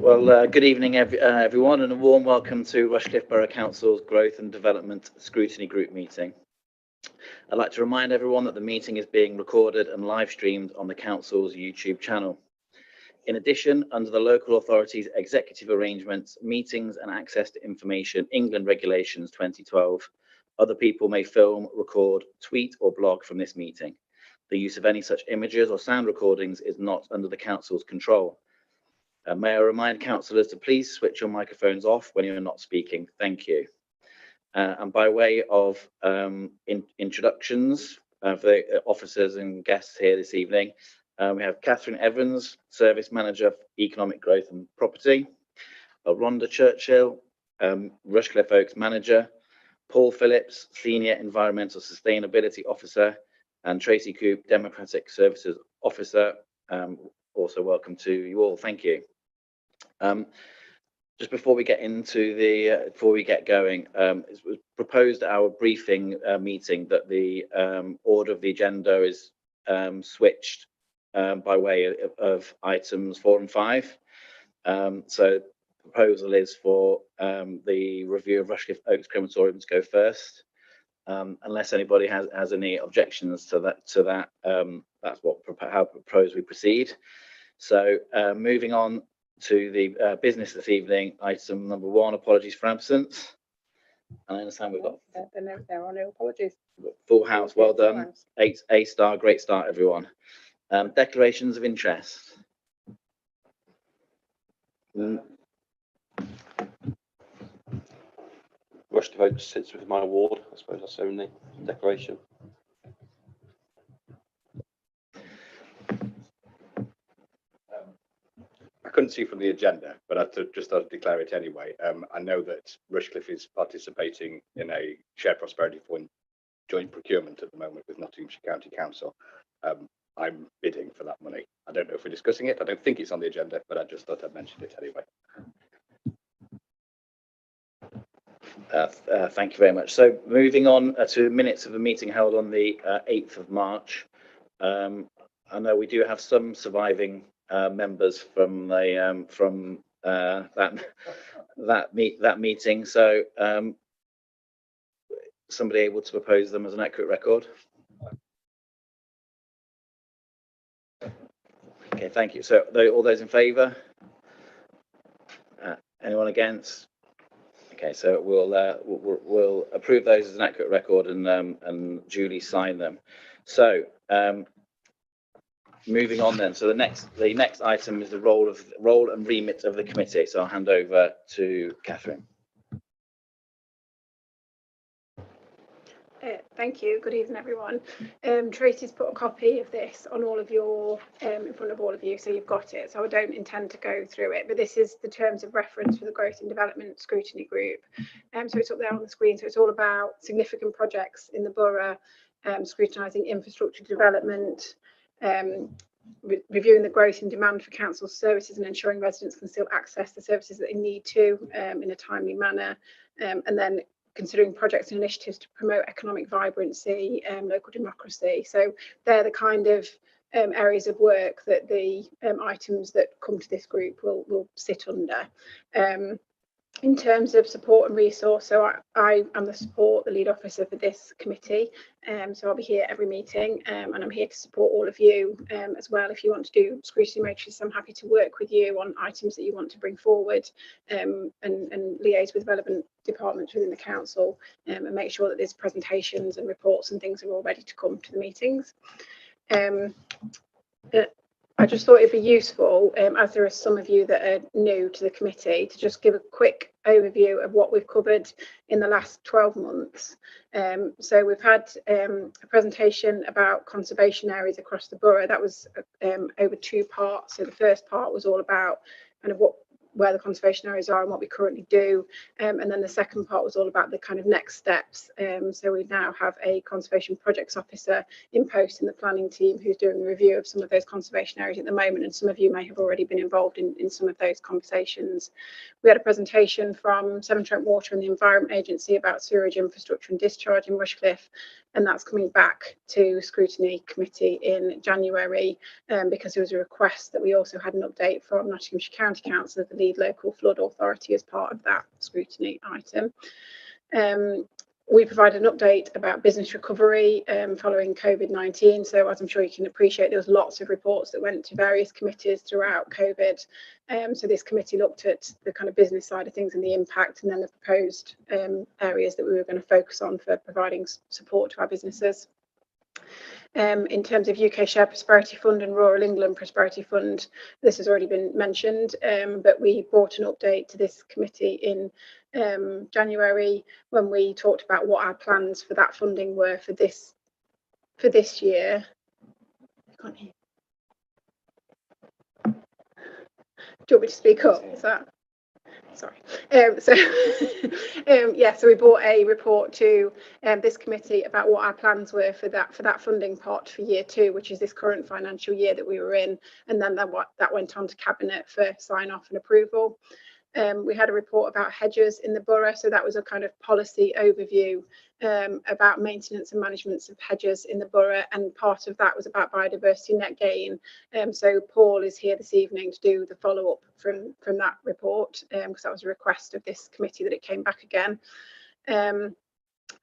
Well, good evening, everyone, and a warm welcome to Rushcliffe Borough Council's Growth and Development Scrutiny Group meeting. I'd like to remind everyone that the meeting is being recorded and live streamed on the Council's YouTube channel. In addition, under the Local Authorities Executive Arrangements, Meetings and Access to Information England Regulations 2012, other people may film, record, tweet or blog from this meeting. The use of any such images or sound recordings is not under the Council's control. May I remind councillors to please switch your microphones off when you're not speaking. Thank you. And by way of introductions for the officers and guests here this evening, we have Catherine Evans, Service Manager for Economic Growth and Property, Rhonda Churchill, Rushcliffe Oaks Manager, Paul Phillips, Senior Environmental Sustainability Officer, and Tracy Coop, Democratic Services Officer. Also welcome to you all. Thank you. Just before we get into before we get going, it was proposed at our briefing meeting that the order of the agenda is switched by way of items 4 and 5. So the proposal is for the review of Rushcliffe Oaks Crematorium to go first. Unless anybody has any objections to that, that's how propose we proceed. So moving on to the business this evening, item number 1, apologies for absence. And I understand we've got there are no apologies. Full house, well done. 8 A-star, great start everyone. Declarations of interest. Rushcliffe Oaks sits with my ward. I suppose that's the only declaration. I couldn't see from the agenda, but I just thought I'd declare it anyway. I know that Rushcliffe is participating in a shared prosperity fund joint procurement at the moment with Nottinghamshire County Council. I'm bidding for that money. I don't know if we're discussing it. I don't think it's on the agenda, but I just thought I'd mention it anyway. Thank you very much. So moving on to minutes of the meeting held on the 8th of March. I know we do have some surviving members from the that meeting. So somebody able to propose them as an accurate record? Okay, thank you. So all those in favour? Anyone against? Okay, so we'll approve those as an accurate record and duly sign them. So moving on then. So the next item is the role and remit of the committee. So I'll hand over to Catherine. Thank you. Good evening, everyone. Tracy's put a copy of this on all of your in front of all of you, so you've got it. So I don't intend to go through it, but this is the terms of reference for the Growth and Development Scrutiny Group. So it's up there on the screen. So it's all about significant projects in the borough, scrutinising infrastructure development, reviewing the growth in demand for council services and ensuring residents can still access the services that they need to in a timely manner, and then considering projects and initiatives to promote economic vibrancy and local democracy. So they're the kind of areas of work that the items that come to this group will sit under. In terms of support and resource, so I am the lead officer for this committee, so I'll be here every meeting, and I'm here to support all of you as well. If you want to do scrutiny matrices, I'm happy to work with you on items that you want to bring forward, and liaise with relevant departments within the council, and make sure that there's presentations and reports and things are all ready to come to the meetings. I just thought it'd be useful, as there are some of you that are new to the committee, to just give a quick overview of what we've covered in the last 12 months. So we've had a presentation about conservation areas across the borough. That was over 2 parts. So the first part was all about kind of where the conservation areas are and what we currently do, and then the second part was all about the kind of next steps. So we now have a conservation projects officer in post in the planning team who's doing a review of some of those conservation areas at the moment, and some of you may have already been involved in some of those conversations. We had a presentation from Severn Trent Water and the Environment Agency about sewerage infrastructure and discharge in Rushcliffe, and that's coming back to Scrutiny Committee in January, because there was a request that we also had an update from Nottinghamshire County Council, the lead local flood authority, as part of that scrutiny item. We provided an update about business recovery following COVID-19. So as I'm sure you can appreciate, there was lots of reports that went to various committees throughout COVID. So this committee looked at the kind of business side of things and the impact, and then the proposed areas that we were going to focus on for providing support to our businesses. In terms of UK Share Prosperity Fund and Rural England Prosperity Fund, this has already been mentioned, but we brought an update to this committee in January when we talked about what our plans for that funding were for this year. I can't hear. Do you want me to speak up? Is that? Sorry. So we brought a report to this committee about what our plans were for that funding pot for year 2, which is this current financial year that we were in, and then that went on to Cabinet for sign off and approval. We had a report about hedges in the borough, so that was a kind of policy overview about maintenance and management of hedges in the borough, and part of that was about biodiversity net gain. So Paul is here this evening to do the follow-up from that report, because that was a request of this committee that it came back again.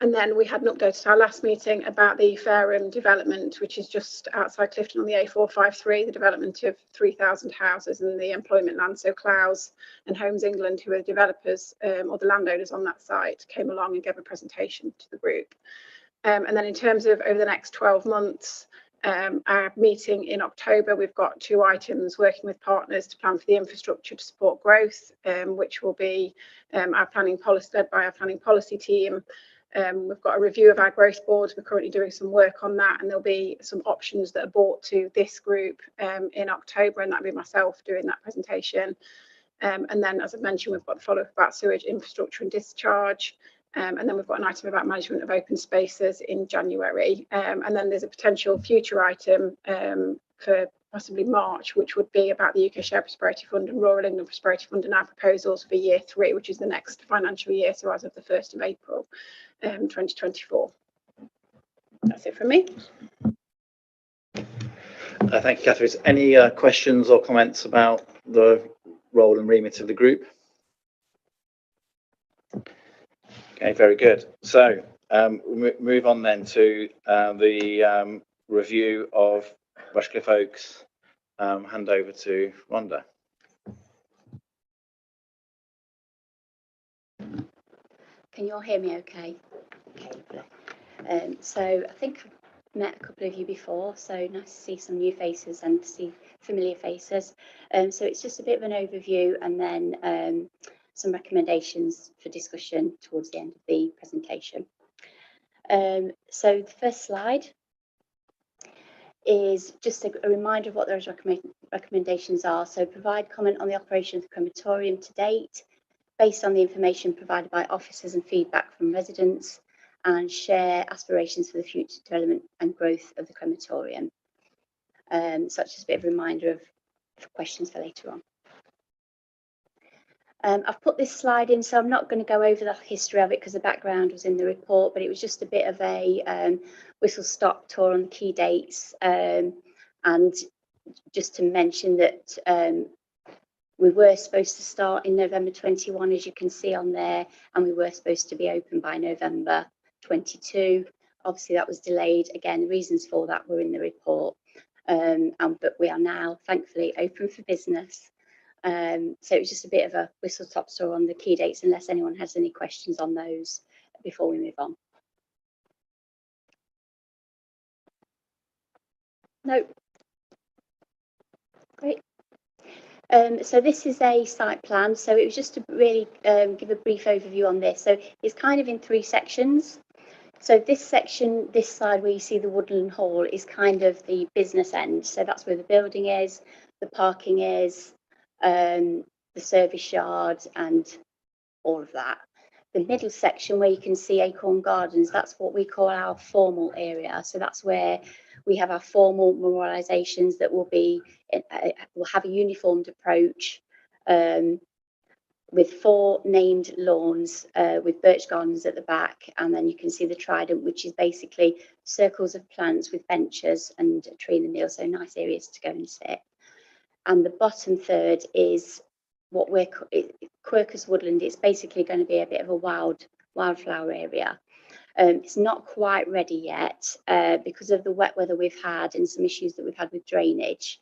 And then we had an update at our last meeting about the Fareham development, which is just outside Clifton on the A453, the development of 3,000 houses and the employment land. So Clowes and Homes England, who are the developers or the landowners on that site, came along and gave a presentation to the group. And then in terms of over the next 12 months, our meeting in October, we've got 2 items: working with partners to plan for the infrastructure to support growth, which will be our planning policy, led by our planning policy team. We've got a review of our growth boards. We're currently doing some work on that, and there'll be some options that are brought to this group in October, and that'll be myself doing that presentation. And then, as I mentioned, we've got the follow-up about sewage infrastructure and discharge. And then we've got an item about management of open spaces in January. And then there's a potential future item for possibly March, which would be about the UK Share Prosperity Fund and Rural England Prosperity Fund and our proposals for year 3, which is the next financial year, so as of the 1st of April 2024. That's it from me. Thank you, Catherine. Any questions or comments about the role and remit of the group? Okay, very good. So we'll move on then to the review of Rushcliffe Oaks. Hand over to Rhonda. Can you all hear me okay? Okay. So I think I've met a couple of you before, so nice to see some new faces and to see familiar faces. So it's just a bit of an overview and then some recommendations for discussion towards the end of the presentation. So the first slide is just a reminder of what those recommendations are. So provide comment on the operation of the crematorium to date, based on the information provided by officers and feedback from residents, and share aspirations for the future development and growth of the crematorium. Such as a bit of a reminder of questions for later on. I've put this slide in, so I'm not going to go over the history of it because the background was in the report, but it was just a bit of a whistle-stop tour on the key dates, and just to mention that we were supposed to start in November 21, as you can see on there, and we were supposed to be open by November 22. Obviously, that was delayed. Again, the reasons for that were in the report, but we are now, thankfully, open for business. So it was just a bit of a whistle-stop tour on the key dates, unless anyone has any questions on those before we move on. No. Great. So this is a site plan. So it was just to really give a brief overview on this. So it's kind of in 3 sections. So this section, this side where you see the Woodland Hall, is kind of the business end. So that's where the building is, the parking is, the service yard and all of that. The middle section where you can see Acorn Gardens, that's what we call our formal area. So that's where we have our formal memorialisations that will be will have a uniformed approach. with 4 named lawns with birch gardens at the back, and then you can see the trident, which is basically circles of plants with benches and a tree in the middle, so nice areas to go and sit. And the bottom third is what we're Quercus woodland. It's basically going to be a bit of a wildflower area. It's not quite ready yet because of the wet weather we've had and some issues that we've had with drainage.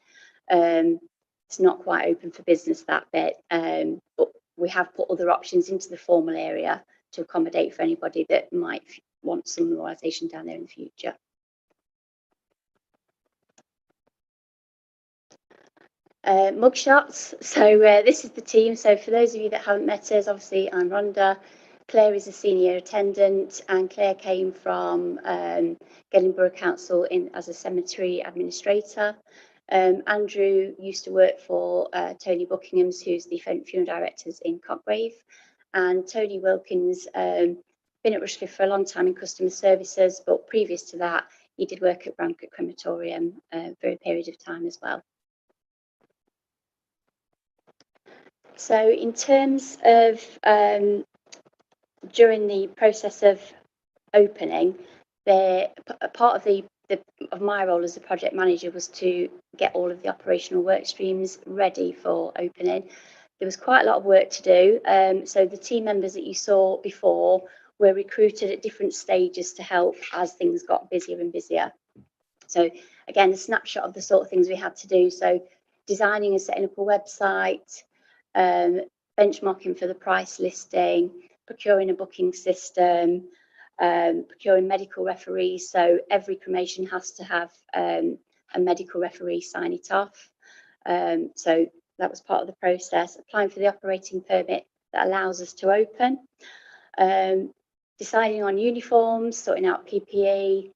It's not quite open for business, that bit, but we have put other options into the formal area to accommodate for anybody that might want some memorialisation down there in the future. Mugshots. So this is the team. So for those of you that haven't met us, obviously I'm Rhonda. Claire is a senior attendant, and Claire came from Scrutiny Borough Council as a cemetery administrator. Andrew used to work for Tony Buckingham's, who's the funeral directors in Cotgrave, and Tony Wilkins been at Rushcliffe for a long time in customer services, but previous to that he did work at Bramcote Crematorium for a period of time as well. So in terms of during the process of opening, part of my role as a project manager was to get all of the operational work streams ready for opening. There was quite a lot of work to do. So the team members that you saw before were recruited at different stages to help as things got busier and busier. So again, a snapshot of the sort of things we had to do. So designing and setting up a website, benchmarking for the price listing, procuring a booking system, procuring medical referees. So every cremation has to have a medical referee sign it off. So that was part of the process. Applying for the operating permit that allows us to open. Deciding on uniforms, sorting out PPE,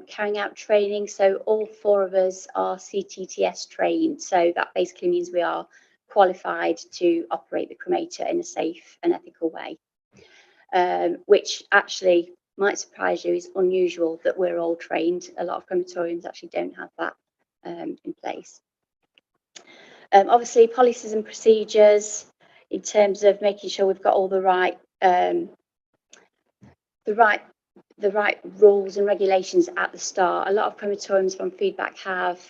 carrying out training. So all 4 of us are CTTS trained. So that basically means we are qualified to operate the cremator in a safe and ethical way, which actually might surprise you is unusual that we're all trained. A lot of crematoriums actually don't have that in place. Obviously, policies and procedures in terms of making sure we've got all the right rules and regulations at the start. A lot of crematoriums from feedback have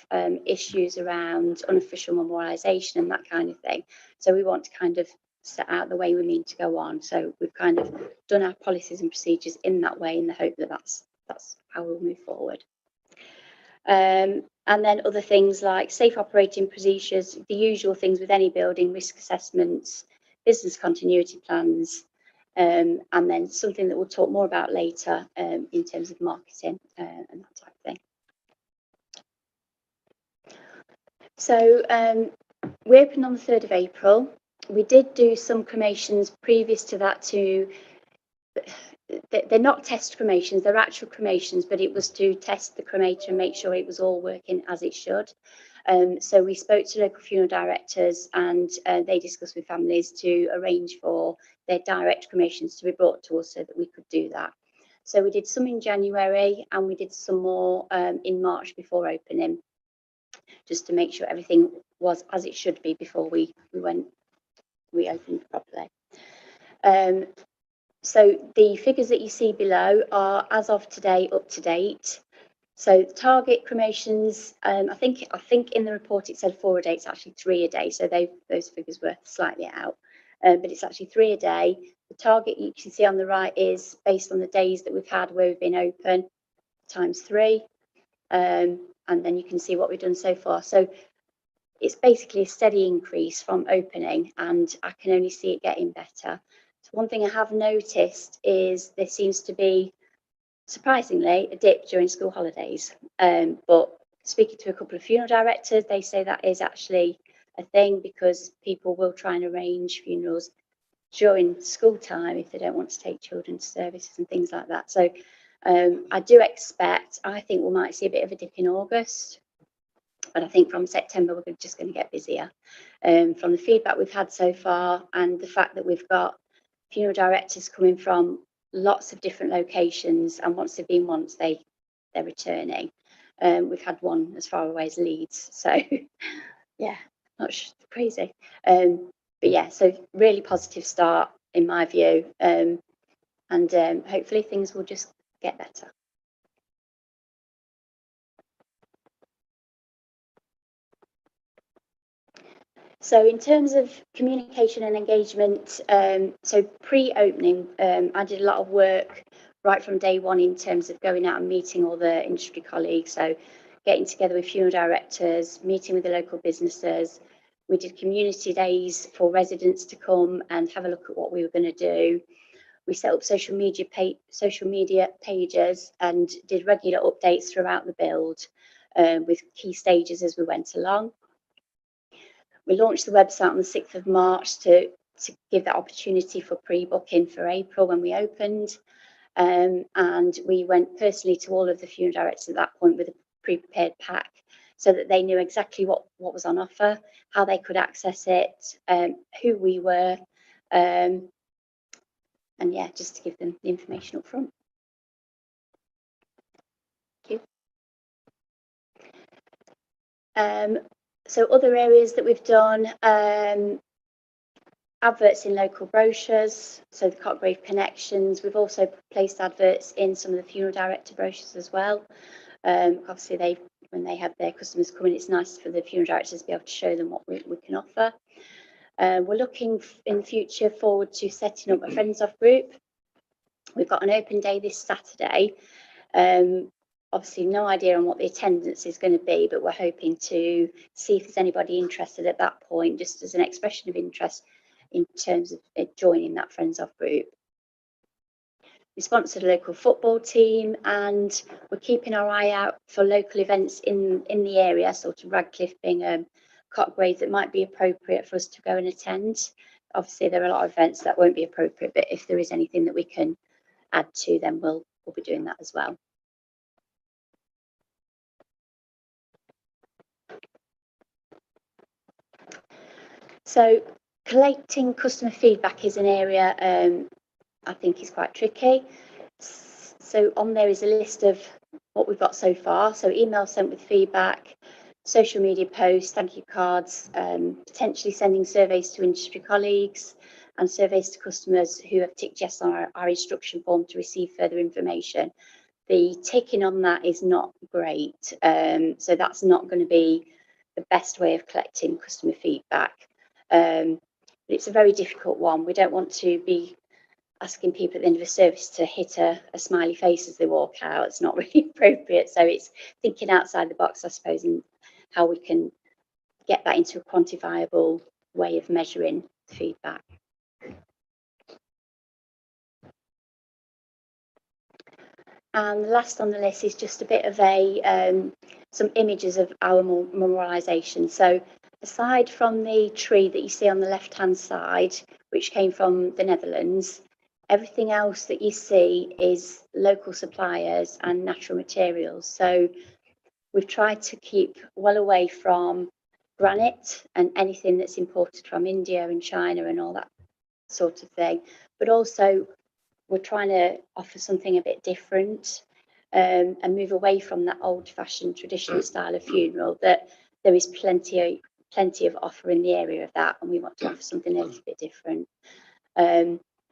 issues around unofficial memorialisation and that kind of thing. So we want to kind of set out the way we mean to go on. So we've kind of done our policies and procedures in that way in the hope that that's how we'll move forward. And then other things like safe operating procedures, the usual things with any building, risk assessments, business continuity plans, and then something that we'll talk more about later in terms of marketing and that type of thing. So we opened on the 3rd of April. We did do some cremations previous to that they're not test cremations, they're actual cremations, but it was to test the cremator and make sure it was all working as it should. So we spoke to local funeral directors and they discussed with families to arrange for their direct cremations to be brought to us so that we could do that. So we did some in January and we did some more in March before opening, just to make sure everything was as it should be before we opened properly. So the figures that you see below are as of today up to date. So target cremations, I think in the report it said 4 a day. It's actually 3 a day. So those figures were slightly out, but it's actually 3 a day. The target you can see on the right is based on the days that we've had where we've been open times 3, and then you can see what we've done so far. So it's basically a steady increase from opening, and I can only see it getting better. So one thing I have noticed is there seems to be, surprisingly, a dip during school holidays. But speaking to a couple of funeral directors, they say that is actually a thing because people will try and arrange funerals during school time if they don't want to take children to services and things like that. So I do expect, I think we might see a bit of a dip in August, but I think from September we're just going to get busier. From the feedback we've had so far and the fact that we've got funeral directors coming from lots of different locations, and once they've been once, they're returning. We've had one as far away as Leeds, so yeah, not crazy. But yeah, so really positive start in my view, and hopefully things will just get better. So in terms of communication and engagement, so pre-opening, I did a lot of work right from day one in terms of going out and meeting all the industry colleagues. So getting together with funeral directors, meeting with the local businesses. We did community days for residents to come and have a look at what we were going to do. We set up social media pages and did regular updates throughout the build with key stages as we went along. We launched the website on the 6th of March to give that opportunity for pre-booking for April when we opened. And we went personally to all of the funeral directors at that point with a pre-prepared pack so that they knew exactly what was on offer, how they could access it, who we were, and yeah, just to give them the information up front. Thank you. So other areas that we've done, adverts in local brochures, so the Cotgrave Connections. We've also placed adverts in some of the funeral director brochures as well. Obviously, when they have their customers come in, it's nice for the funeral directors to be able to show them what we can offer. We're looking in the future forward to setting up a Friends of group. We've got an open day this Saturday. Obviously, no idea on what the attendance is going to be, but we're hoping to see if there's anybody interested at that point, just as an expression of interest in terms of joining that Friends of group. We sponsored a local football team, and we're keeping our eye out for local events in the area, sort of Rushcliffe being Cotgrave, that might be appropriate for us to go and attend. Obviously, there are a lot of events that won't be appropriate, but if there is anything that we can add to, then we'll be doing that as well. So collecting customer feedback is an area I think is quite tricky. So on there is a list of what we've got so far. So emails sent with feedback, social media posts, thank you cards, potentially sending surveys to industry colleagues and surveys to customers who have ticked yes on our instruction form to receive further information. The ticking on that is not great. So that's not going to be the best way of collecting customer feedback. It's a very difficult one. We don't want to be asking people at the end of a service to hit a smiley face as they walk out. It's not really appropriate. So it's thinking outside the box, I suppose, and how we can get that into a quantifiable way of measuring feedback. And the last on the list is just a bit of some images of our memorialisation. So aside from the tree that you see on the left-hand side, which came from the Netherlands, everything else that you see is local suppliers and natural materials. So we've tried to keep well away from granite and anything that's imported from India and China and all that sort of thing. But also we're trying to offer something a bit different and move away from that old-fashioned traditional style of funeral, that there is plenty of offer in the area of that, and we want to offer something a little bit different.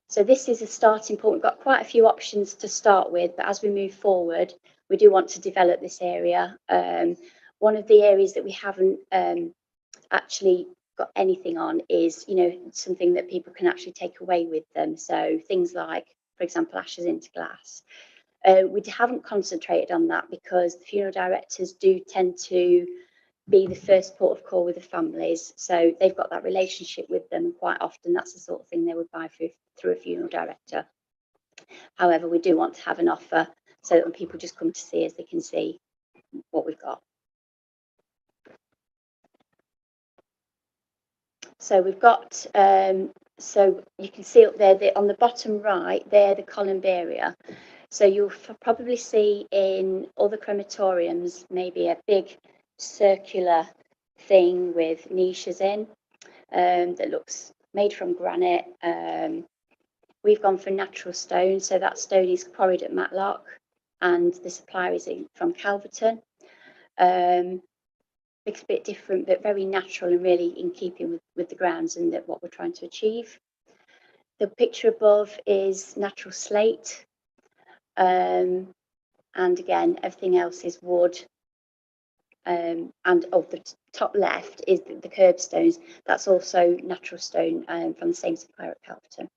So this is a starting point. We've got quite a few options to start with, but as we move forward, we do want to develop this area. One of the areas that we haven't actually got anything on is, something that people can actually take away with them. So things like, for example, ashes into glass. We haven't concentrated on that because the funeral directors do tend to be the first port of call with the families. So they've got that relationship with them, and quite often that's the sort of thing they would buy through a funeral director. However, we do want to have an offer so that when people just come to see us, they can see what we've got. So we've got, so you can see up there, on the bottom right, there, the columbaria. So you'll probably see in other crematoriums, maybe a big circular thing with niches in that looks made from granite. We've gone for natural stone. So that stone is quarried at Matlock and the supplier is from Calverton. Looks a bit different, but very natural and really in keeping with the grounds and what we're trying to achieve. The picture above is natural slate. And again, everything else is wood. And the top left is the curbstones. That's also natural stone from the same supplier at Calverton.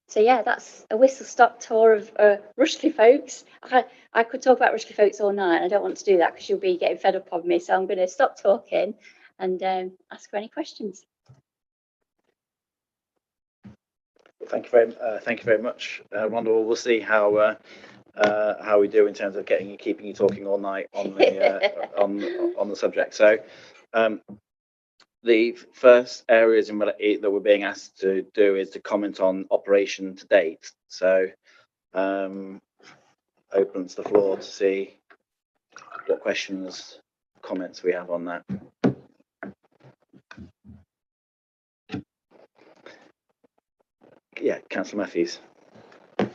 So yeah, that's a whistle-stop tour of Rushcliffe Oaks. I could talk about Rushcliffe Oaks all night. I don't want to do that because you'll be getting fed up of me. So I'm going to stop talking and ask for any questions. Thank you very much, Rhonda. We'll see how we do in terms of keeping you talking all night on the on the subject. So the first areas that we're being asked to do is to comment on operation to date. So opens the floor to see what questions, comments we have on that. Yeah, Councillor Matthews.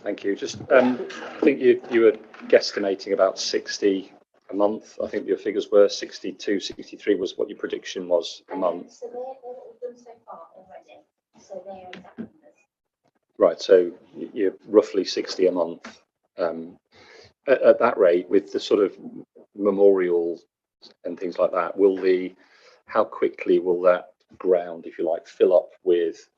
Thank you. Just, I think you were guesstimating about 60 a month. I think your figures were 62, 63 was what your prediction was a month. So they're what we've done so far already. So they're exact numbers. Right. So you're roughly 60 a month. At that rate, with the sort of memorials and things like that, how quickly will that ground, if you like, fill up with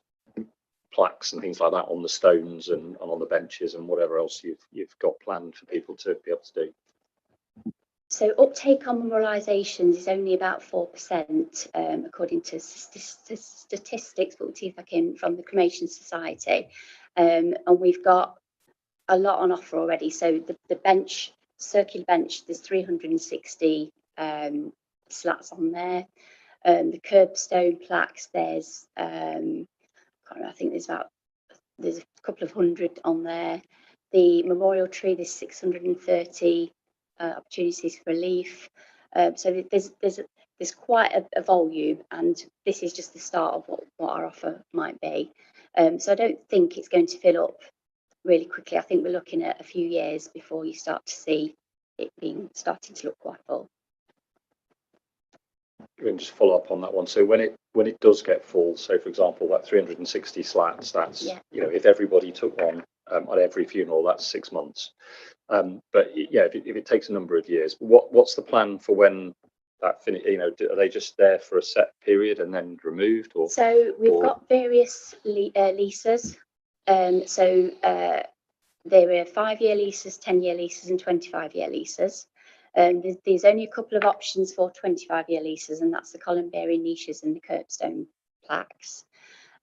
plaques and things like that on the stones and on the benches and whatever else you've got planned for people to be able to do? So uptake on memorialisations is only about 4%, according to statistics, but we'll see if I can, from the Cremation Society. And we've got a lot on offer already. So the bench, circular bench, there's 360 slats on there. The curbstone plaques, there's I think there's a couple of hundred on there. The memorial tree, there's 630 opportunities for relief. So there's quite a volume, and this is just the start of what our offer might be. So I don't think it's going to fill up really quickly. I think we're looking at a few years before you start to see it starting to look quite full. And just follow up on that one. So when it does get full, so for example, that 360 slats, that's, you know, if everybody took one at every funeral, that's 6 months. But yeah, if it takes a number of years, what's the plan for when that finish? You know, are they just there for a set period and then removed? Or so we've got various leases. So there are 5-year leases, 10-year leases, and 25-year leases. There's only a couple of options for 25-year leases, and that's the column-bearing niches and the curbstone plaques.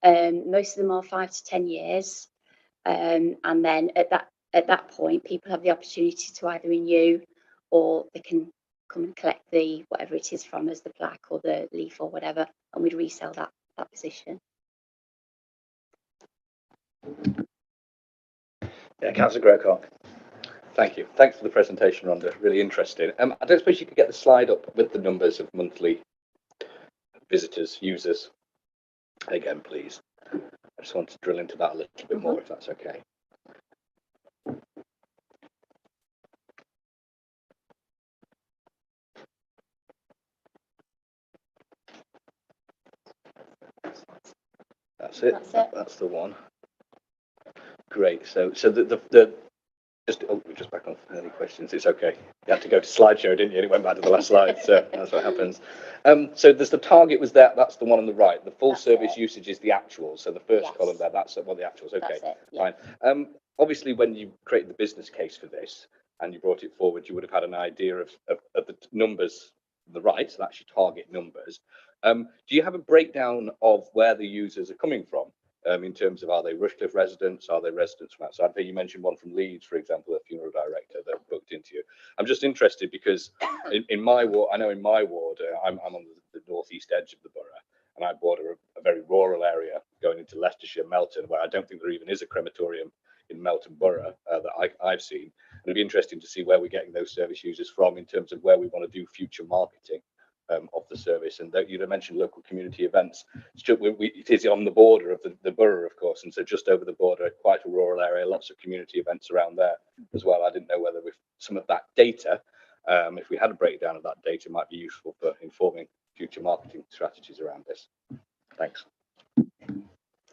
Most of them are 5 to 10 years, and then at that point, people have the opportunity to either renew, or they can come and collect the whatever it is from us, the plaque or the leaf or whatever, and we'd resell that position. Yeah, Councillor Grocott. Thank you. Thanks for the presentation, Rhonda. Really interesting. I don't suppose you could get the slide up with the numbers of monthly visitors, users, again, please. I just want to drill into that a little bit more, if that's okay. That's it. That's the one. Great. So the just back on any questions. It's okay. You had to go to slideshow, didn't you? And it went back to the last slide. So that's what happens. So there's the target was that. That's the one on the right. The full service usage is the actual. So the first column there, that's what the actuals. Okay, fine. Obviously, when you created the business case for this and you brought it forward, you would have had an idea of the numbers on the right. So that's your target numbers. Do you have a breakdown of where the users are coming from? In terms of, are they Rushcliffe residents? Are they residents from outside? I think you mentioned one from Leeds, for example, a funeral director that booked into you. I'm just interested because in my ward, I know in my ward, I'm on the northeast edge of the borough, and I border a very rural area going into Leicestershire, Melton, where I don't think there even is a crematorium in Melton Borough that I've seen. And it'd be interesting to see where we're getting those service users from in terms of where we want to do future marketing of the service. And that you'd have mentioned local community events. It is on the border of the borough, of course, and so just over the border, quite a rural area, lots of community events around there as well. I didn't know whether with some of that data If we had a breakdown of that data, it might be useful for informing future marketing strategies around this. Thanks.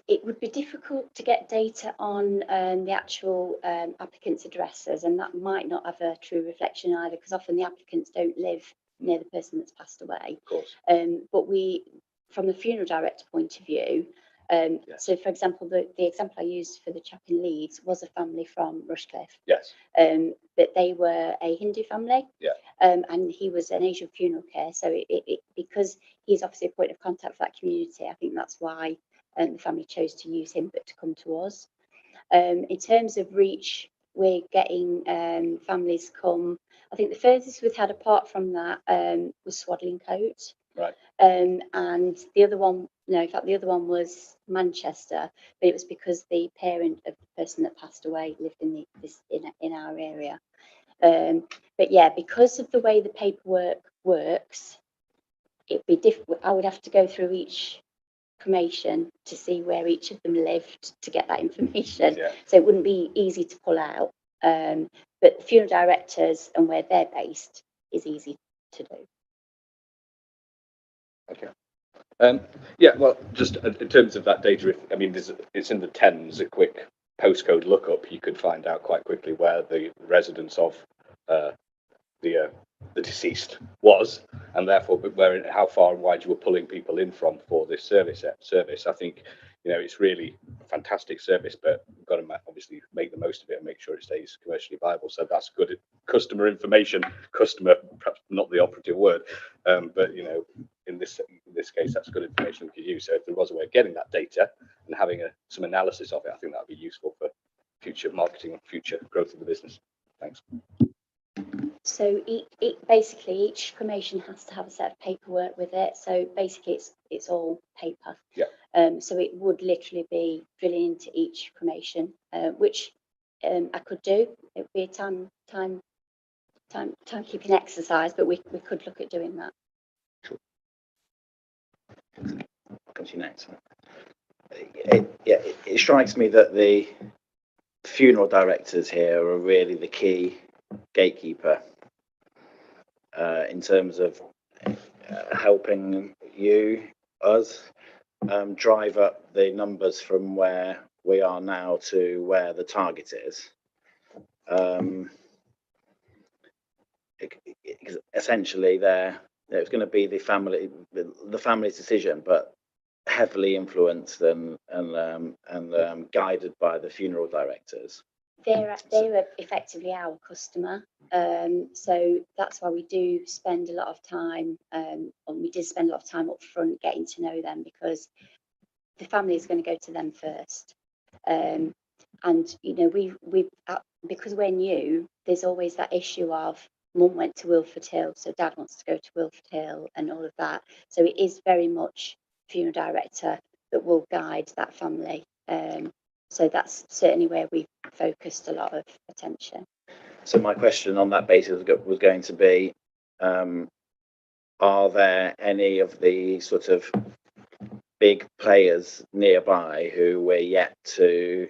It would be difficult to get data on the actual applicants' addresses, and that might not have a true reflection either, because often the applicants don't live near the person that's passed away. Of course. But we, from the funeral director point of view, Yes. so for example, the example I used for the chap in Leeds was a family from Rushcliffe. Yes. But they were a Hindu family. Yeah. And he was an Asian funeral care. So it because he's obviously a point of contact for that community, I think that's why the family chose to use him, but to come to us. In terms of reach, we're getting families come. I think the furthest we've had apart from that was Swaddling Coat. Right. And the other one, no, in fact, the other one was Manchester, but it was because the parent of the person that passed away lived in in our area. But yeah, because of the way the paperwork works, it'd be difficult. I would have to go through each cremation to see where each of them lived to get that information. Yeah. So it wouldn't be easy to pull out. But funeral directors and where they're based is easy to do. Okay. Yeah, well, just in terms of that data, I mean, it's in the tens. A quick postcode lookup, you could find out quite quickly where the residence of the deceased was, and therefore how far and wide you were pulling people in from for this service. I think, it's really a fantastic service, but we've got to obviously make the most of it and make sure it stays commercially viable. So that's good customer information. Customer, perhaps not the operative word, but in this case, that's good information we could use. So if there was a way of getting that data and having some analysis of it, I think that would be useful for future marketing and future growth of the business. Thanks. So basically each cremation has to have a set of paperwork with it. So basically it's all paper. Yeah. So it would literally be drilling into each cremation, which I could do. It would be a time-keeping exercise, but we could look at doing that. Sure. Comes to you next. It strikes me that the funeral directors here are really the key gatekeeper in terms of helping us drive up the numbers from where we are now to where the target is. Essentially, it's going to be the family's decision, but heavily influenced and guided by the funeral directors. They're effectively our customer, so that's why we do spend a lot of time, and we did spend a lot of time up front getting to know them, because the family is going to go to them first. And we because we're new, there's always that issue of mum went to Wilford Hill, so dad wants to go to Wilford Hill and all of that. So it is very much funeral director that will guide that family. So that's certainly where we've focused a lot of attention. So my question on that basis was going to be, are there any of the sort of big players nearby who we're yet to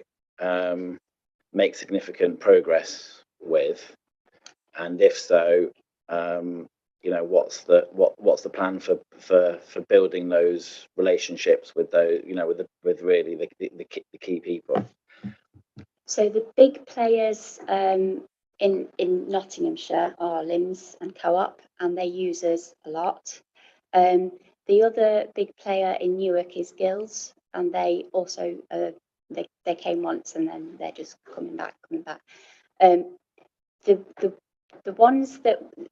make significant progress with? And if so, what's the plan for building those relationships with those, with really the key people? So the big players in Nottinghamshire are Limbs and Co-op, and they use us a lot. The other big player in Newark is Gills, and they also they came once and then they're just coming back.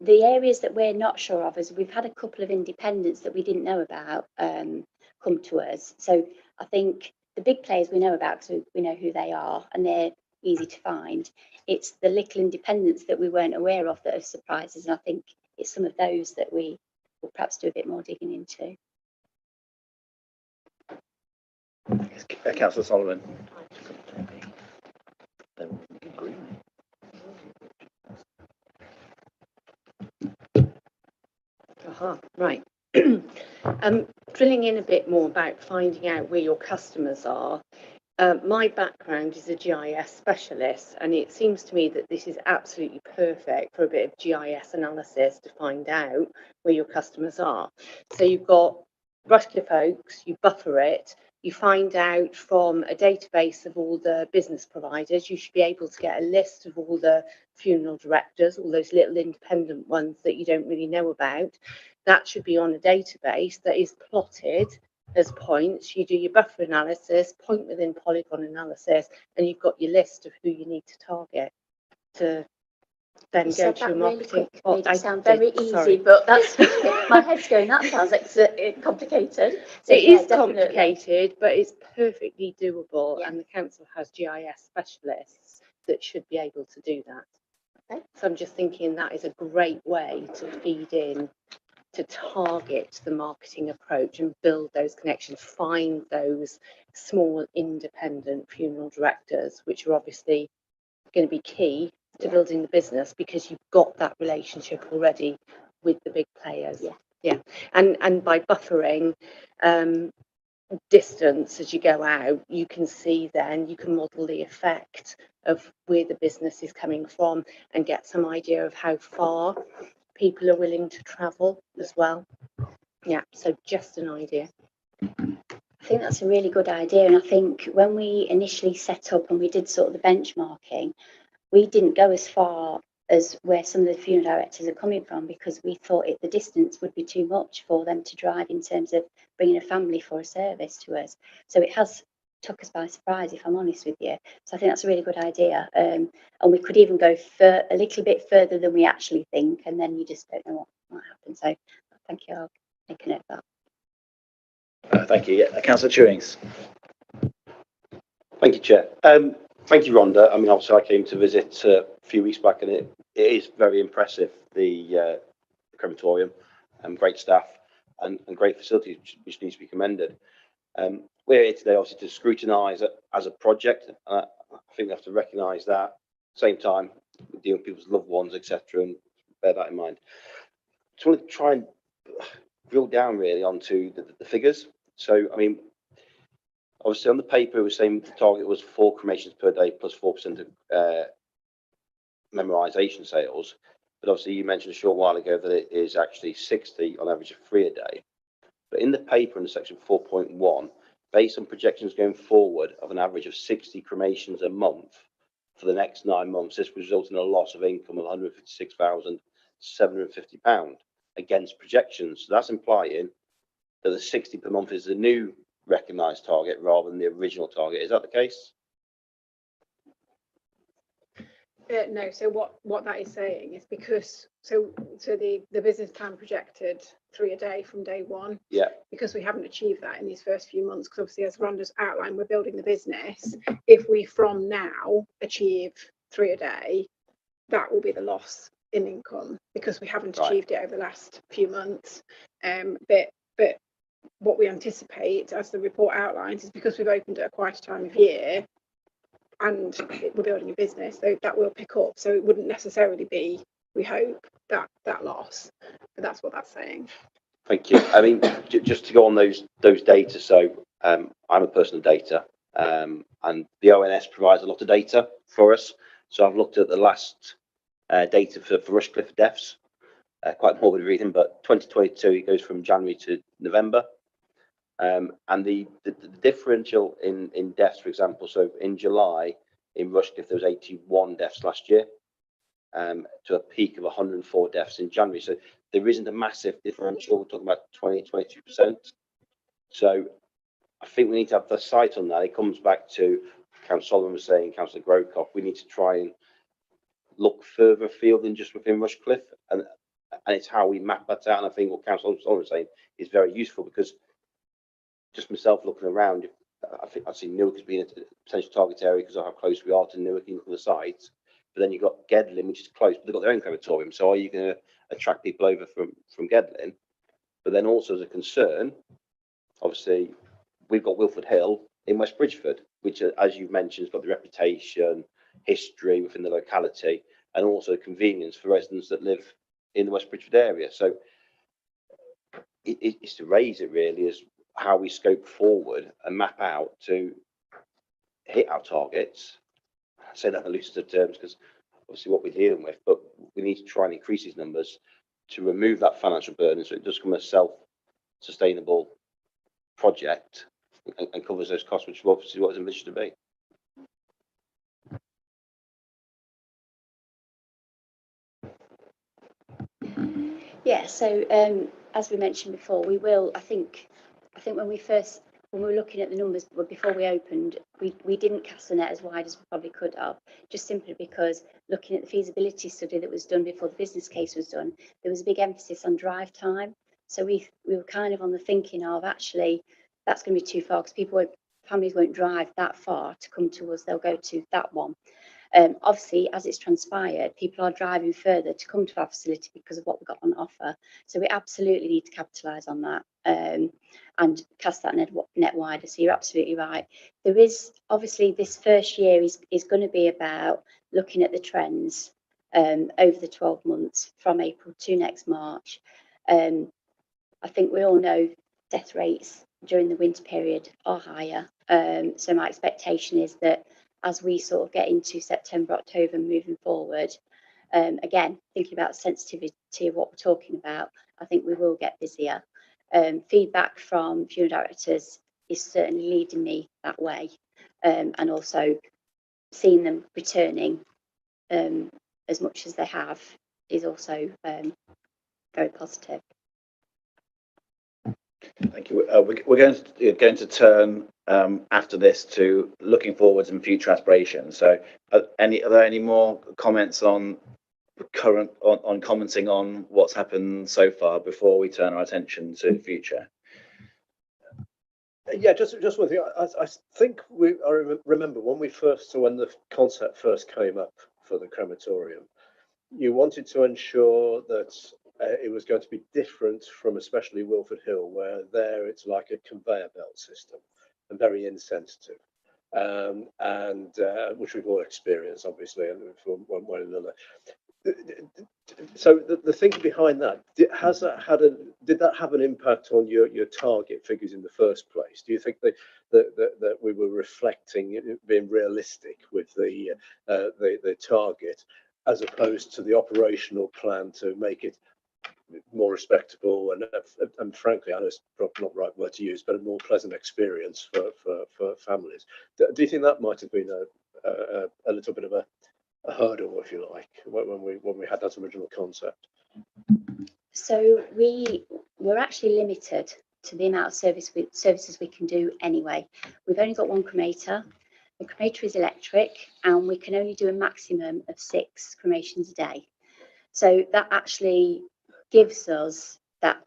The areas that we're not sure of is we've had a couple of independents that we didn't know about come to us. So I think the big players we know about because we know who they are and they're easy to find. It's the little independents that we weren't aware of that have surprised us, and I think it's some of those that we will perhaps do a bit more digging into. Councillor Solomon. Right. Drilling in a bit more about finding out where your customers are. My background is a GIS specialist, and it seems to me that this is absolutely perfect for a bit of GIS analysis to find out where your customers are. So you've got Rushcliffe Oaks, you buffer it, you find out from a database of all the business providers. You should be able to get a list of all the funeral directors, all those little independent ones that you don't really know about. That should be on a database that is plotted as points. You do your buffer analysis, point within polygon analysis, and you've got your list of who you need to target to then go to your marketing. Really quick, made it sound very easy, but that's my head's going. That sounds like complicated. So it yeah, is definitely. complicated, but it's perfectly doable, Yeah. and the council has GIS specialists that should be able to do that. Okay. So I'm just thinking that is a great way to feed in, to target the marketing approach and build those connections, find those small independent funeral directors, which are obviously going to be key to building the business, because you've got that relationship already with the big players. Yeah. And by buffering distance as you go out, you can see, then you can model the effect of where the business is coming from and get some idea of how far people are willing to travel as well. Yeah, so just an idea. I think that's a really good idea. And I think when we initially set up and we did sort of the benchmarking, we didn't go as far as where some of the funeral directors are coming from, because we thought the distance would be too much for them to drive in terms of bringing a family for a service to us. So it has took us by surprise, if I'm honest with you. So I think that's a really good idea. And we could even go a little bit further than we actually think, and then you just don't know what might happen. So thank you. I'll make a note of that. Thank you. Yeah, Councillor Chewings. Thank you, Chair. Thank you, Rhonda. I mean, obviously, I came to visit a few weeks back, and it is very impressive, the crematorium, great staff and great facilities, which needs to be commended. We're here today, obviously, to scrutinise it as a project. I think we have to recognise that. At the same time, dealing with people's loved ones, etc., and bear that in mind. Just want to try and drill down really onto the figures. So, I mean, obviously on the paper, it was saying the target was 4 cremations per day plus 4% of memorisation sales. But obviously, you mentioned a short while ago that it is actually 60 on average of 3 a day. But in the paper, in section 4.1, based on projections going forward of an average of 60 cremations a month for the next 9 months, this would result in a loss of income of £156,750 against projections. So that's implying that the 60 per month is the new recognised target rather than the original target. Is that the case? No. So what that is saying is, because the business plan projected 3 a day from day one. Yeah. Because we haven't achieved that in these first few months, because obviously, as Rhonda's outlined, we're building the business. If we from now achieve 3 a day, that will be the loss in income, because we haven't achieved it over the last few months. But what we anticipate, as the report outlines, is because we've opened at a quieter time of year and we're building a business, so that will pick up. So it wouldn't necessarily be, we hope, that loss, but that's what that's saying. Thank you. I mean, just to go on those data. So I'm a person of data, and the ONS provides a lot of data for us. So I've looked at the last data for Rushcliffe deaths. Quite morbid reading, but 2022, it goes from January to November. And the differential in deaths, for example, so in July in Rushcliffe there was 81 deaths last year, to a peak of 104 deaths in January. So there isn't a massive differential. We're talking about 22%. So I think we need to have the sight on that. It comes back to Councillor Solomon was saying, Councillor Grocott, we need to try and look further afield than just within Rushcliffe, and it's how we map that out. And I think what Councillor Solomon was saying is very useful, because just myself looking around, I think I see Newark as being a potential target area because of how close we are to Newark in the sites. But then you've got Gedlin, which is close, but they've got their own crematorium. So are you going to attract people over from Gedlin? But then also as a concern, obviously, we've got Wilford Hill in West Bridgeford, which, as you've mentioned, has got the reputation, history within the locality, and also convenience for residents that live in the West Bridgeford area. So it's to raise it really as how we scope forward and map out to hit our targets, I say that in illustrative terms because obviously what we're dealing with, but we need to try and increase these numbers to remove that financial burden so it does become a self-sustainable project and covers those costs, which is obviously what it's envisioned to be. Yeah, so as we mentioned before, we will, I think when we were looking at the numbers before we opened, we didn't cast the net as wide as we probably could have, just simply because looking at the feasibility study that was done before the business case was done, there was a big emphasis on drive time. So we were kind of on the thinking of, actually, that's going to be too far because families won't drive that far to come to us, they'll go to that one. Obviously, as it's transpired, people are driving further to come to our facility because of what we've got on offer. So we absolutely need to capitalise on that and cast that net wider. So you're absolutely right. There is, obviously, this first year is going to be about looking at the trends over the 12 months from April to next March. I think we all know death rates during the winter period are higher. So my expectation is that as we sort of get into September, October, moving forward, again, thinking about the sensitivity of what we're talking about, I think we will get busier. Feedback from funeral directors is certainly leading me that way, and also seeing them returning as much as they have is also very positive. Thank you. We're going to turn after this to looking forwards and future aspirations. So, are there any more comments on commenting on what's happened so far before we turn our attention to the future? Yeah, just one thing. I think I remember when the concept first came up for the crematorium, you wanted to ensure that it was going to be different from especially Wilford Hill, where there it's like a conveyor belt system and very insensitive, and which we've all experienced, obviously, and from one way or another. So the thinking behind that, did that have an impact on your target figures in the first place? Do you think that we were reflecting being realistic with the target, as opposed to the operational plan to make it more respectable and frankly, I know it's probably not the right word to use, but a more pleasant experience for families? Do you think that might have been a little bit of a hurdle, if you like, when we had that original concept? So we're actually limited to the amount of services we can do anyway. We've only got one cremator. The cremator is electric, and we can only do a maximum of 6 cremations a day. So that actually gives us that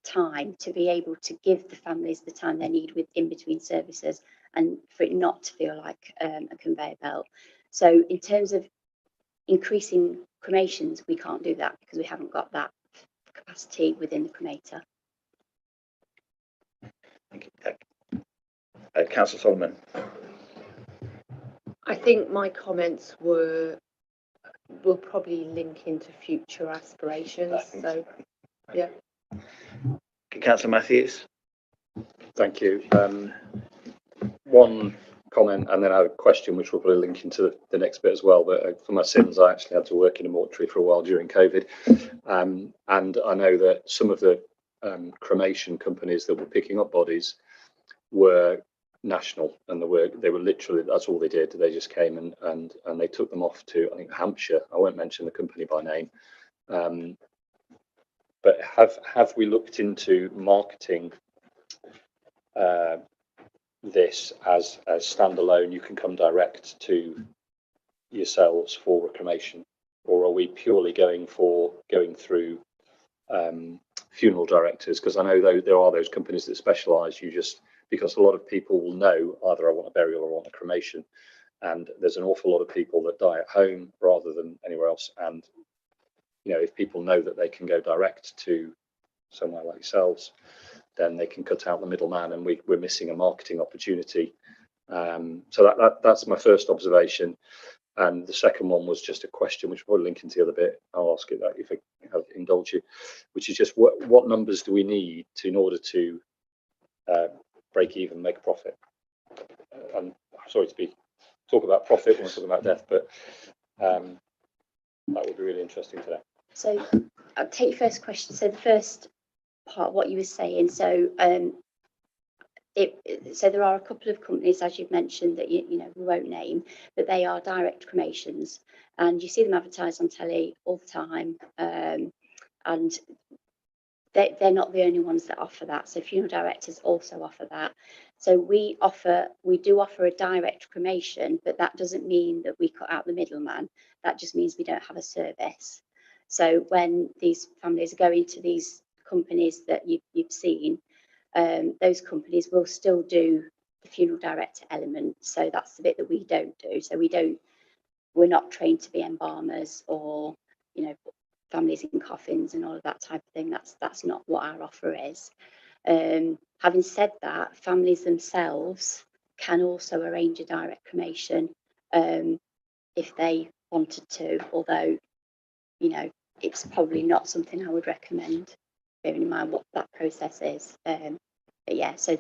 time to be able to give the families the time they need in between services, and for it not to feel like a conveyor belt. So in terms of increasing cremations, we can't do that because we haven't got that capacity within the cremator. Thank you. Councillor Solomon. I think my comments will probably link into future aspirations. So, yeah. Councillor Matthews. Thank you. One comment and then I have a question which will probably link into the next bit as well. But for my sins, I actually had to work in a mortuary for a while during COVID, and I know that some of the cremation companies that were picking up bodies were national, and they were literally, that's all they did. They just came and they took them off to, I think, Hampshire. I won't mention the company by name, but have we looked into marketing this as standalone? You can come direct to yourselves for a cremation, or are we purely going through funeral directors? Because I know there are those companies that specialise. Because a lot of people will know either I want a burial or I want a cremation, and there's an awful lot of people that die at home rather than anywhere else. And if people know that they can go direct to somewhere like yourselves, then they can cut out the middleman, and we're missing a marketing opportunity. So that's my first observation. And the second one was just a question, which will probably link into the other bit. I'll ask it that if I indulge you, which is just what numbers do we need in order to break even, make a profit? And sorry to talk about profit when we're talking about death, but that would be really interesting to know. So I'll take your first question. So the first part, what you were saying. So so there are a couple of companies, as you've mentioned, that you know we won't name, but they are direct cremations, and you see them advertised on telly all the time, and they're not the only ones that offer that. So funeral directors also offer that. So we do offer a direct cremation, but that doesn't mean that we cut out the middleman. That just means we don't have a service. So when these families are going to these companies that you've seen, those companies will still do the funeral director element. So that's the bit that we don't do. So we're not trained to be embalmers or, you know, families in coffins and all of that type of thing. That's not what our offer is. Having said that, families themselves can also arrange a direct cremation if they wanted to, although, you know, it's probably not something I would recommend, bearing in mind what that process is. But yeah, so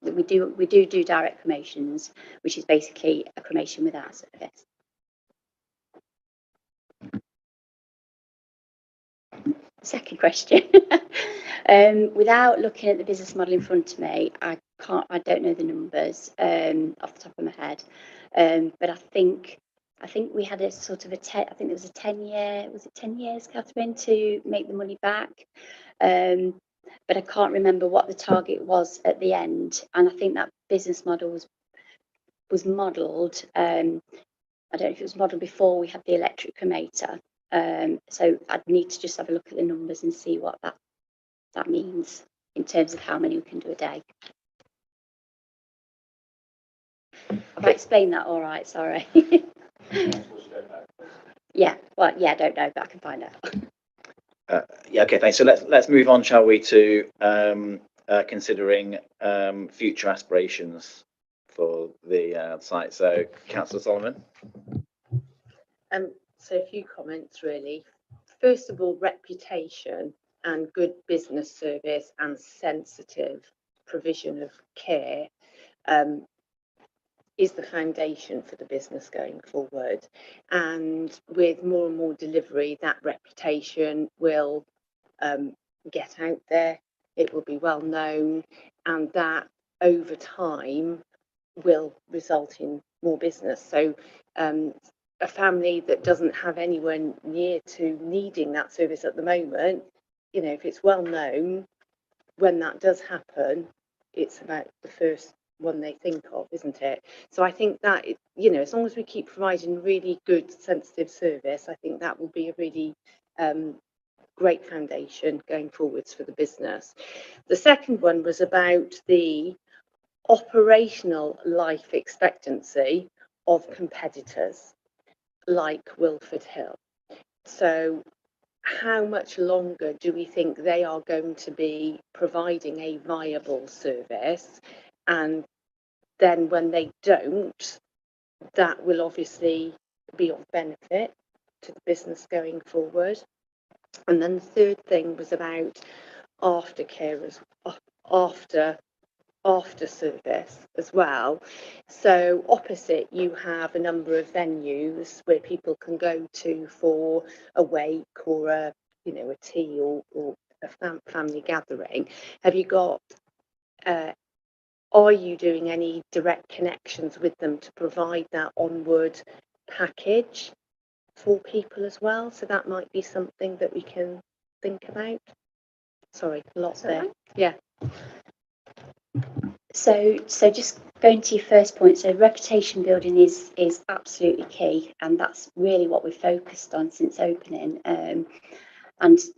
we do direct cremations, which is basically a cremation without service. Second question. Without looking at the business model in front of me, I don't know the numbers off the top of my head, but I think we had a sort of I think there was a 10-year, was it 10 years, Catherine, to make the money back, but I can't remember what the target was at the end, and I think that business model was modelled. I don't know if it was modelled before we had the electric cremator. So I'd need to just have a look at the numbers and see what that means in terms of how many we can do a day. Have I explained that all right? Sorry. Yeah, well, yeah, I don't know, but I can find out. Yeah, okay, thanks. So let's move on, shall we, to considering future aspirations for the site. So, Councillor Solomon. So a few comments really. First of all, reputation and good business service and sensitive provision of care is the foundation for the business going forward. And with more and more delivery, that reputation will get out there, it will be well known, and that over time will result in more business. So a family that doesn't have anyone near to needing that service at the moment, you know, if it's well known, when that does happen, it's about the first one they think of, isn't it? So I think that, you know, as long as we keep providing really good, sensitive service, I think that will be a really great foundation going forwards for the business. The second one was about the operational life expectancy of competitors like Wilford Hill. So how much longer do we think they are going to be providing a viable service? And then when they don't, that will obviously be of benefit to the business going forward. And then the third thing was about aftercare, after service as well. So opposite, you have a number of venues where people can go to for a wake or a, you know, a tea or a family gathering. Have you got are you doing any direct connections with them to provide that onward package for people as well? So that might be something that we can think about. Sorry, a lot there. Yeah. So just going to your first point, so reputation building is absolutely key, and that's really what we've focused on since opening. And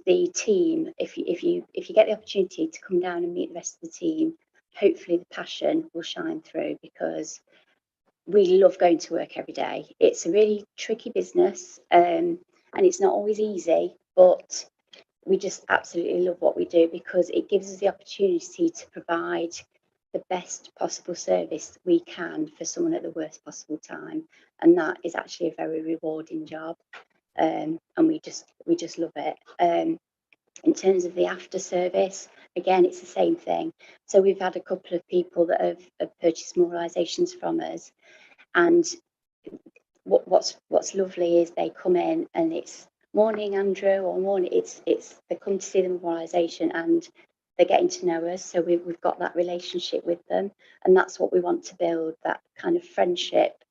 the team, if you get the opportunity to come down and meet the rest of the team, hopefully the passion will shine through, because we love going to work every day. It's a really tricky business, and it's not always easy, but we just absolutely love what we do, because it gives us the opportunity to provide the best possible service we can for someone at the worst possible time, and that is actually a very rewarding job, and we just love it. In terms of the after service, again, it's the same thing. So we've had a couple of people that have purchased memorialisations from us, And what's lovely is they come in and it's morning Andrew, or morning, it's they come to see the mobilisation and they're getting to know us, so we've got that relationship with them, and that's what we want to build, that kind of friendship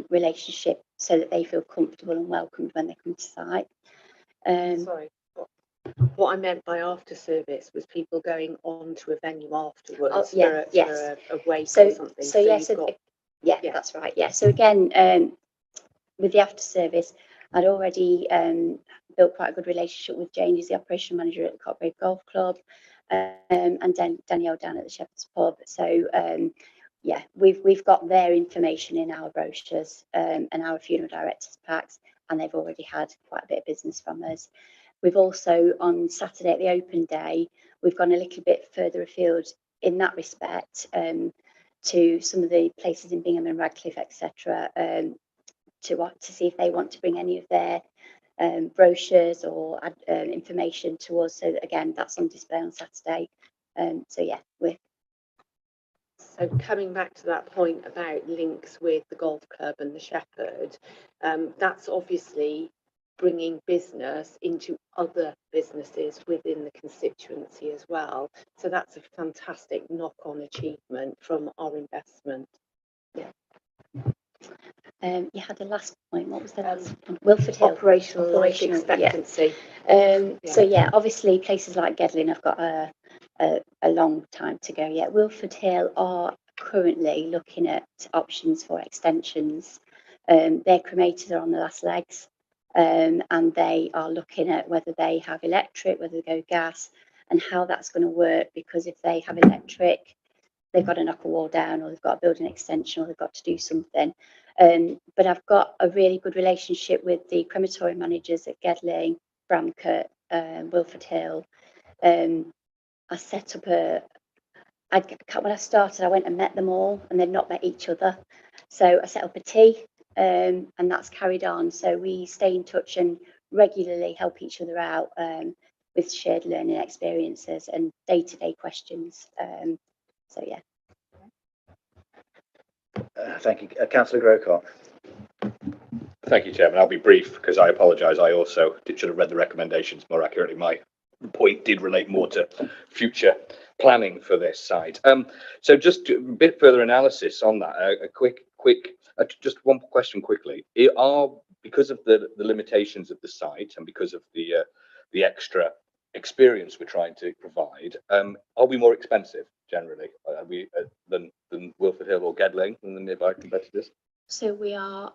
relationship, so that they feel comfortable and welcomed when they come to site. Sorry, what I meant by after service was people going on to a venue afterwards for a wake or something. So yes, that's right. Yeah. So again, with the after service, I'd already built quite a good relationship with Jane, who's the operation manager at the Cockbrave Golf Club, and Danielle down at the Shepherd's Pub. So yeah, we've got their information in our brochures and our funeral directors packs, and they've already had quite a bit of business from us. We've also, on Saturday at the open day, we've gone a little bit further afield in that respect, to some of the places in Bingham and Radcliffe, etc., to see if they want to bring any of their brochures or information to us. So that, again, that's on display on Saturday. So yeah, So coming back to that point about links with the golf club and the Shepherd, that's obviously bringing business into other businesses within the constituency as well. So that's a fantastic knock-on achievement from our investment. Yeah. You had the last point. What was the last one? Wilford Hill. Operational life expectancy. So yeah, obviously places like Gedling have got a long time to go yet. Wilford Hill are currently looking at options for extensions. Their cremators are on the last legs, and they are looking at whether they have electric, whether they go gas, and how that's going to work, because if they have electric, they've got to knock a wall down, or they've got to build an extension, or they've got to do something. But I've got a really good relationship with the crematorium managers at Gedling, Bramcote, Wilford Hill. I set up when I started, I went and met them all, and they'd not met each other. So I set up a tea, and that's carried on. So we stay in touch and regularly help each other out with shared learning experiences and day-to-day questions. So yeah. Thank you. Councillor Grocott. Thank you, Chairman. I'll be brief because I apologise. I also should have read the recommendations more accurately. My point did relate more to future planning for this site. So just a bit further analysis on that. A quick, just one question quickly. Because of the limitations of the site and because of the extra experience we're trying to provide, are we more expensive generally? Are we than Wilford Hill or Gedling than the nearby competitors? So we are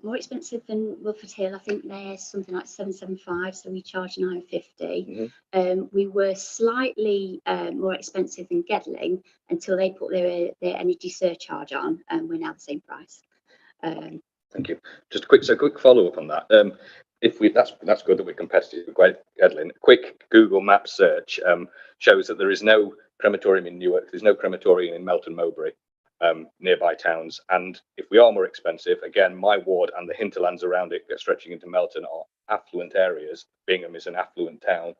more expensive than Wilford Hill. I think they're something like 775, so we charge 950. We were slightly more expensive than Gedling until they put their energy surcharge on, and we're now the same price. Thank you. Just a quick follow up on that. That's good that we're competitive with Gedling. Quick Google Maps search shows that there is no crematorium in Newark. There's no crematorium in Melton Mowbray. Nearby towns, and if we are more expensive, again, my ward and the hinterlands around it stretching into Melton are affluent areas. Bingham is an affluent town.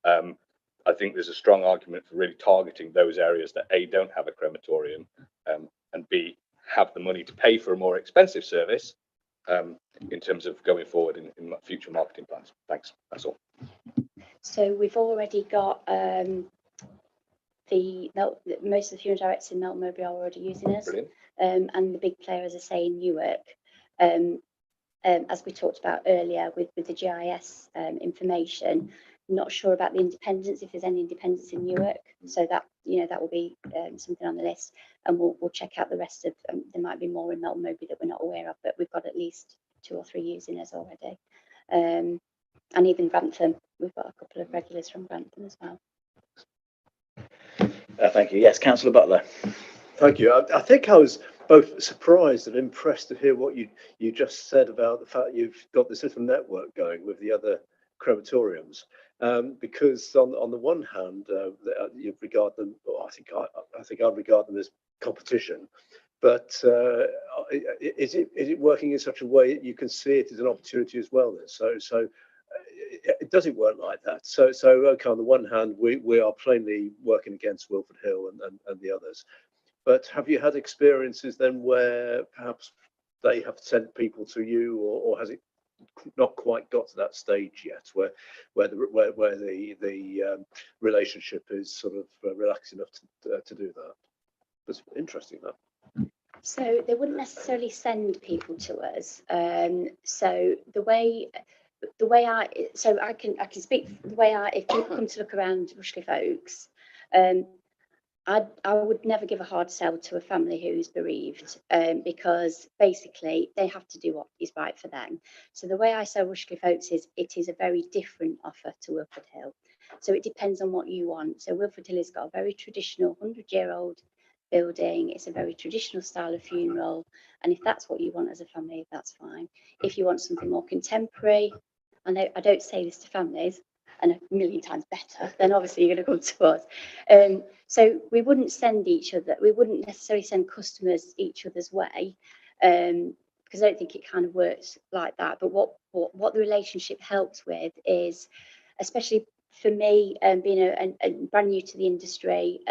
I think there's a strong argument for really targeting those areas that A, don't have a crematorium, and B, have the money to pay for a more expensive service in terms of going forward in future marketing plans. Thanks, that's all. So we've already got most of the funeral directors in Melton Mowbray are already using us. And the big player, as I say, in Newark, as we talked about earlier with the GIS information, not sure about the independents, if there's any independents in Newark, so that that will be something on the list, and we'll check out the rest of there might be more in Melton Mowbray that we're not aware of, but we've got at least 2 or 3 using us already. And even Grantham, we've got a couple of regulars from Grantham as well. Thank you. Yes, Councillor Butler. Thank you. I think I was both surprised and impressed to hear what you just said about the fact you've got this little network going with the other crematoriums, because on the one hand, you regard them, or I think I'd regard them as competition, but is it working in such a way that you can see it as an opportunity as well? Then, so it doesn't work like that. So okay, on the one hand, we are plainly working against Wilford Hill and the others, but have you had experiences then where perhaps they have sent people to you, or has it not quite got to that stage yet where the relationship is sort of relaxed enough to do that? That's interesting, that. So they wouldn't necessarily send people to us. So the way I can speak the way if people come to look around Rushcliffe Oaks, I would never give a hard sell to a family who's bereaved, because basically they have to do what is right for them. So the way I sell Rushcliffe Oaks is it is a very different offer to Wilford Hill. So it depends on what you want. So Wilford Hill has got a very traditional 100-year-old building. It's a very traditional style of funeral. And if that's what you want as a family, that's fine. If you want something more contemporary, I don't say this to families, and a million times better, then obviously you're going to come to us. So we wouldn't necessarily send customers each other's way, because I don't think it kind of works like that. But what the relationship helps with is, especially for me, being a brand new to the industry,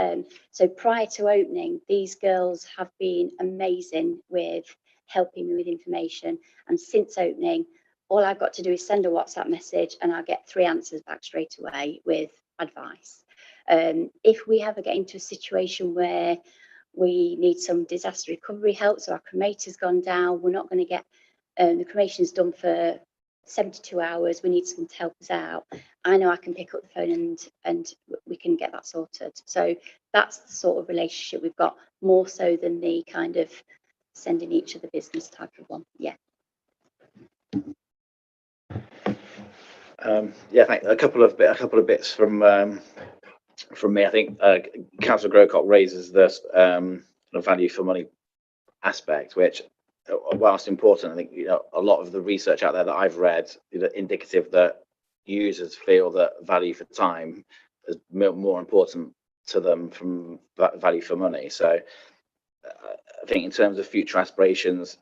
so prior to opening, these girls have been amazing with helping me with information, and since opening, all I've got to do is send a WhatsApp message and I'll get 3 answers back straight away with advice. If we ever get into a situation where we need some disaster recovery help, so our cremator's gone down, we're not going to get the cremation's done for 72 hours, we need someone to help us out, I know I can pick up the phone and we can get that sorted. So that's the sort of relationship we've got, more so than the kind of sending each other business type of one. Yeah. Thank a couple of bits from me. I think Councillor Grocott raises this value for money aspect, which, whilst important, I think a lot of the research out there that I've read is indicative that users feel that value for time is more important to them from value for money. So I think in terms of future aspirations,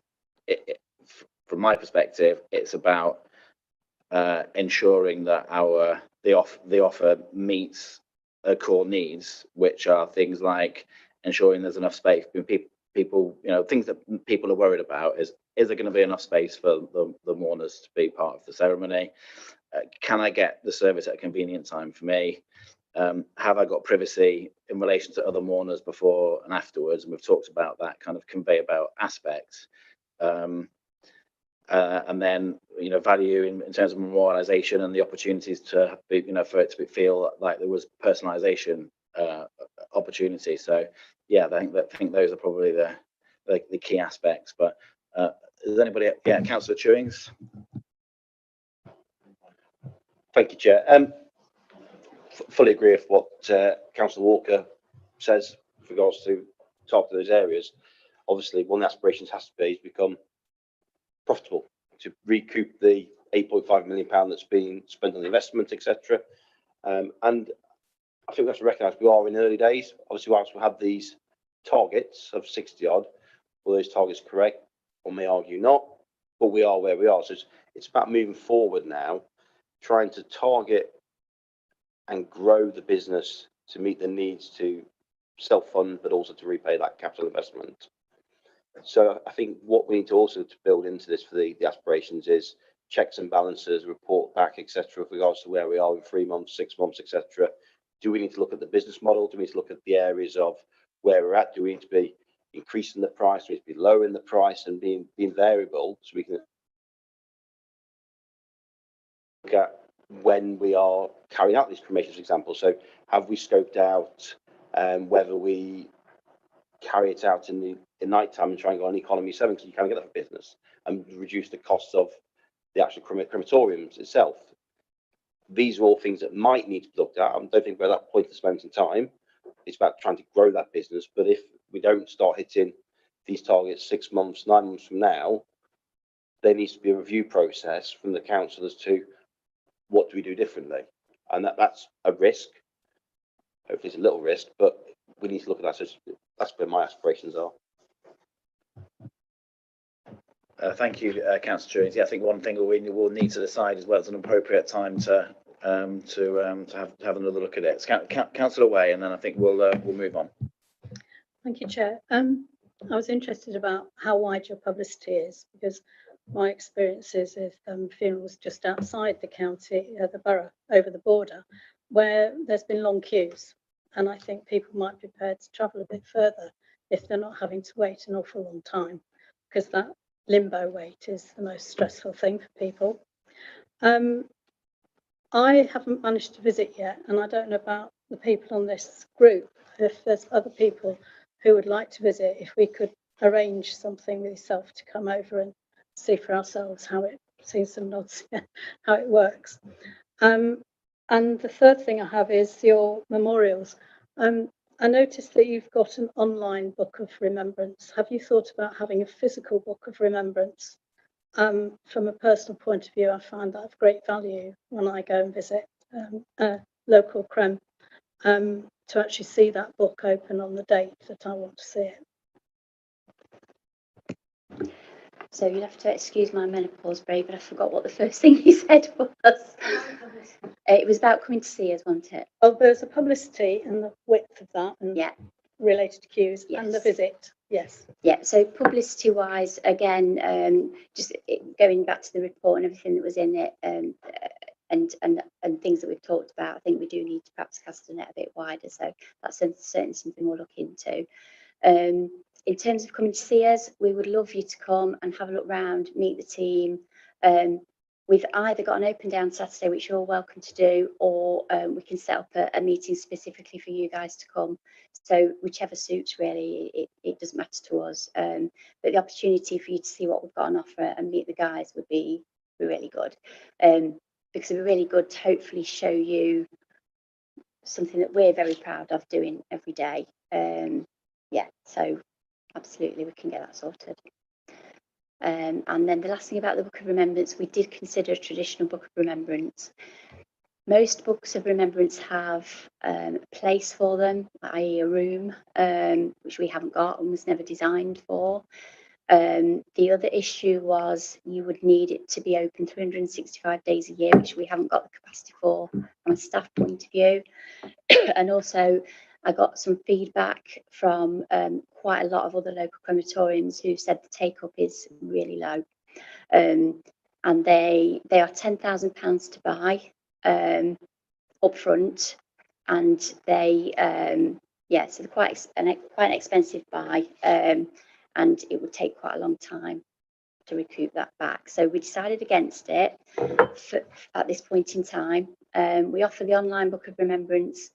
from my perspective, it's about ensuring that the offer meets core needs, which are things like ensuring there's enough space between people, things that people are worried about is there going to be enough space for the mourners to be part of the ceremony? Can I get the service at a convenient time for me? Have I got privacy in relation to other mourners before and afterwards? And we've talked about that kind of conveyor belt aspect. And then, value in terms of memorialisation and the opportunities to be, for it to feel like there was personalisation opportunity. So, yeah, I think those are probably the key aspects. But is anybody? Yeah, Councillor Chewings. Thank you, Chair. Fully agree with what Councillor Walker says with regards to targeting those areas. Obviously, one of the aspirations has to be is become profitable, to recoup the £8.5 million that's been spent on investment, etc. And I think we have to recognise we are in early days. Obviously, whilst we have these targets of 60 odd, were those targets correct? One may argue not, but we are where we are. So it's about moving forward now, trying to target and grow the business to meet the needs to self-fund, but also to repay that capital investment. So I think what we need to also to build into this for the aspirations is checks and balances, report back, etc., with regards to where we are in 3 months, 6 months, etc. Do we need to look at the business model? Do we need to look at the areas of where we're at? Do we need to be increasing the price? Do we need to be lowering the price and being variable, so we can look at when we are carrying out these cremations, for example? So have we scoped out whether we carry it out in the night time and try and go on economy 7, because you can't get that for business, and reduce the costs of the actual crematoriums itself? These are all things that might need to be looked at. I don't think we're at that point at this moment in time. It's about trying to grow that business. But if we don't start hitting these targets 6 months, 9 months from now, there needs to be a review process from the council as to what do we do differently. And that's a risk. Hopefully it's a little risk, but we need to look at that. So that's where my aspirations are. Thank you, Councillor Chewings. Yeah, I think one thing we will need to decide as well is an appropriate time to have another look at it. It's Councillor Way, and then I think we'll move on. Thank you, Chair. I was interested about how wide your publicity is, because my experience is of funerals just outside the county, the borough, over the border, where there's been long queues. And I think people might be prepared to travel a bit further if they're not having to wait an awful long time, because that limbo wait is the most stressful thing for people. I haven't managed to visit yet, and I don't know about the people on this group. If there's other people who would like to visit, if we could arrange something with yourself to come over and see for ourselves how it, see some nods, how it works. And the third thing I have is your memorials. I noticed that you've got an online book of remembrance. Have you thought about having a physical book of remembrance? From a personal point of view, I find that of great value when I go and visit a local creme, to actually see that book open on the date that I want to see it. So you'll have to excuse my menopause, Bray, but I forgot what the first thing you said was. It was about coming to see us, wasn't it? Oh, there's a publicity and the width of that, and Yeah. related to queues, Yes. and the visit. Yes. Yeah, so publicity wise, again, going back to the report and everything that was in it, and things that we've talked about, I think we do need to perhaps cast the net a bit wider. So that's certainly something we'll look into. In terms of coming to see us, we would love you to come and have a look round, meet the team. We've either got an open day on Saturday, which you're welcome to do, or we can set up a meeting specifically for you guys to come. So whichever suits, really, it doesn't matter to us. But the opportunity for you to see what we've got on offer and meet the guys would be really good. Because it'd be really good to hopefully show you something that we're very proud of doing every day. Yeah, so absolutely, we can get that sorted. And then the last thing about the Book of Remembrance, we did consider a traditional Book of Remembrance. Most books of remembrance have a place for them, i.e. a room, which we haven't got and was never designed for. The other issue was you would need it to be open 365 days a year, which we haven't got the capacity for from a staff point of view. And also, I got some feedback from quite a lot of other local crematoriums who said the take-up is really low. And they are £10,000 to buy up front, and they so they're quite an expensive buy, and it would take quite a long time to recoup that back. So we decided against it at this point in time. We offer the online Book of Remembrance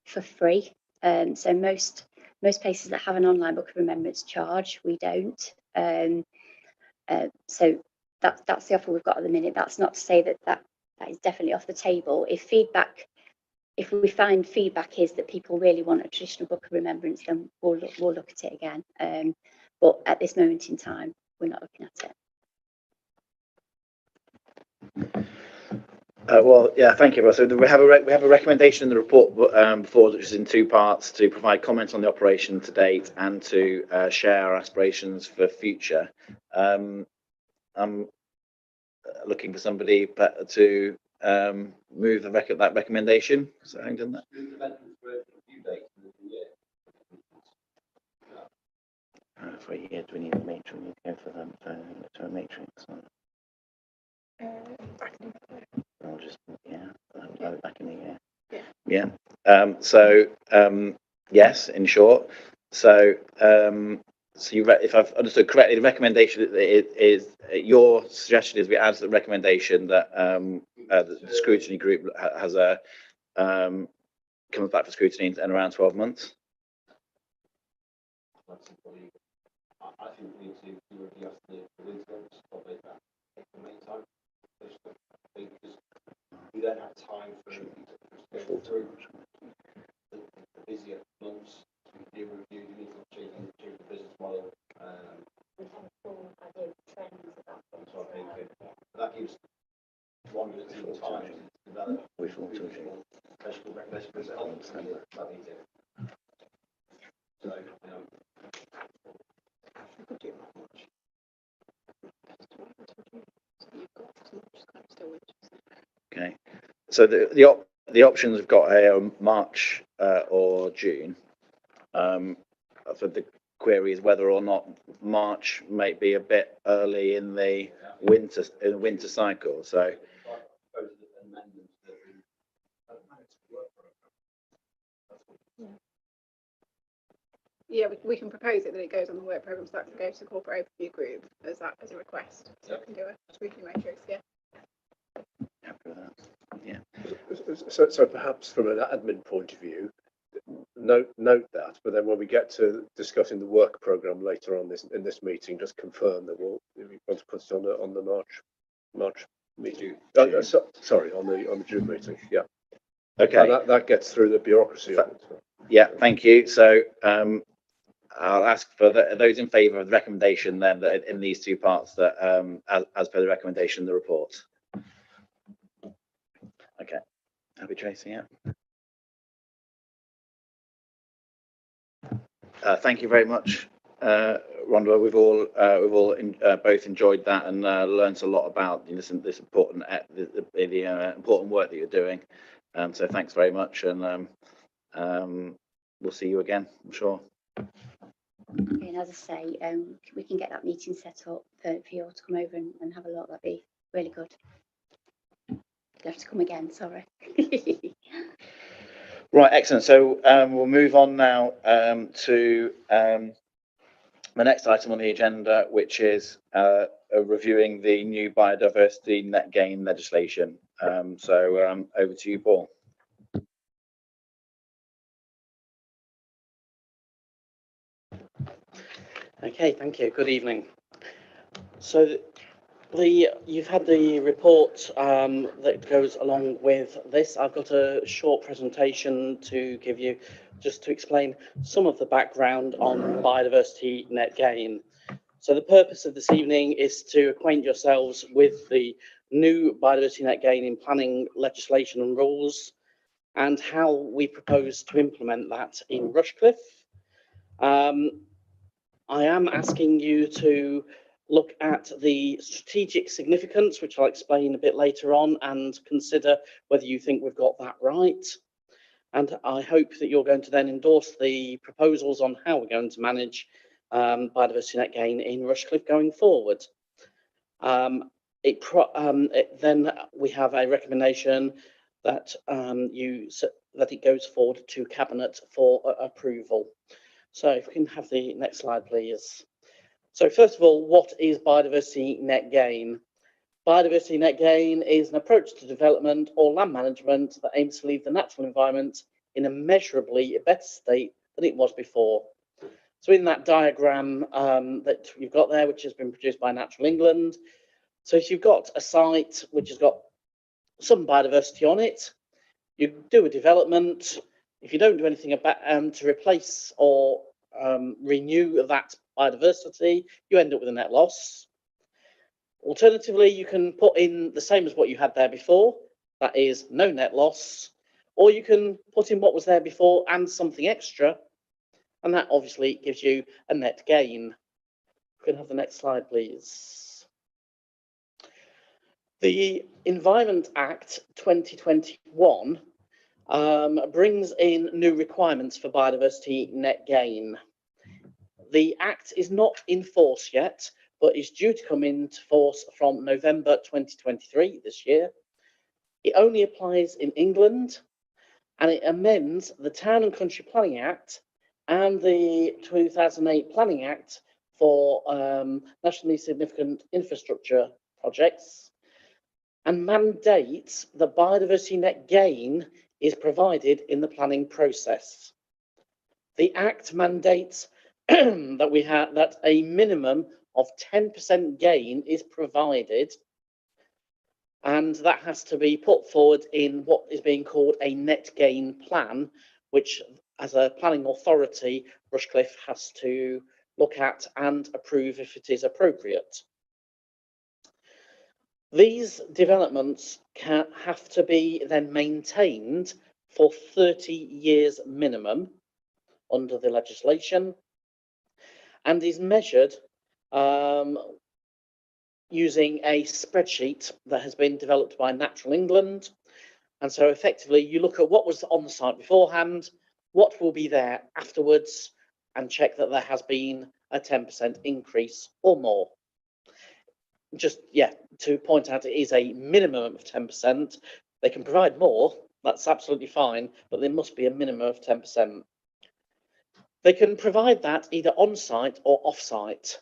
for free. So most places that have an online Book of Remembrance charge, we don't. So that's the offer we've got at the minute. That's not to say that is definitely off the table. If we find feedback is that people really want a traditional Book of Remembrance, then we'll look at it again. But at this moment in time, we're not looking at it. Well, yeah, thank you. So we have a recommendation in the report before, which is in two parts: to provide comments on the operation to date and to share our aspirations for future. I'm looking for somebody to move that recommendation. So having done that. For a year, do we need a matrix? We need to go for them to a matrix. Or just back in the year. Yeah. So yes, in short. So if I've understood correctly, the recommendation is your suggestion is we add to the recommendation that the scrutiny group has comes back for scrutiny in around 12 months. I think we need to review the winter probably about the main time. Because we don't have time for to go through the busier months. We do review, we need to change the business model. We have full idea of trends about them. So I think that gives longer time to develop. We thought to Okay, so the options we've got here are March or June. For the query is whether or not March may be a bit early in the winter cycle. So yeah, we can propose it that it goes on the work programme, so that can go to the corporate overview group as a request. So we can do a scrutiny matrix. Yeah. happy with that. Yeah. So perhaps from an admin point of view, note that, but then when we get to discussing the work programme later on in this meeting, just confirm that we want to put it on the March meeting. Sorry, on the June meeting. Yeah. Okay. And that gets through the bureaucracy of it. Yeah, thank you. So I'll ask for those in favour of the recommendation then that in these two parts that as per the recommendation in the report. Okay, happy Tracy, yeah. Thank you very much, Rhonda. We've all both enjoyed that and learnt a lot about this important important work that you're doing. So thanks very much, and we'll see you again, I'm sure. And as I say, we can get that meeting set up for you all to come over and have a look. That'd be really good. You'll have to come again, sorry. Right, excellent. So we'll move on now to the next item on the agenda, which is reviewing the new biodiversity net gain legislation. So over to you, Paul. Okay, thank you. Good evening. So you've had the report that goes along with this. I've got a short presentation to give you just to explain some of the background on biodiversity net gain. So the purpose of this evening is to acquaint yourselves with the new biodiversity net gain in planning legislation and rules and how we propose to implement that in Rushcliffe. I am asking you to look at the strategic significance, which I'll explain a bit later on, and consider whether you think we've got that right. And I hope that you're going to then endorse the proposals on how we're going to manage biodiversity net gain in Rushcliffe going forward. Then we have a recommendation that that it goes forward to Cabinet for approval. So if we can have the next slide, please. So first of all, what is biodiversity net gain? Biodiversity net gain is an approach to development or land management that aims to leave the natural environment in a measurably better state than it was before. So in that diagram that you've got there, which has been produced by Natural England, so if you've got a site which has got some biodiversity on it, you do a development. If you don't do anything about to replace or renew that biodiversity, you end up with a net loss. Alternatively, you can put in the same as what you had there before, that is no net loss, or you can put in what was there before and something extra, and that obviously gives you a net gain. We can have the next slide, please. The Environment Act 2021 brings in new requirements for biodiversity net gain. The Act is not in force yet, but is due to come into force from November 2023, this year. It only applies in England, and it amends the Town and Country Planning Act and the 2008 Planning Act for nationally significant infrastructure projects, and mandates that biodiversity net gain is provided in the planning process. The Act mandates that a minimum of 10% gain is provided, and that has to be put forward in what is being called a net gain plan, which as a planning authority, Rushcliffe has to look at and approve if it is appropriate. These developments have to be then maintained for 30 years minimum under the legislation, and is measured using a spreadsheet that has been developed by Natural England. And so effectively you look at what was on the site beforehand, what will be there afterwards, and check that there has been a 10% increase or more. Just, yeah, to point out, it is a minimum of 10%. They can provide more, that's absolutely fine, but there must be a minimum of 10%. They can provide that either on-site or off-site.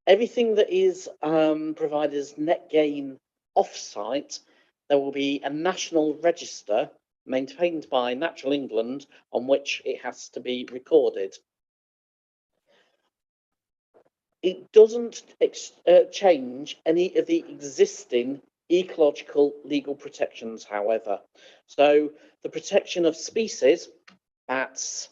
Everything that is provided as net gain off-site, there will be a national register maintained by Natural England on which it has to be recorded. It doesn't change any of the existing ecological legal protections, however. So the protection of species, bats,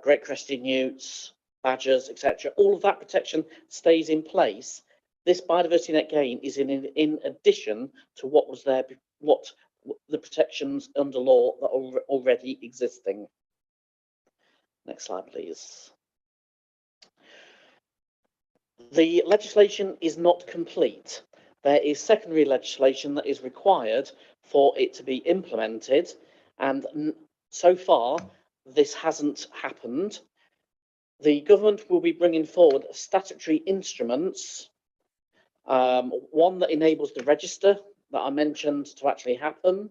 great crested newts, badgers, etc., all of that protection stays in place. This biodiversity net gain is in addition to what was there, what the protections under law that are already existing. Next slide, please. The legislation is not complete. There is secondary legislation that is required for it to be implemented, and so far this hasn't happened. The government will be bringing forward statutory instruments, one that enables the register that I mentioned to actually happen,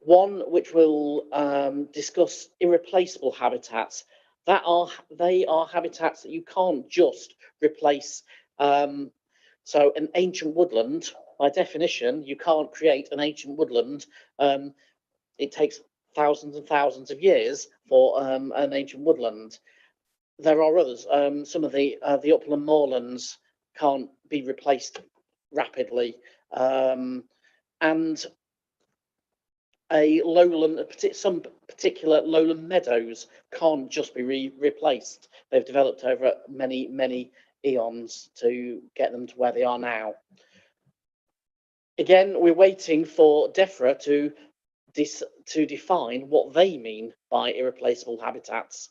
one which will discuss irreplaceable habitats. They are habitats that you can't just replace. So an ancient woodland, by definition, you can't create an ancient woodland. It takes thousands and thousands of years for an ancient woodland. There are others. Some of the upland moorlands can't be replaced rapidly, and a lowland, some particular lowland meadows can't just be replaced. They've developed over many eons to get them to where they are now. Again, we're waiting for DEFRA to define what they mean by irreplaceable habitats.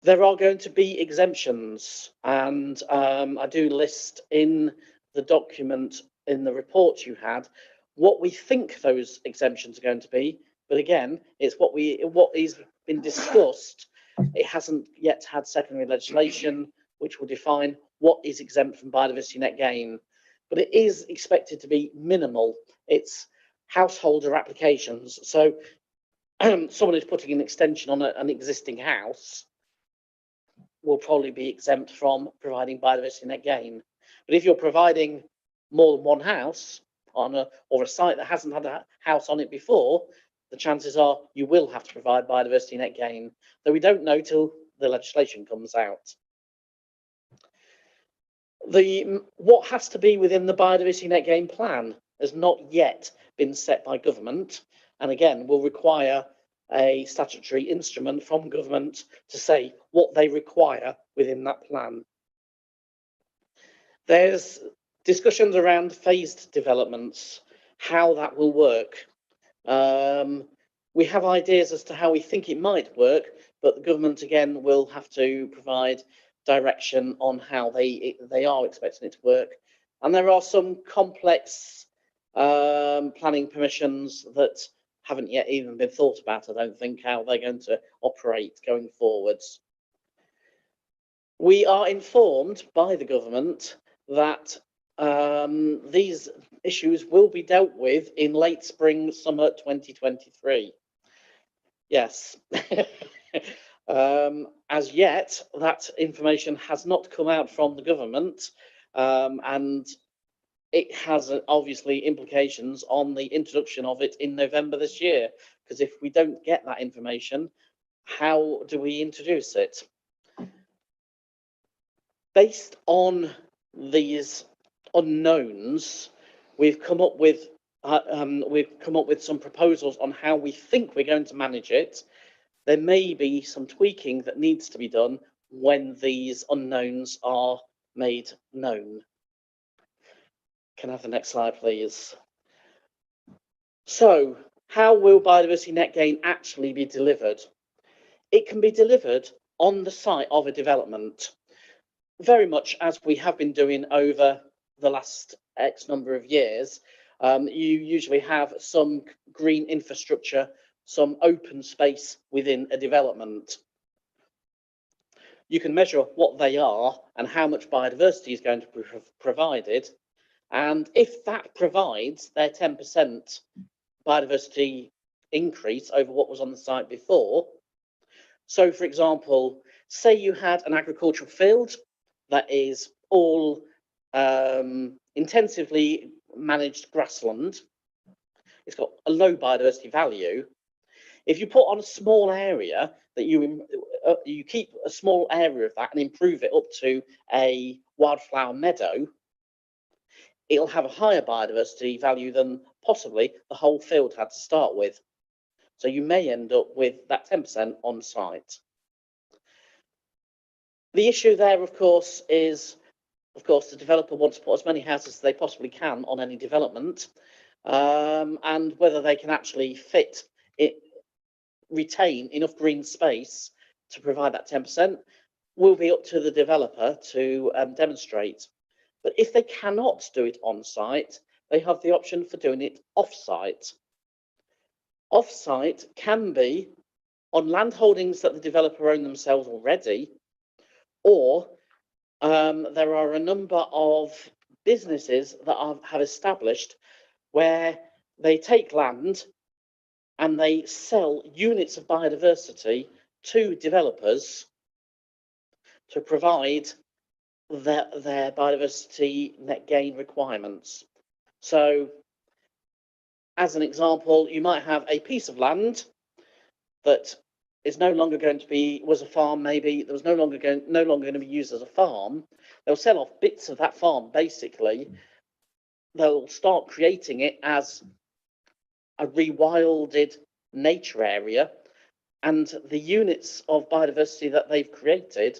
There are going to be exemptions, and I do list in the document, in the report you had, what we think those exemptions are going to be. But again, it's what is been discussed. It hasn't yet had secondary legislation which will define what is exempt from biodiversity net gain. But it is expected to be minimal. It's householder applications. So someone who's putting an extension on an existing house will probably be exempt from providing biodiversity net gain. But if you're providing more than one house on or a site that hasn't had a house on it before, the chances are you will have to provide biodiversity net gain, though we don't know till the legislation comes out. What has to be within the biodiversity net gain plan has not yet been set by government, and again will require a statutory instrument from government to say what they require within that plan. There's discussions around phased developments, how that will work. We have ideas as to how we think it might work, but the government again will have to provide direction on how they are expecting it to work. And there are some complex planning permissions that haven't yet even been thought about, I don't think, how they're going to operate going forwards. We are informed by the government that these issues will be dealt with in late spring, summer 2023. Yes. As yet, that information has not come out from the government, and it has obviously implications on the introduction of it in November this year, because if we don't get that information, how do we introduce it? Based on these unknowns, we've come up with some proposals on how we think we're going to manage it. There may be some tweaking that needs to be done when these unknowns are made known. Can I have the next slide, please? So, how will biodiversity net gain actually be delivered? It can be delivered on the site of a development, very much as we have been doing over the last X number of years. You usually have some green infrastructure, some open space within a development. you can measure what they are and how much biodiversity is going to be provided. And if that provides their 10% biodiversity increase over what was on the site before, so for example, say you had an agricultural field that is all intensively managed grassland, it's got a low biodiversity value. If you put on a small area that you keep a small area of that and improve it up to a wildflower meadow, it'll have a higher biodiversity value than possibly the whole field had to start with. So you may end up with that 10% on site. The issue there, of course, is, the developer wants to put as many houses as they possibly can on any development, and whether they can actually retain enough green space to provide that 10% will be up to the developer to demonstrate. But if they cannot do it on site, they have the option for doing it off site. Off site can be on land holdings that the developer own themselves already, or there are a number of businesses that have established where they take land and they sell units of biodiversity to developers to provide their biodiversity net gain requirements. So, as an example, you might have a piece of land that is no longer going to be, was a farm maybe, that was no longer going to be used as a farm. They'll sell off bits of that farm, basically. They'll start creating it as a rewilded nature area, and the units of biodiversity that they've created,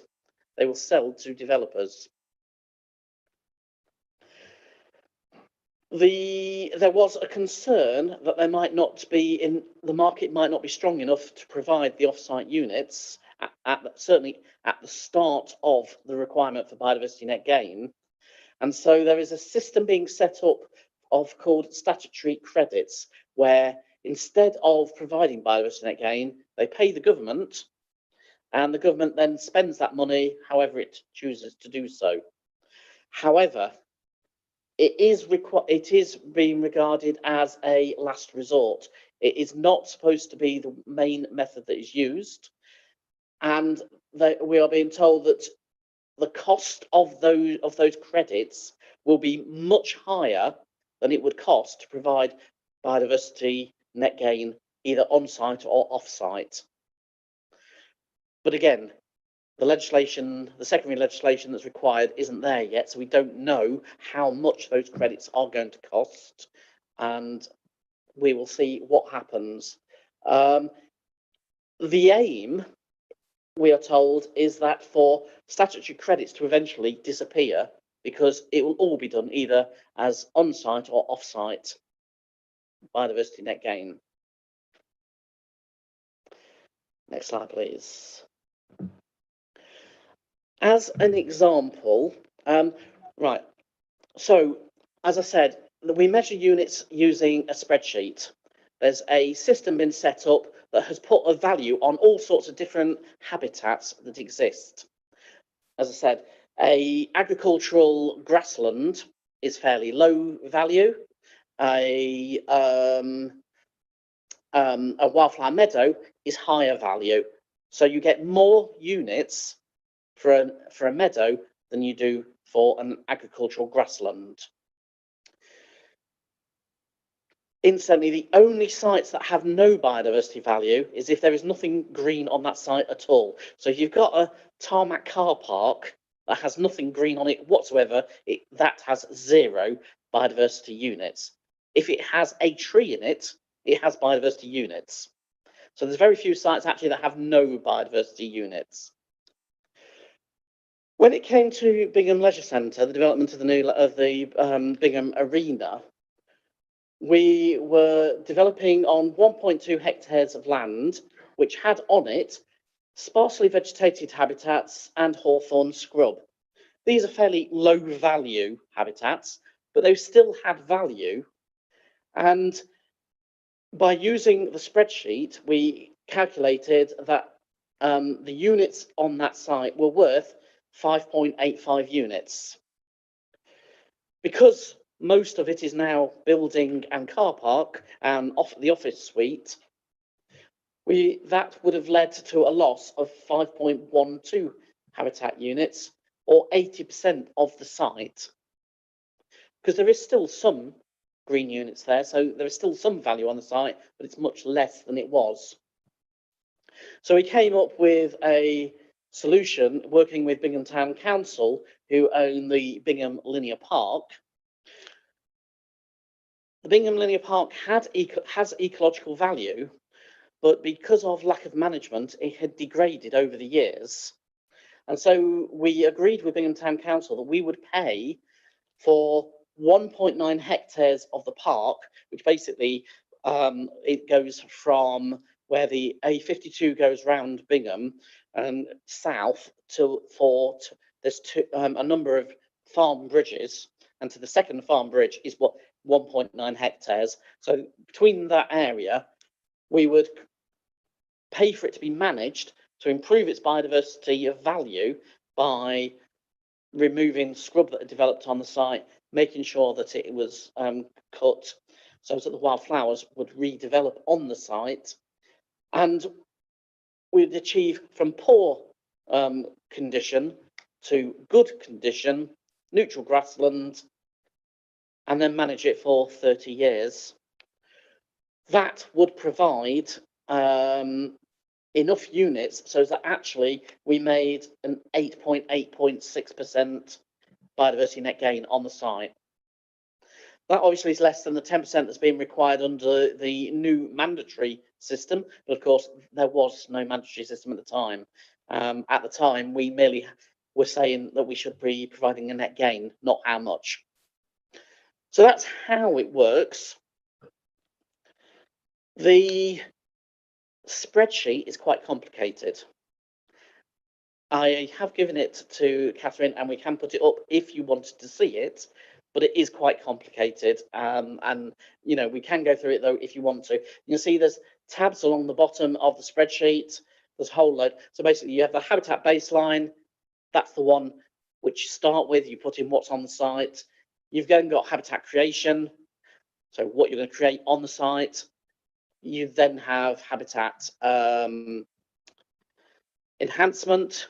they will sell to developers. There was a concern that there might not be the market might not be strong enough to provide the off-site units, certainly at the start of the requirement for biodiversity net gain. And so there is a system being set up called statutory credits, where instead of providing biodiversity net gain, they pay the government, and the government then spends that money however it chooses to do so. However, it is being regarded as a last resort. It is not supposed to be the main method that is used, and we are being told that the cost of those credits will be much higher than it would cost to provide biodiversity net gain either on site or off site. But again, the secondary legislation that's required isn't there yet, so we don't know how much those credits are going to cost, and we will see what happens. The aim, we are told, is that for statutory credits to eventually disappear, because it will all be done either as on-site or off-site biodiversity net gain. Next slide, please. As an example, right, so as I said, we measure units using a spreadsheet. There's a system been set up that has put a value on all sorts of different habitats that exist. As I said, a agricultural grassland is fairly low value. A wildflower meadow is higher value. So you get more units for a meadow than you do for an agricultural grassland. Incidentally, the only sites that have no biodiversity value is if there is nothing green on that site at all. So if you've got a tarmac car park that has nothing green on it whatsoever, that has 0 biodiversity units. If it has a tree in it, it has biodiversity units. So there's very few sites actually that have no biodiversity units. When it came to Bingham Leisure Centre, the development of the Bingham Arena, we were developing on 1.2 hectares of land, which had on it sparsely vegetated habitats and hawthorn scrub. These are fairly low value habitats, but they still had value. And by using the spreadsheet, we calculated that the units on that site were worth 5.85 units. Because most of it is now building and car park and the office suite, that would have led to a loss of 5.12 habitat units, or 80% of the site. Because there is still some green units there, so there is still some value on the site, but it's much less than it was. So we came up with a solution working with Bingham Town Council, who own the Bingham Linear Park. The Bingham Linear Park has ecological value, but because of lack of management, it had degraded over the years. And so we agreed with Bingham Town Council that we would pay for 1.9 hectares of the park, which basically it goes from where the A52 goes round Bingham and south there's a number of farm bridges, and to the second farm bridge is 1.9 hectares. So between that area, we would pay for it to be managed to improve its biodiversity of value by removing scrub that had developed on the site, making sure that it was cut so that the wildflowers would redevelop on the site, and we'd achieve from poor condition to good condition, neutral grassland, and then manage it for 30 years. That would provide enough units so that actually we made an 8.6% biodiversity net gain on the site. That obviously is less than the 10% that's being required under the new mandatory system, but of course there was no mandatory system at the time. At the time, we merely were saying that we should be providing a net gain, not how much. So that's how it works. The spreadsheet is quite complicated. I have given it to Catherine, and we can put it up if you wanted to see it, but it is quite complicated. And you know, we can go through it though if you want to. You can see there's tabs along the bottom of the spreadsheet. There's a whole load. So basically, you have the habitat baseline. That's the one which you start with. You put in what's on the site. You've then got habitat creation, so what you're going to create on the site. You then have habitat enhancement.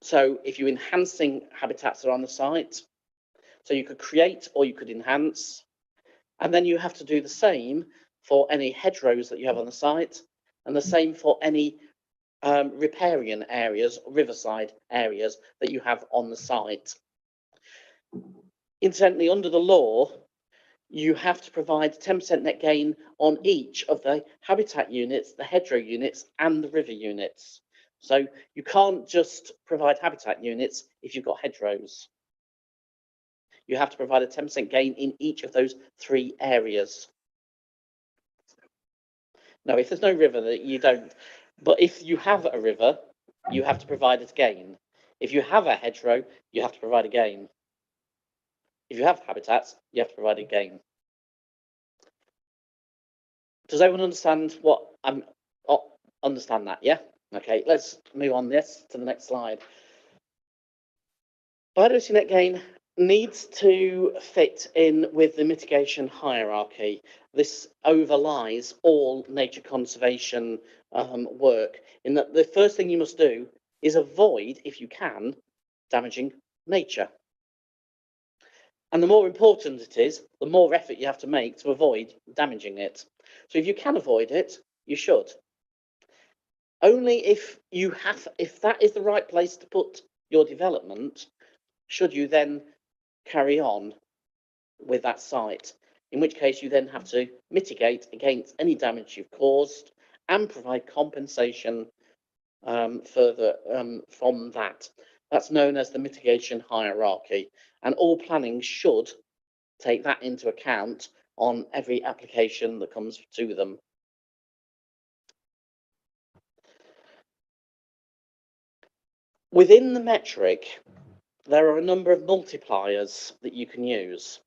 So if you're enhancing habitats that are on the site, so you could create or you could enhance. And then you have to do the same for any hedgerows that you have on the site, and the same for any riparian areas, riverside areas that you have on the site. Incidentally, under the law, you have to provide 10% net gain on each of the habitat units, the hedgerow units, and the river units. So you can't just provide habitat units if you've got hedgerows. You have to provide a 10% gain in each of those 3 areas. No, if there's no river, you don't. But if you have a river, you have to provide a gain. If you have a hedgerow, you have to provide a gain. If you have habitats, you have to provide a gain. Does everyone understand what I'm understand that? Yeah. Okay. Let's move on this to the next slide. Biodiversity net gain needs to fit in with the mitigation hierarchy. This overlies all nature conservation work, in that the first thing you must do is avoid, if you can, damaging nature. And the more important it is, the more effort you have to make to avoid damaging it. So if you can avoid it, you should. Only if that is the right place to put your development, should you then carry on with that site, in which case you then have to mitigate against any damage you've caused and provide compensation further from that. That's known as the mitigation hierarchy, and all planning should take that into account on every application that comes to them. Within the metric, there are a number of multipliers that you can use,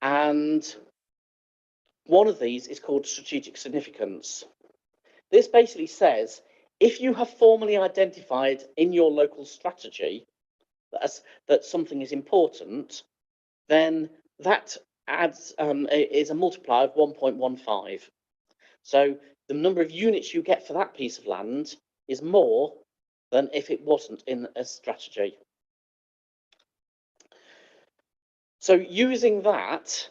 and one of these is called strategic significance. This basically says, if you have formally identified in your local strategy that something is important, then that adds is a multiplier of 1.15. So the number of units you get for that piece of land is more than if it wasn't in a strategy. So using that,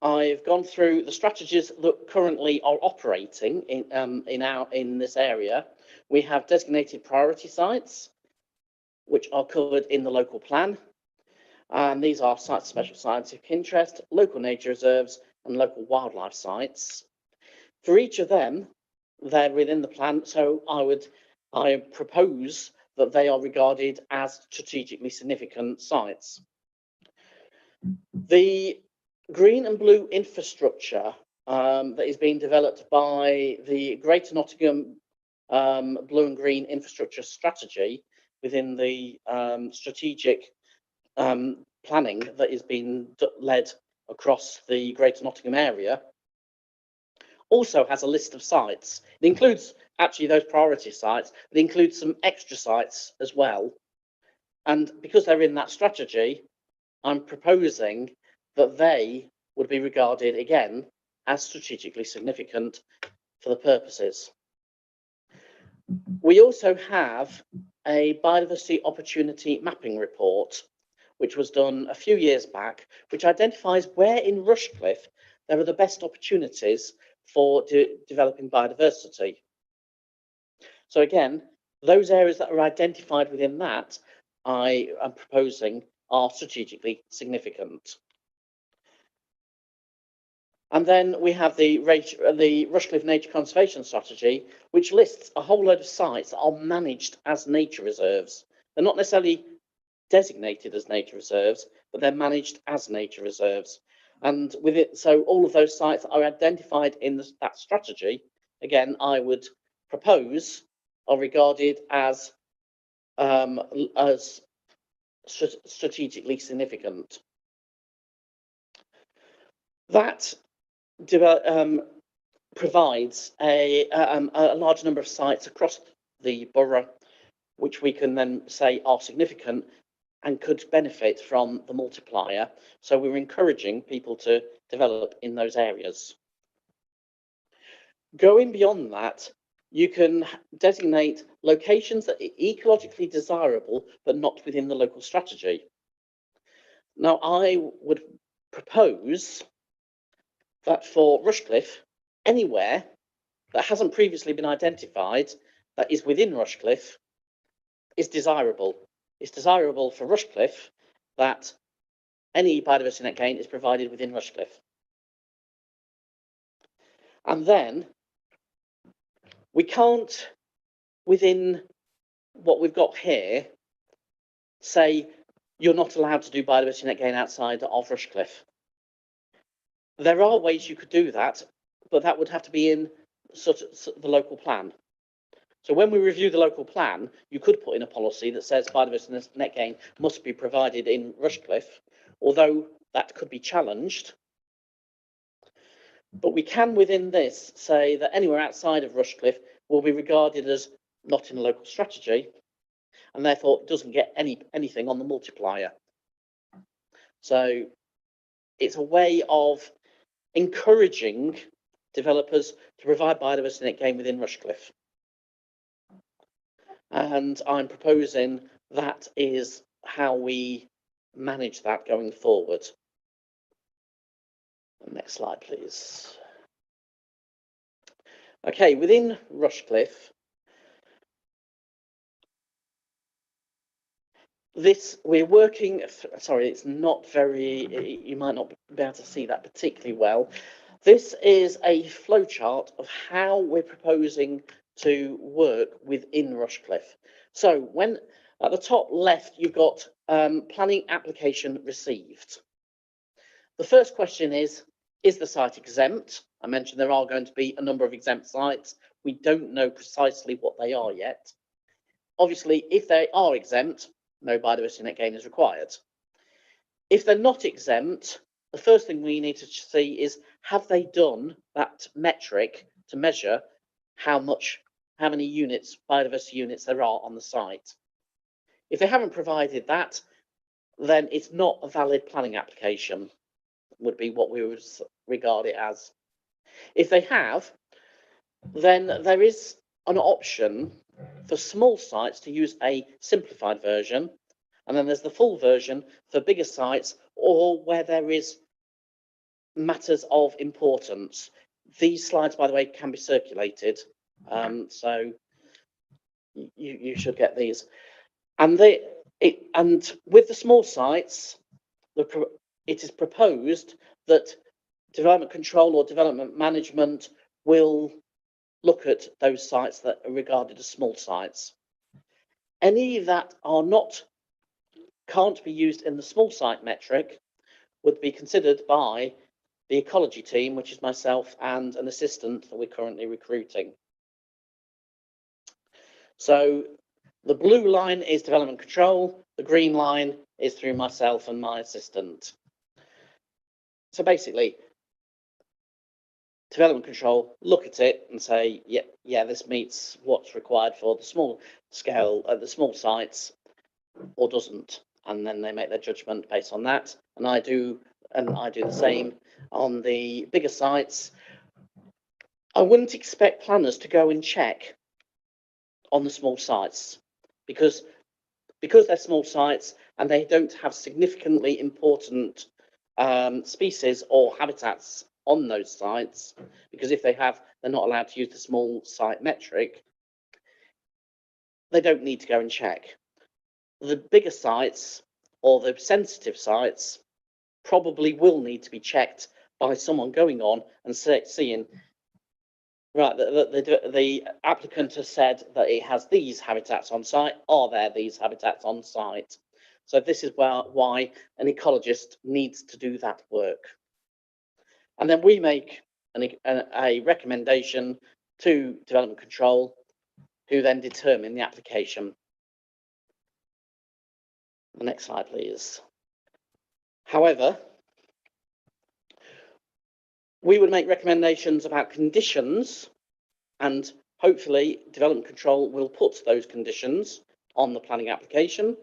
I've gone through the strategies that currently are operating in this area. We have designated priority sites, which are covered in the local plan. And these are sites of special scientific interest, local nature reserves, and local wildlife sites. For each of them, they're within the plan, so I propose that they are regarded as strategically significant sites. The green and blue infrastructure that is being developed by the Greater Nottingham Blue and Green Infrastructure Strategy within the strategic planning that is being led across the Greater Nottingham area also has a list of sites. It includes actually those priority sites, but it includes some extra sites as well. And because they're in that strategy, I'm proposing that they would be regarded again as strategically significant for the purposes. We also have a biodiversity opportunity mapping report, which was done a few years back, which identifies where in Rushcliffe there are the best opportunities for developing biodiversity. So again, those areas that are identified within that, I am proposing are strategically significant. And then we have the Rushcliffe Nature Conservation Strategy, which lists a whole load of sites that are managed as nature reserves. They're not necessarily designated as nature reserves, but they're managed as nature reserves. And with it, so all of those sites are identified in that strategy. Again, I would propose are regarded as strategically significant. That provides a large number of sites across the borough, which we can then say are significant and could benefit from the multiplier. So we're encouraging people to develop in those areas. Going beyond that, you can designate locations that are ecologically desirable, but not within the local strategy. Now, I would propose that for Rushcliffe, anywhere that hasn't previously been identified that is within Rushcliffe is desirable. It's desirable for Rushcliffe that any biodiversity net gain is provided within Rushcliffe. And then we can't, within what we've got here, say you're not allowed to do biodiversity net gain outside of Rushcliffe. There are ways you could do that, but that would have to be in the local plan. So when we review the local plan, you could put in a policy that says biodiversity net gain must be provided in Rushcliffe, although that could be challenged. But we can, within this, say that anywhere outside of Rushcliffe will be regarded as not in a local strategy, and therefore doesn't get anything on the multiplier. So it's a way of encouraging developers to provide biodiversity net gain within Rushcliffe. And I'm proposing that is how we manage that going forward. Next slide, please. Okay, within Rushcliffe, we're working, sorry, it's not very, you might not be able to see that particularly well. This is a flowchart of how we're proposing to work within Rushcliffe. So when at the top left, you've got planning application received. The first question is the site exempt? I mentioned there are going to be a number of exempt sites. We don't know precisely what they are yet. Obviously, if they are exempt, no biodiversity net gain is required. If they're not exempt, the first thing we need to see is, have they done that metric to measure how much how many units, biodiversity units there are on the site. If they haven't provided that, then it's not a valid planning application, would be what we would regard it as. If they have, then there is an option for small sites to use a simplified version, and then there's the full version for bigger sites or where there is matters of importance. These slides, by the way, can be circulated, so you should get these. And with the small sites, it is proposed that development control or development management will look at those sites that are regarded as small sites. Any that can't be used in the small site metric would be considered by the ecology team, which is myself and an assistant that we're currently recruiting. So the blue line is development control, the green line is through myself and my assistant. So basically, development control look at it and say, yeah, this meets what's required for the small scale, the small sites, or doesn't, and then they make their judgment based on that. And I do the same on the bigger sites. I wouldn't expect planners to go and check on the small sites because they're small sites and they don't have significantly important species or habitats on those sites, because if they have, they're not allowed to use the small site metric. They don't need to go and check. The bigger sites or the sensitive sites probably will need to be checked by someone going on and seeing, right, the applicant has said that it has these habitats on site. Are there these habitats on site? So this is why an ecologist needs to do that work. And then we make a recommendation to development control, who then determine the application. The next slide, please. However, we would make recommendations about conditions, and hopefully development control will put those conditions on the planning application.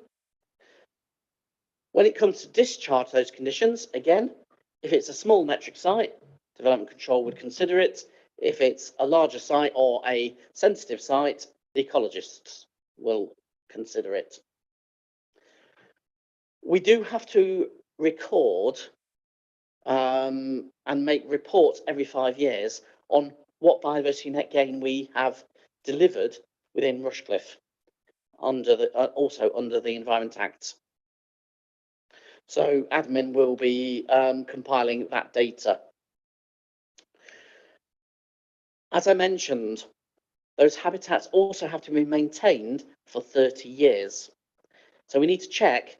When it comes to discharge those conditions, again, if it's a small metric site, development control would consider it. If it's a larger site or a sensitive site, the ecologists will consider it. We do have to record and make reports every 5 years on what biodiversity net gain we have delivered within Rushcliffe, also under the Environment Act. So admin will be compiling that data. As I mentioned, those habitats also have to be maintained for 30 years. So we need to check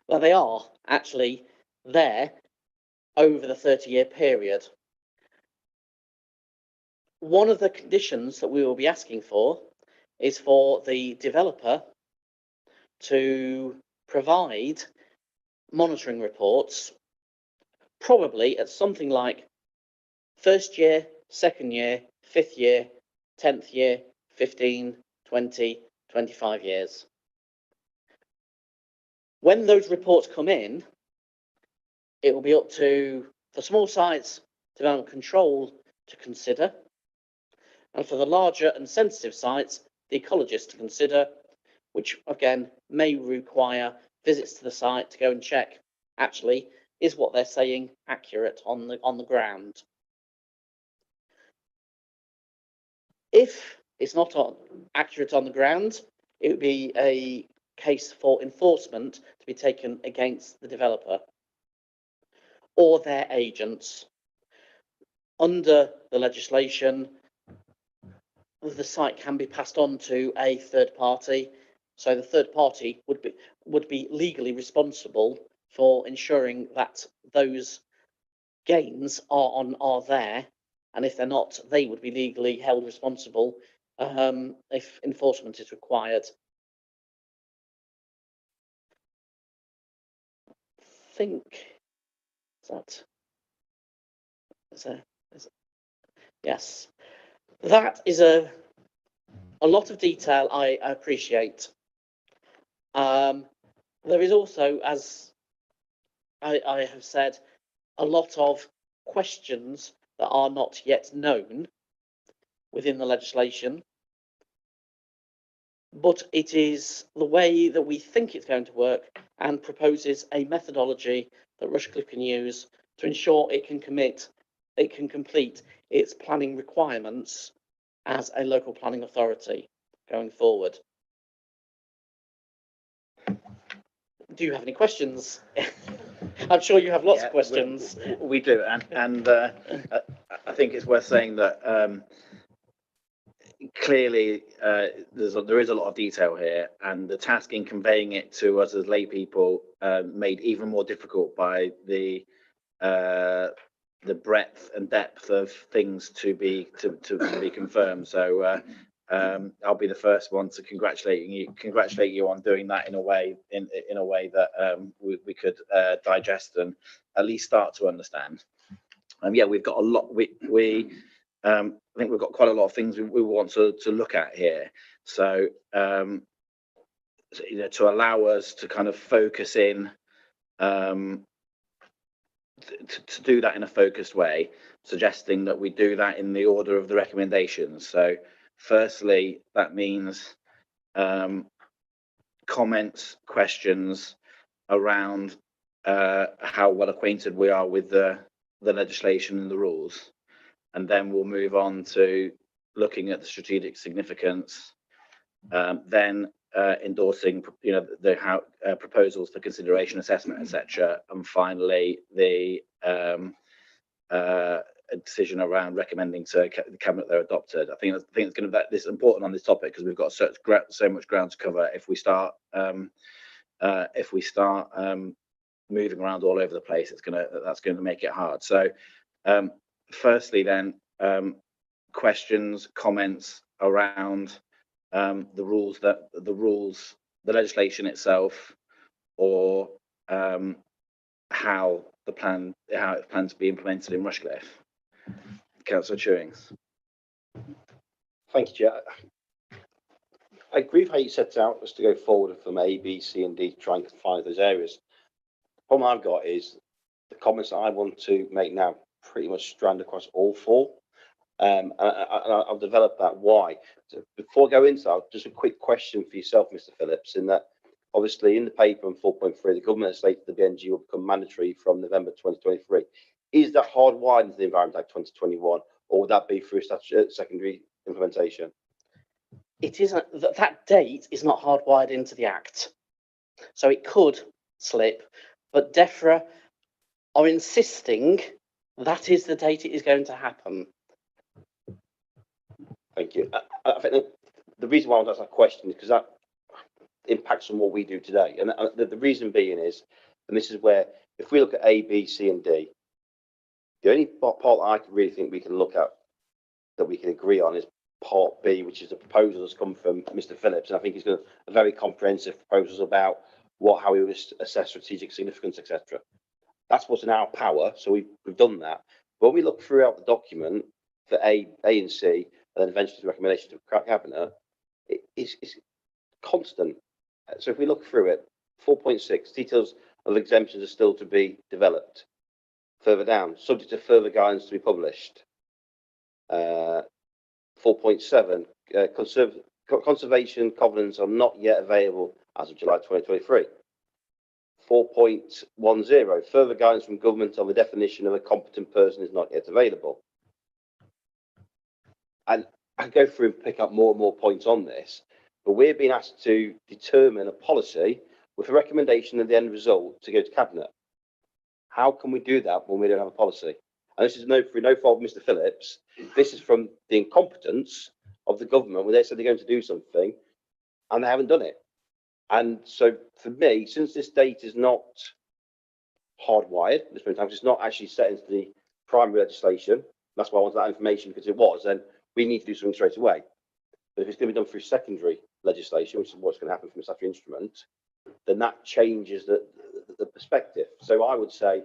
that they are actually there over the 30-year period. One of the conditions that we will be asking for is for the developer to provide monitoring reports, probably at something like first year, second year, 5th year, 10th year, 15, 20, 25 years. When those reports come in, it will be up to, for small sites, development control to consider, and for the larger and sensitive sites, the ecologist to consider, which again may require visits to the site to go and check, actually, is what they're saying accurate on the ground. If it's not accurate on the ground, it would be a case for enforcement to be taken against the developer or their agents. Under the legislation, the site can be passed on to a third party, so the third party would be legally responsible for ensuring that those gains are there, and if they're not, they would be legally held responsible if enforcement is required. I think yes, that is a a lot of detail I appreciate. There is also, as I have said, a lot of questions that are not yet known within the legislation, but it is the way that we think it's going to work and proposes a methodology that Rushcliffe can use to ensure it can complete its planning requirements as a local planning authority going forward. Do you have any questions? I'm sure you have lots of questions. We do, and I think it's worth saying that clearly there is a lot of detail here, and the task in conveying it to us as lay people made even more difficult by the breadth and depth of things to be confirmed. So I'll be the first one to congratulate you on doing that in a way that we could digest and at least start to understand. Yeah, we've got a lot. I think we've got quite a lot of things we want to look at here. So, to allow us to kind of focus in, to do that in a focused way, suggesting that we do that in the order of the recommendations. So, firstly, that means comments, questions around how well acquainted we are with the legislation and the rules. And then we'll move on to looking at the strategic significance, then endorsing, the proposals for consideration, assessment, etc., and finally the a decision around recommending to the cabinet they're adopted. I think it's going to this is important on this topic because we've got so much ground to cover. If we start moving around all over the place, that's going to make it hard. So. Firstly, then, questions, comments around the legislation itself, or how it plans to be implemented in Rushcliffe. Councillor Chewings. Thank you, Chair. I agree with how you set out us to go forward from A, B, C, and D, trying to find those areas. The problem I've got is the comments that I want to make now pretty much strand across all four, and I'll develop that why. So before I go into that, just a quick question for yourself, Mr. Phillips, in that obviously in the paper on 4.3, the government has stated the BNG will become mandatory from November 2023. Is that hardwired into the Environment Act 2021, or would that be through secondary implementation? It isn't. That date is not hardwired into the Act, so it could slip, but DEFRA are insisting that is the date it is going to happen. Thank you. I think the reason why I want to ask that question is because that impacts on what we do today. And the reason being is, and this is where, if we look at A, B, C, and D, the only part that I really think we can look at that we can agree on is part B, which is the proposal that's come from Mr. Phillips. And I think he's got a very comprehensive proposals about how we would assess strategic significance, etc. That's what's in our power, so we've done that. But when we look throughout the document for A and C, and then eventually the recommendation to cabinet, it's constant. So if we look through it, 4.6, details of exemptions are still to be developed. Further down, subject to further guidance to be published. 4.7, conservation covenants are not yet available as of July 2023. 4.10, further guidance from government on the definition of a competent person is not yet available. And I go through and pick up more and more points on this, but we're being asked to determine a policy with a recommendation at the end result to go to cabinet. How can we do that when we don't have a policy? And this is through no fault of Mr. Phillips. This is from the incompetence of the government when they said they're going to do something and they haven't done it. And so for me, since this date is not hardwired, it's not actually set into the primary legislation, that's why I wanted that information, because it was, then we need to do something straight away. But if it's going to be done through secondary legislation, which is what's going to happen from a statutory instrument, then that changes the perspective. So I would say,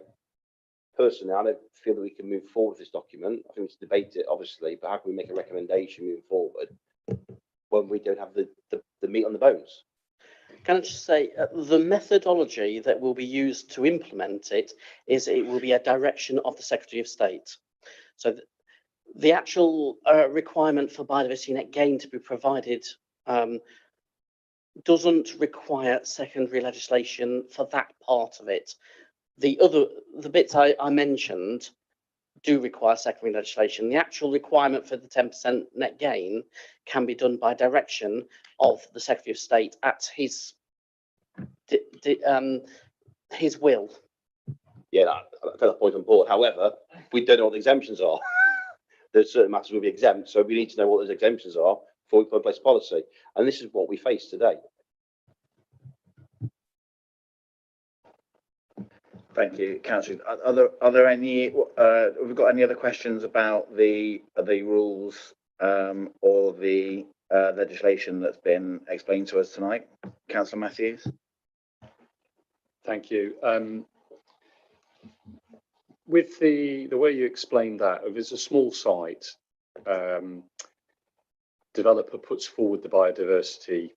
personally, I don't feel that we can move forward with this document. I think we should debate it, obviously, but how can we make a recommendation moving forward when we don't have the meat on the bones. Can I just say the methodology that will be used to implement it is it will be a direction of the Secretary of State. So the actual requirement for biodiversity net gain to be provided doesn't require secondary legislation for that part of it. The bits I mentioned do require secondary legislation. The actual requirement for the 10% net gain can be done by direction of the Secretary of State at his will. Yeah, I take that point on board. However, we don't know what the exemptions are. There's certain matters will be exempt, so we need to know what those exemptions are before we put in place policy. And this is what we face today. Thank you, Councillor. Are there any? Have we got any other questions about the rules or the legislation that's been explained to us tonight, Councillor Matthews? Thank you. With the way you explained that, if it's a small site, developer puts forward the biodiversity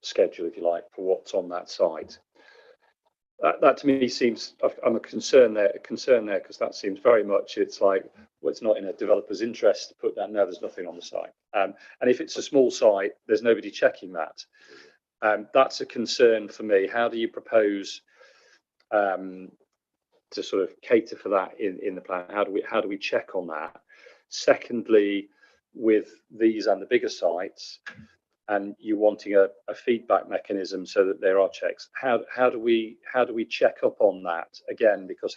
schedule, if you like, for what's on that site. That to me seems, I'm concerned there because that seems very much, it's like, well, it's not in a developer's interest to put that. No, there's nothing on the site. And if it's a small site, there's nobody checking that. That's a concern for me. How do you propose to sort of cater for that in the plan? How do we check on that? Secondly, with these and the bigger sites, and you wanting a feedback mechanism so that there are checks, how do we check up on that again? Because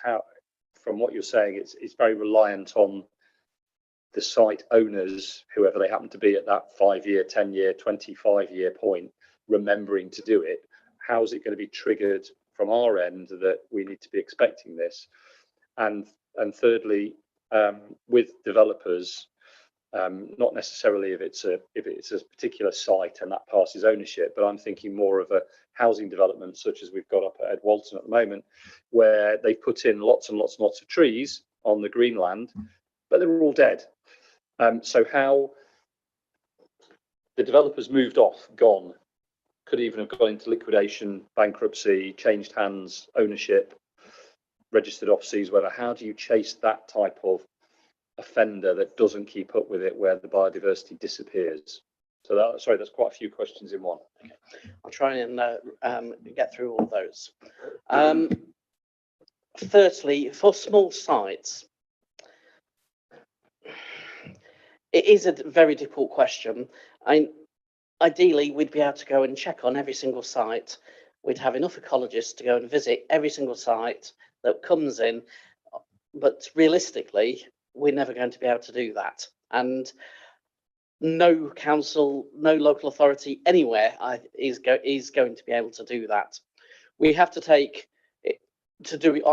from what you're saying, it's very reliant on the site owners, whoever they happen to be at that 5-year, 10-year, 25-year point, remembering to do it. How is it going to be triggered from our end that we need to be expecting this? And thirdly, with developers, not necessarily if it's a particular site and that passes ownership, but I'm thinking more of a housing development such as we've got up at Ed Walton at the moment, where they put in lots and lots and lots of trees on the green land, but they were all dead. So how the developers moved off, gone, could even have gone into liquidation, bankruptcy, changed hands, ownership, registered offices, whether. How do you chase that type of offender that doesn't keep up with it, where the biodiversity disappears? So that's quite a few questions in one. Okay. I'll try and get through all of those. Firstly, for small sites, it is a very difficult question. Ideally, we'd be able to go and check on every single site. We'd have enough ecologists to go and visit every single site that comes in, but realistically, we're never going to be able to do that. And no council, no local authority anywhere is going to be able to do that. We have to take it to do it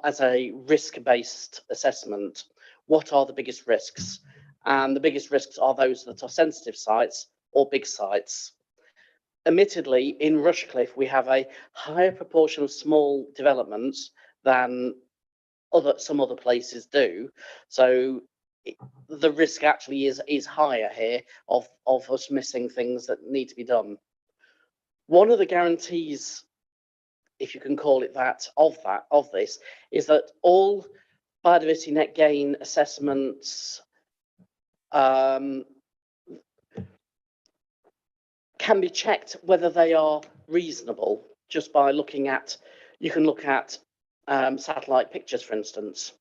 as a risk-based assessment. What are the biggest risks? And the biggest risks are those that are sensitive sites or big sites. Admittedly, in Rushcliffe, we have a higher proportion of small developments than some other places do. So the risk actually is higher here of us missing things that need to be done. One of the guarantees, if you can call it that, of this, is that all biodiversity net gain assessments can be checked whether they are reasonable just by looking at, you can look at satellite pictures, for instance,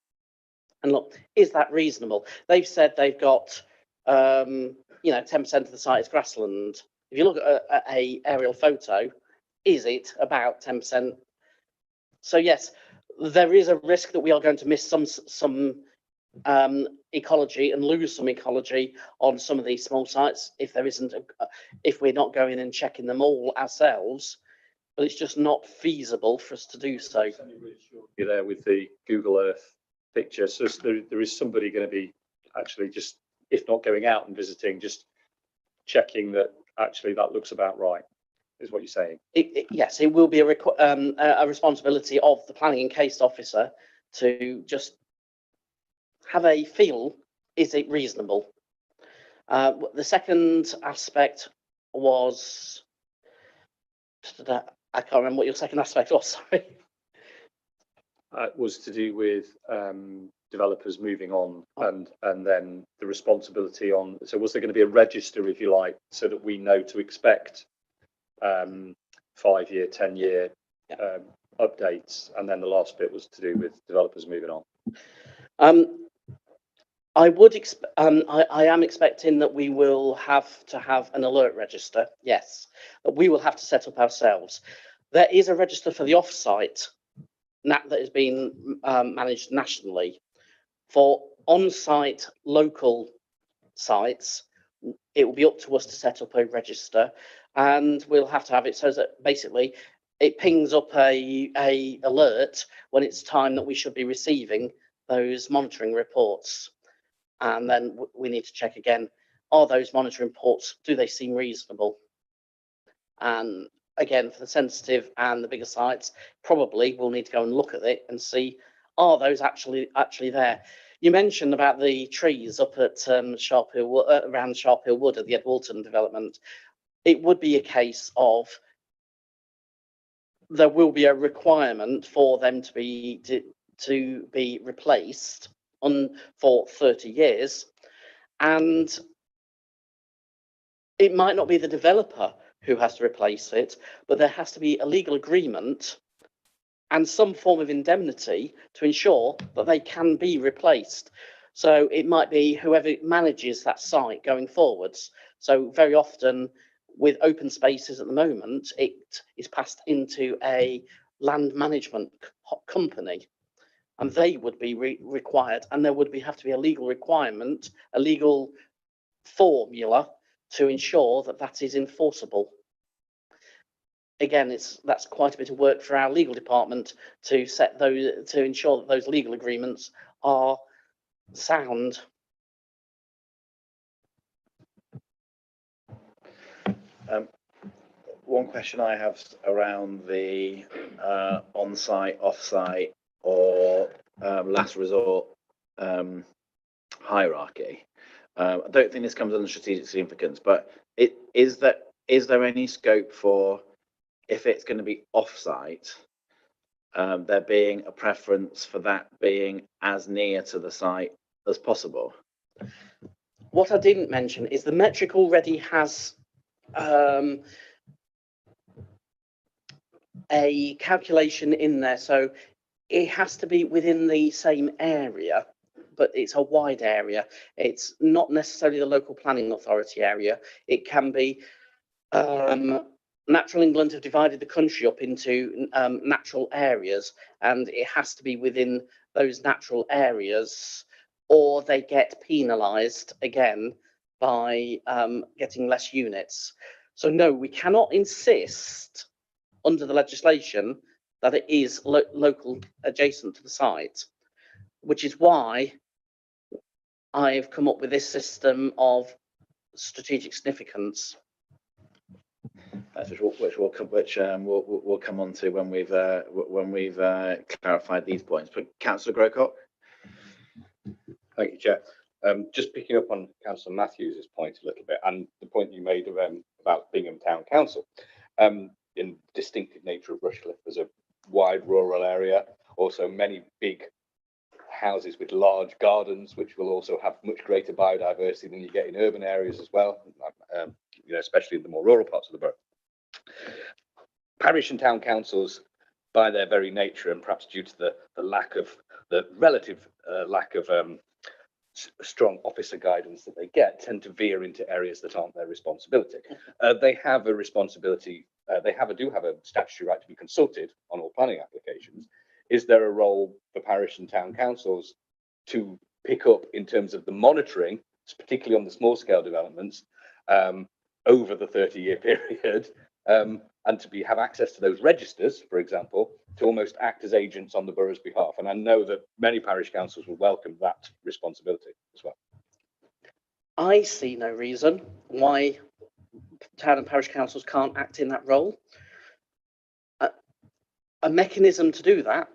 and look, is that reasonable? They've said they've got, 10% of the site is grassland. If you look at a aerial photo, is it about 10%? So yes, there is a risk that we are going to miss some ecology and lose some ecology on some of these small sites if there isn't if we're not going and checking them all ourselves, but it's just not feasible for us to do so. You're there with the Google Earth picture, so there is somebody going to be actually just, if not going out and visiting, just checking that actually that looks about right, is what you're saying? Yes, it will be a responsibility of the planning and case officer to just have a feel, is it reasonable? The second aspect was, I can't remember what your second aspect was, sorry. Was to do with developers moving on and then the responsibility on. So was there going to be a register, if you like, so that we know to expect 5-year, 10-year updates? And then the last bit was to do with developers moving on. I would I am expecting that we will have to have an alert register. Yes, that we will have to set up ourselves. There is a register for the off-site that is being managed nationally. For on-site local sites, it will be up to us to set up a register, and we'll have to have it so that basically it pings up a alert when it's time that we should be receiving those monitoring reports. And then we need to check again, are those monitoring reports, do they seem reasonable? And again, for the sensitive and the bigger sites, probably we'll need to go and look at it and see, are those actually there? You mentioned about the trees up at Sharp Hill, around Sharp Hill Wood at the Ed Walton development. It would be a case of there will be a requirement for them to be replaced for 30 years, and it might not be the developer who has to replace it, but there has to be a legal agreement and some form of indemnity to ensure that they can be replaced. So it might be whoever manages that site going forwards. So very often with open spaces at the moment, it is passed into a land management company, and they would be required, and there would have to be a legal requirement, a legal formula to ensure that that is enforceable. Again, that's quite a bit of work for our legal department to set those, to ensure that those legal agreements are sound. One question I have around the on-site, off-site, or last resort hierarchy. I don't think this comes under strategic significance, but is there any scope for, if it's going to be off-site, there being a preference for that being as near to the site as possible? What I didn't mention is the metric already has a calculation in there, so it has to be within the same area, but it's a wide area. It's not necessarily the local planning authority area. It can be Natural England have divided the country up into natural areas, and it has to be within those natural areas, or they get penalised again by getting less units. So no, we cannot insist under the legislation that it is local adjacent to the site, which is why I've come up with this system of strategic significance. Which we'll come on to when we've clarified these points. But Councillor Grocott. Thank you, Chair. Just picking up on Councillor Matthews' point a little bit, and the point you made about Bingham Town Council. In distinctive nature of Rushcliffe, there's a wide rural area, also many big houses with large gardens, which will also have much greater biodiversity than you get in urban areas as well, especially in the more rural parts of the borough. Parish and town councils, by their very nature, and perhaps due to the relative lack of strong officer guidance that they get, tend to veer into areas that aren't their responsibility. They have a responsibility. They do have a statutory right to be consulted on all planning applications. Is there a role for parish and town councils to pick up in terms of the monitoring, particularly on the small scale developments, over the 30-year period, and to have access to those registers, for example, to almost act as agents on the borough's behalf? And I know that many parish councils will welcome that responsibility as well. I see no reason why town and parish councils can't act in that role. A mechanism to do that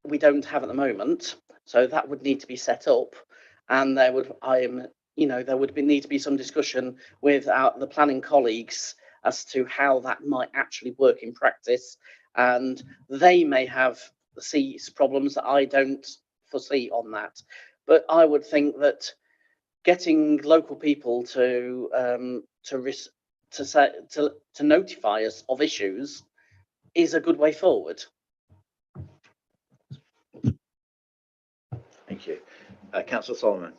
we don't have at the moment, so that would need to be set up, and there would, I am there would need to be some discussion with the planning colleagues as to how that might actually work in practice, and they may see problems that I don't foresee on that. But I would think that getting local people to notify us of issues is a good way forward. Thank you. Councillor Solomon.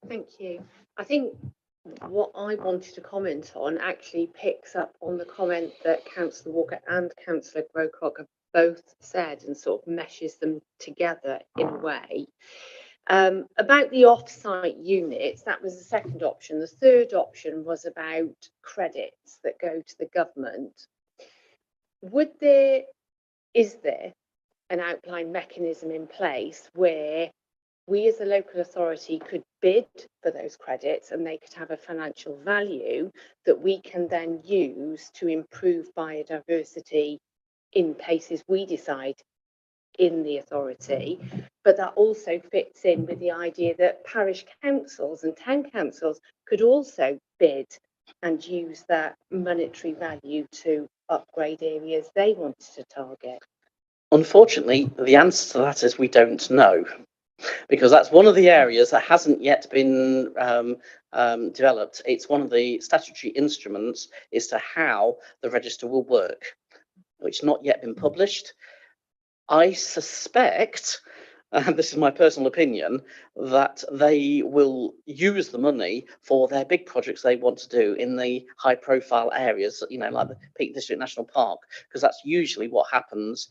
Thank you. I think what I wanted to comment on actually picks up on the comment that Councillor Walker and Councillor Grocrock have both said and sort of meshes them together in a way. About the off-site units, that was the second option. The third option was about credits that go to the government. Is there an outline mechanism in place where we as a local authority could bid for those credits and they could have a financial value that we can then use to improve biodiversity in places we decide in the authority? But that also fits in with the idea that parish councils and town councils could also bid and use that monetary value to upgrade areas they wanted to target. Unfortunately, the answer to that is we don't know, because that's one of the areas that hasn't yet been developed. It's one of the statutory instruments as to how the register will work. It's not yet been published. I suspect, and this is my personal opinion, that they will use the money for their big projects they want to do in the high profile areas, like the Peak District National Park, because that's usually what happens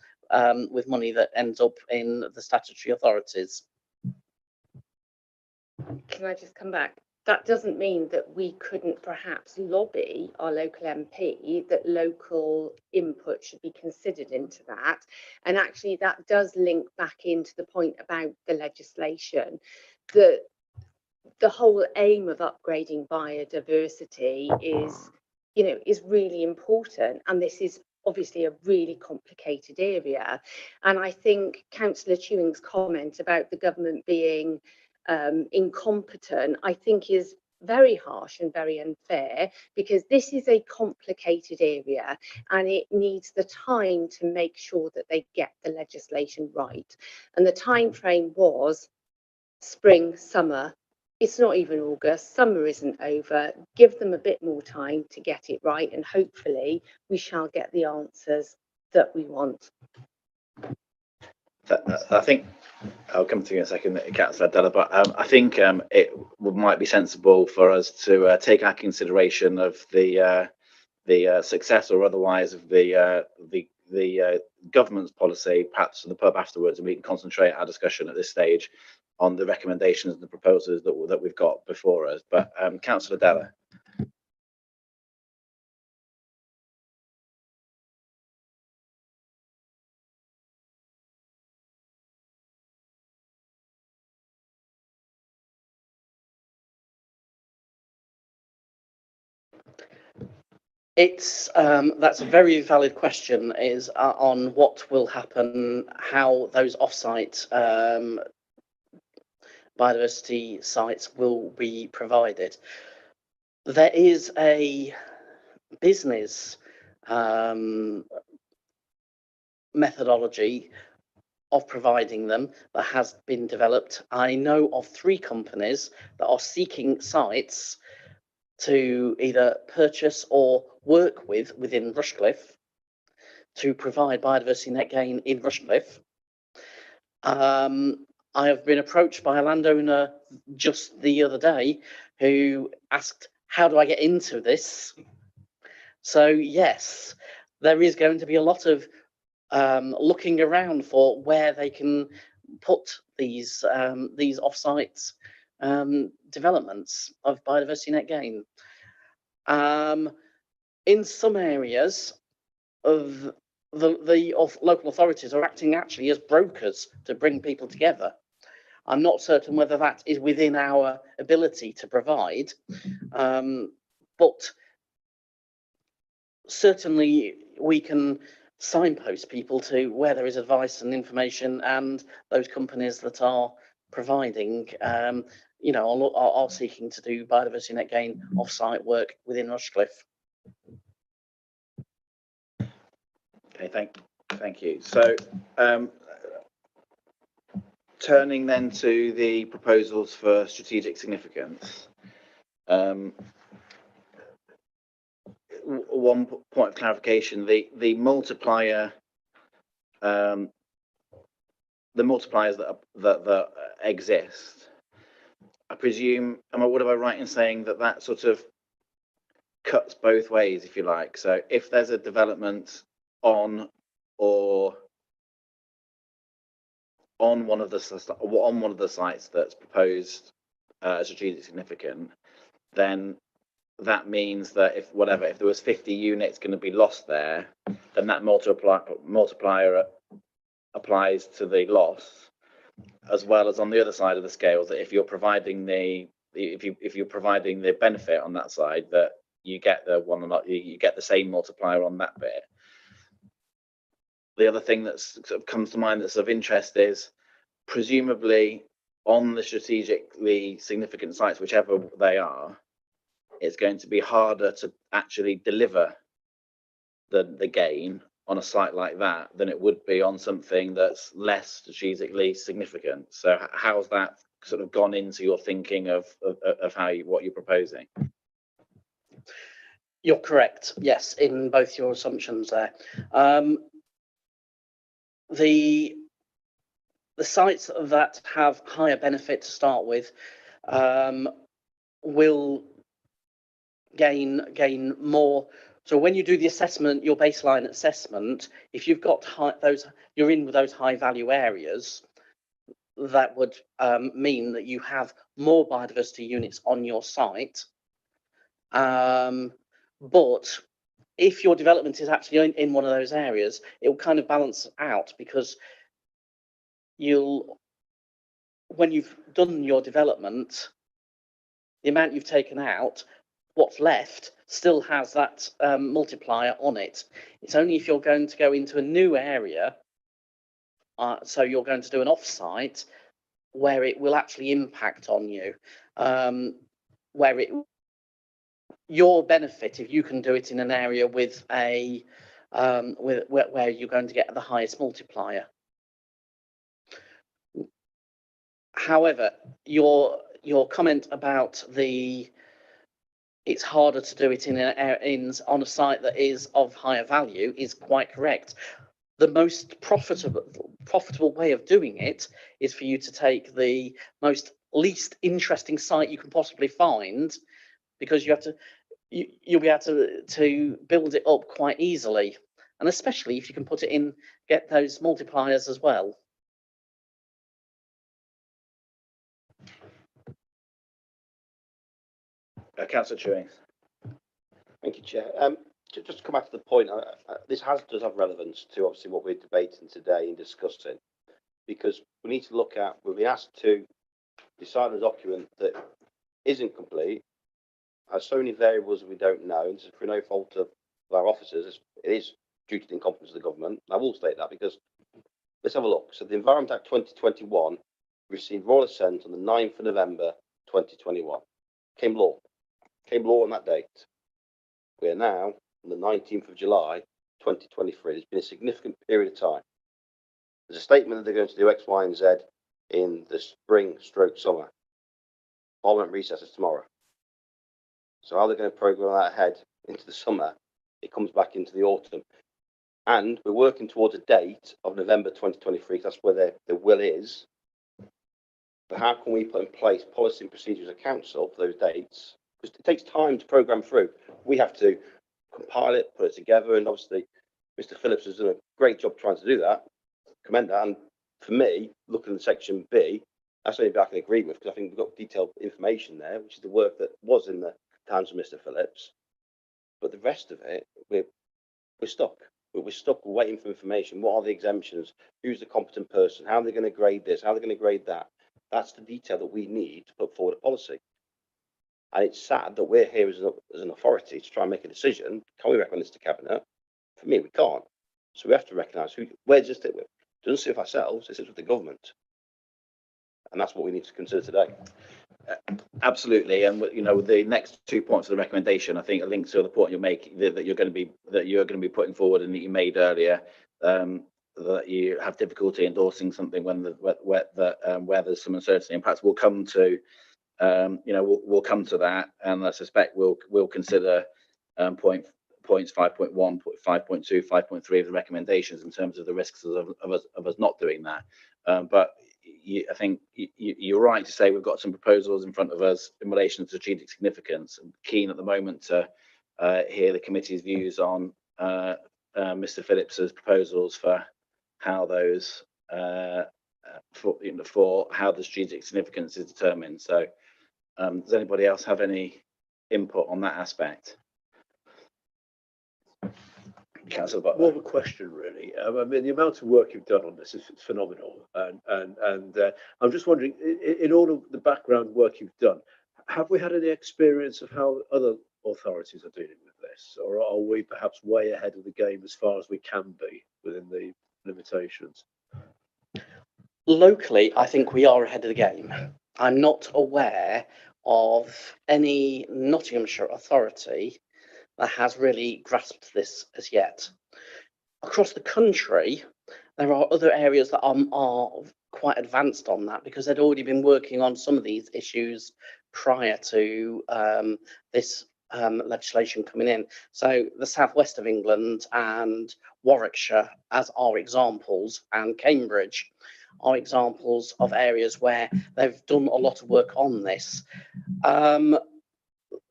with money that ends up in the statutory authorities. Can I just come back? That doesn't mean that we couldn't perhaps lobby our local MP that local input should be considered into that. And actually that does link back into the point about the legislation. The whole aim of upgrading biodiversity is really important. And this is obviously a really complicated area. And I think Councillor Chewing's comment about the government being incompetent, I think is very harsh and very unfair, because this is a complicated area and it needs the time to make sure that they get the legislation right. And the time frame was spring, summer. It's not even August, summer isn't over. Give them a bit more time to get it right, and hopefully we shall get the answers that we want. I think I'll come to you in a second, Councillor Della, but I think it might be sensible for us to take our consideration of the success or otherwise of the government's policy, perhaps to the pub afterwards, and we can concentrate our discussion at this stage on the recommendations and the proposals that we've got before us. But Councillor Della. That's a very valid question, is on what will happen, how those off-site biodiversity sites will be provided. There is a business methodology of providing them that has been developed. I know of 3 companies that are seeking sites to either purchase or work within Rushcliffe to provide biodiversity net gain in Rushcliffe. I have been approached by a landowner just the other day who asked, how do I get into this? So yes, there is going to be a lot of looking around for where they can put these off-site developments of biodiversity net gain. In some areas of the local authorities are acting actually as brokers to bring people together. I'm not certain whether that is within our ability to provide, but certainly we can signpost people to where there is advice and information, and those companies that are providing you know, are seeking to do biodiversity net gain off-site work within Rushcliffe. Okay, thank you. So, turning then to the proposals for strategic significance. One point of clarification: the multiplier, the multipliers that exist. I presume, would I be right in saying that sort of cuts both ways, if you like? So, if there's a development on one of the sites that's proposed strategic significant, then that means that if there was 50 units going to be lost there, then that multiplier applies to the loss, as well as on the other side of the scale, that if you're providing the benefit on that side, that you get the same multiplier on that bit. The other thing that sort of comes to mind that's of interest is, presumably on the strategically significant sites, whichever they are, it's going to be harder to actually deliver the gain on a site like that than it would be on something that's less strategically significant. So how's that sort of gone into your thinking of what you're proposing? You're correct, yes, in both your assumptions there. The sites that have higher benefit to start with will gain more. So when you do the assessment, your baseline assessment, if you've got you're in with those high value areas, that would mean that you have more biodiversity units on your site. But if your development is actually in one of those areas, it will kind of balance out, because when you've done your development, the amount you've taken out, what's left still has that multiplier on it. It's only if you're going to go into a new area, so you're going to do an off-site, where it will actually impact on you, your benefit, if you can do it in an area with where you're going to get the highest multiplier. However, your comment about it's harder to do it on a site that is of higher value is quite correct. The most profitable way of doing it is for you to take the least interesting site you can possibly find, because you'll be able to build it up quite easily, and especially if you can put it in, get those multipliers as well. Councillor Chewing. Thank you, Chair. Just to come back to the point, this does have relevance to obviously what we're debating today and discussing, because we need to look at, we've been asked to decide on a document that isn't complete, has so many variables that we don't know, and for no fault of our officers, it is due to the incompetence of the government. I will state that, because let's have a look. So the Environment Act 2021 received royal assent on the 9th of November 2021. Came law on that date. We are now on the 19th of July 2023. There's been a significant period of time. There's a statement that they're going to do X, Y, and Z in the spring/summer. Parliament recesses tomorrow. So how they're going to program that ahead into the summer, it comes back into the autumn. And we're working towards a date of November 2023, that's where the will is. But how can we put in place policy and procedures of council for those dates? Because it takes time to program through. We have to compile it, put it together, and obviously Mr. Phillips has done a great job trying to do that. Commend that. And for me, looking at section B, that's something I can agree with, because I think we've got detailed information there, which is the work that was in the times of Mr. Phillips. But the rest of it, we're stuck. We're stuck waiting for information. What are the exemptions? Who's the competent person? How are they going to grade this? How are they going to grade that? That's the detail that we need to put forward a policy. And it's sad that we're here as an authority to try and make a decision. Can we recommend this to Cabinet? For me, we can't. So we have to recognise where does it sit with? It doesn't sit with ourselves, it sits with the government. And that's what we need to consider today. Absolutely, and you know, the next 2 points of the recommendation, I think, are linked to the point you're making that you're going to be putting forward, and that you made earlier, that you have difficulty endorsing something when where there's some uncertainty. And perhaps we'll come to, you know, we'll come to that, and I suspect we'll consider points 5.1, 5.2, 5.3 of the recommendations in terms of the risks of us not doing that. But I think you're right to say we've got some proposals in front of us in relation to strategic significance. I'm keen at the moment to hear the committee's views on Mr. Phillips's proposals for how those for how the strategic significance is determined. So, does anybody else have any input on that aspect? Councillor Butler. More of a question, really. I mean, the amount of work you've done on this is phenomenal, and I'm just wondering, in all of the background work you've done, have we had any experience of how other authorities are dealing with this, or are we perhaps way ahead of the game as far as we can be within the limitations? Locally, I think we are ahead of the game. I'm not aware of any Nottinghamshire authority that has really grasped this as yet. Across the country, there are other areas that are quite advanced on that, because they'd already been working on some of these issues prior to this legislation coming in. So the southwest of England and Warwickshire, as are examples, and Cambridge are examples of areas where they've done a lot of work on this.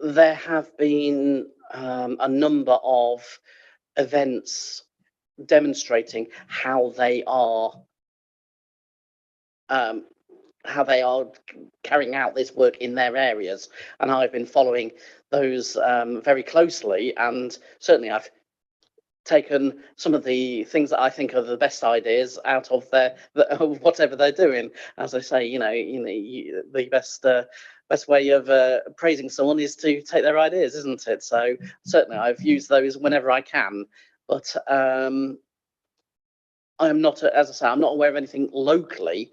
There have been a number of events demonstrating how they are carrying out this work in their areas, and I've been following those very closely, and certainly I've taken some of the things that I think are the best ideas out of whatever they're doing. As I say, the best way of praising someone is to take their ideas, isn't it? So certainly I've used those whenever I can, but I'm not, as I say, I'm not aware of anything locally.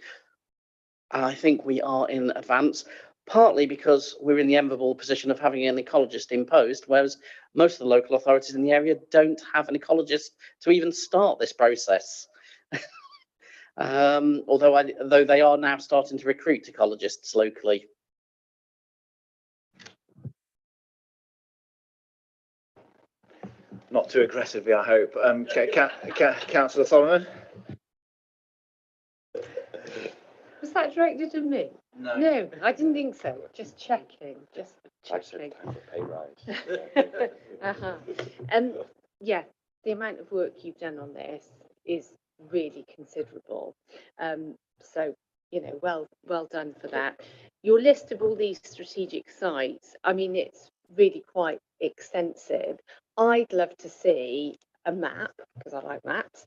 I think we are in advance, partly because we're in the enviable position of having an ecologist in post, whereas most of the local authorities in the area don't have an ecologist to even start this process. Though they are now starting to recruit ecologists locally. Not too aggressively, I hope. Councillor Solomon. Was that directed at me? No. No, I didn't think so. Just checking. Yeah, the amount of work you've done on this is really considerable. So, well done for that. Your list of all these strategic sites, I mean, it's really quite extensive. I'd love to see a map, because I like maps,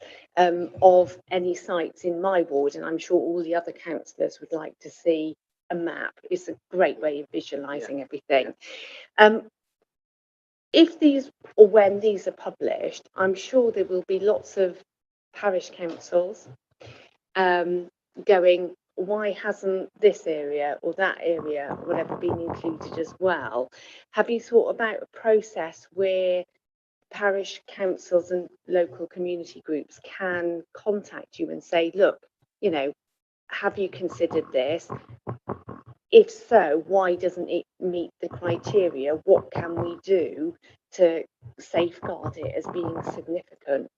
of any sites in my ward, and I'm sure all the other councillors would like to see a map. It's a great way of visualising everything. If these, or when these are published, I'm sure there will be lots of parish councils going, why hasn't this area or that area or whatever been included as well? Have you thought about a process where parish councils and local community groups can contact you and say, look, have you considered this? If so, why doesn't it meet the criteria? What can we do to safeguard it as being significant?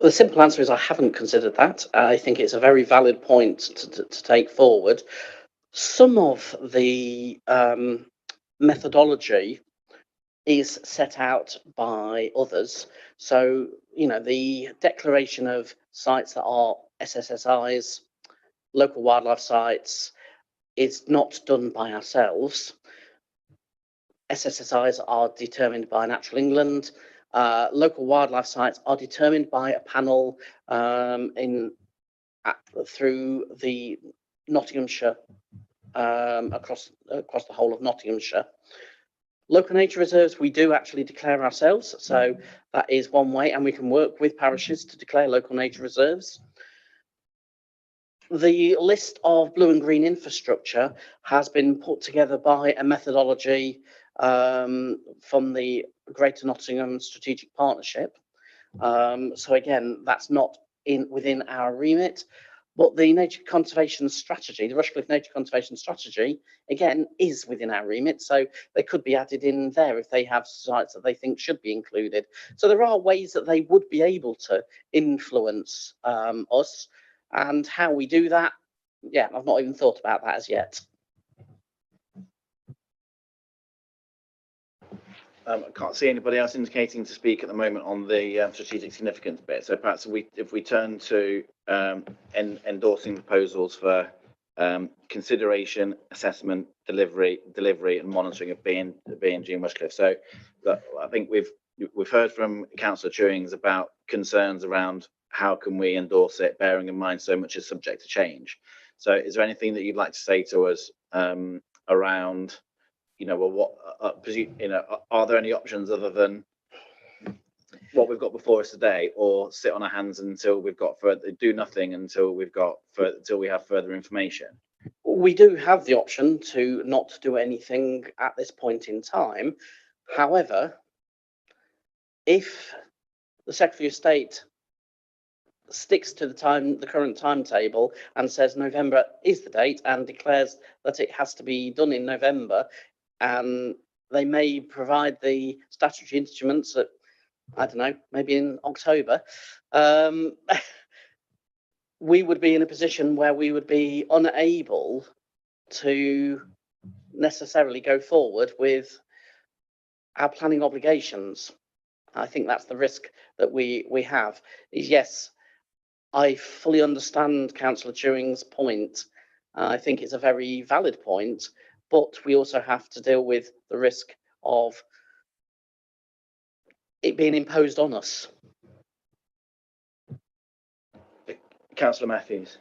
The simple answer is I haven't considered that. I think it's a very valid point to take forward. Some of the methodology is set out by others. So, the declaration of sites that are SSSIs, local wildlife sites, is not done by ourselves. SSSIs are determined by Natural England. Local wildlife sites are determined by a panel through the Nottinghamshire, across the whole of Nottinghamshire. Local nature reserves, we do actually declare ourselves, so that is one way, and we can work with parishes to declare local nature reserves. The list of blue and green infrastructure has been put together by a methodology from the Greater Nottingham Strategic Partnership. So again, that's not within our remit, but the nature conservation strategy, the Rushcliffe Nature Conservation Strategy, again, is within our remit. So they could be added in there if they have sites that they think should be included. So there are ways that they would be able to influence us. And how we do that, yeah, I've not even thought about that as yet. I can't see anybody else indicating to speak at the moment on the strategic significance bit. So perhaps if we turn to endorsing proposals for consideration, assessment, delivery, and monitoring of B&G and Rushcliffe. So I think we've heard from Councillor Chewings about concerns around how can we endorse it, bearing in mind so much is subject to change. So is there anything that you'd like to say to us around, well, what, are there any options other than what we've got before us today, or sit on our hands until we've got further, do nothing until we have further information? We do have the option to not do anything at this point in time. However, if the Secretary of State sticks to the current timetable and says November is the date and declares that it has to be done in November, and they may provide the statutory instruments that, I don't know, maybe in October, we would be in a position where we would be unable to necessarily go forward with our planning obligations. I think that's the risk that we have. Is yes, I fully understand Councillor Chewing's point. I think it's a very valid point, but we also have to deal with the risk of it being imposed on us. Councillor Matthews.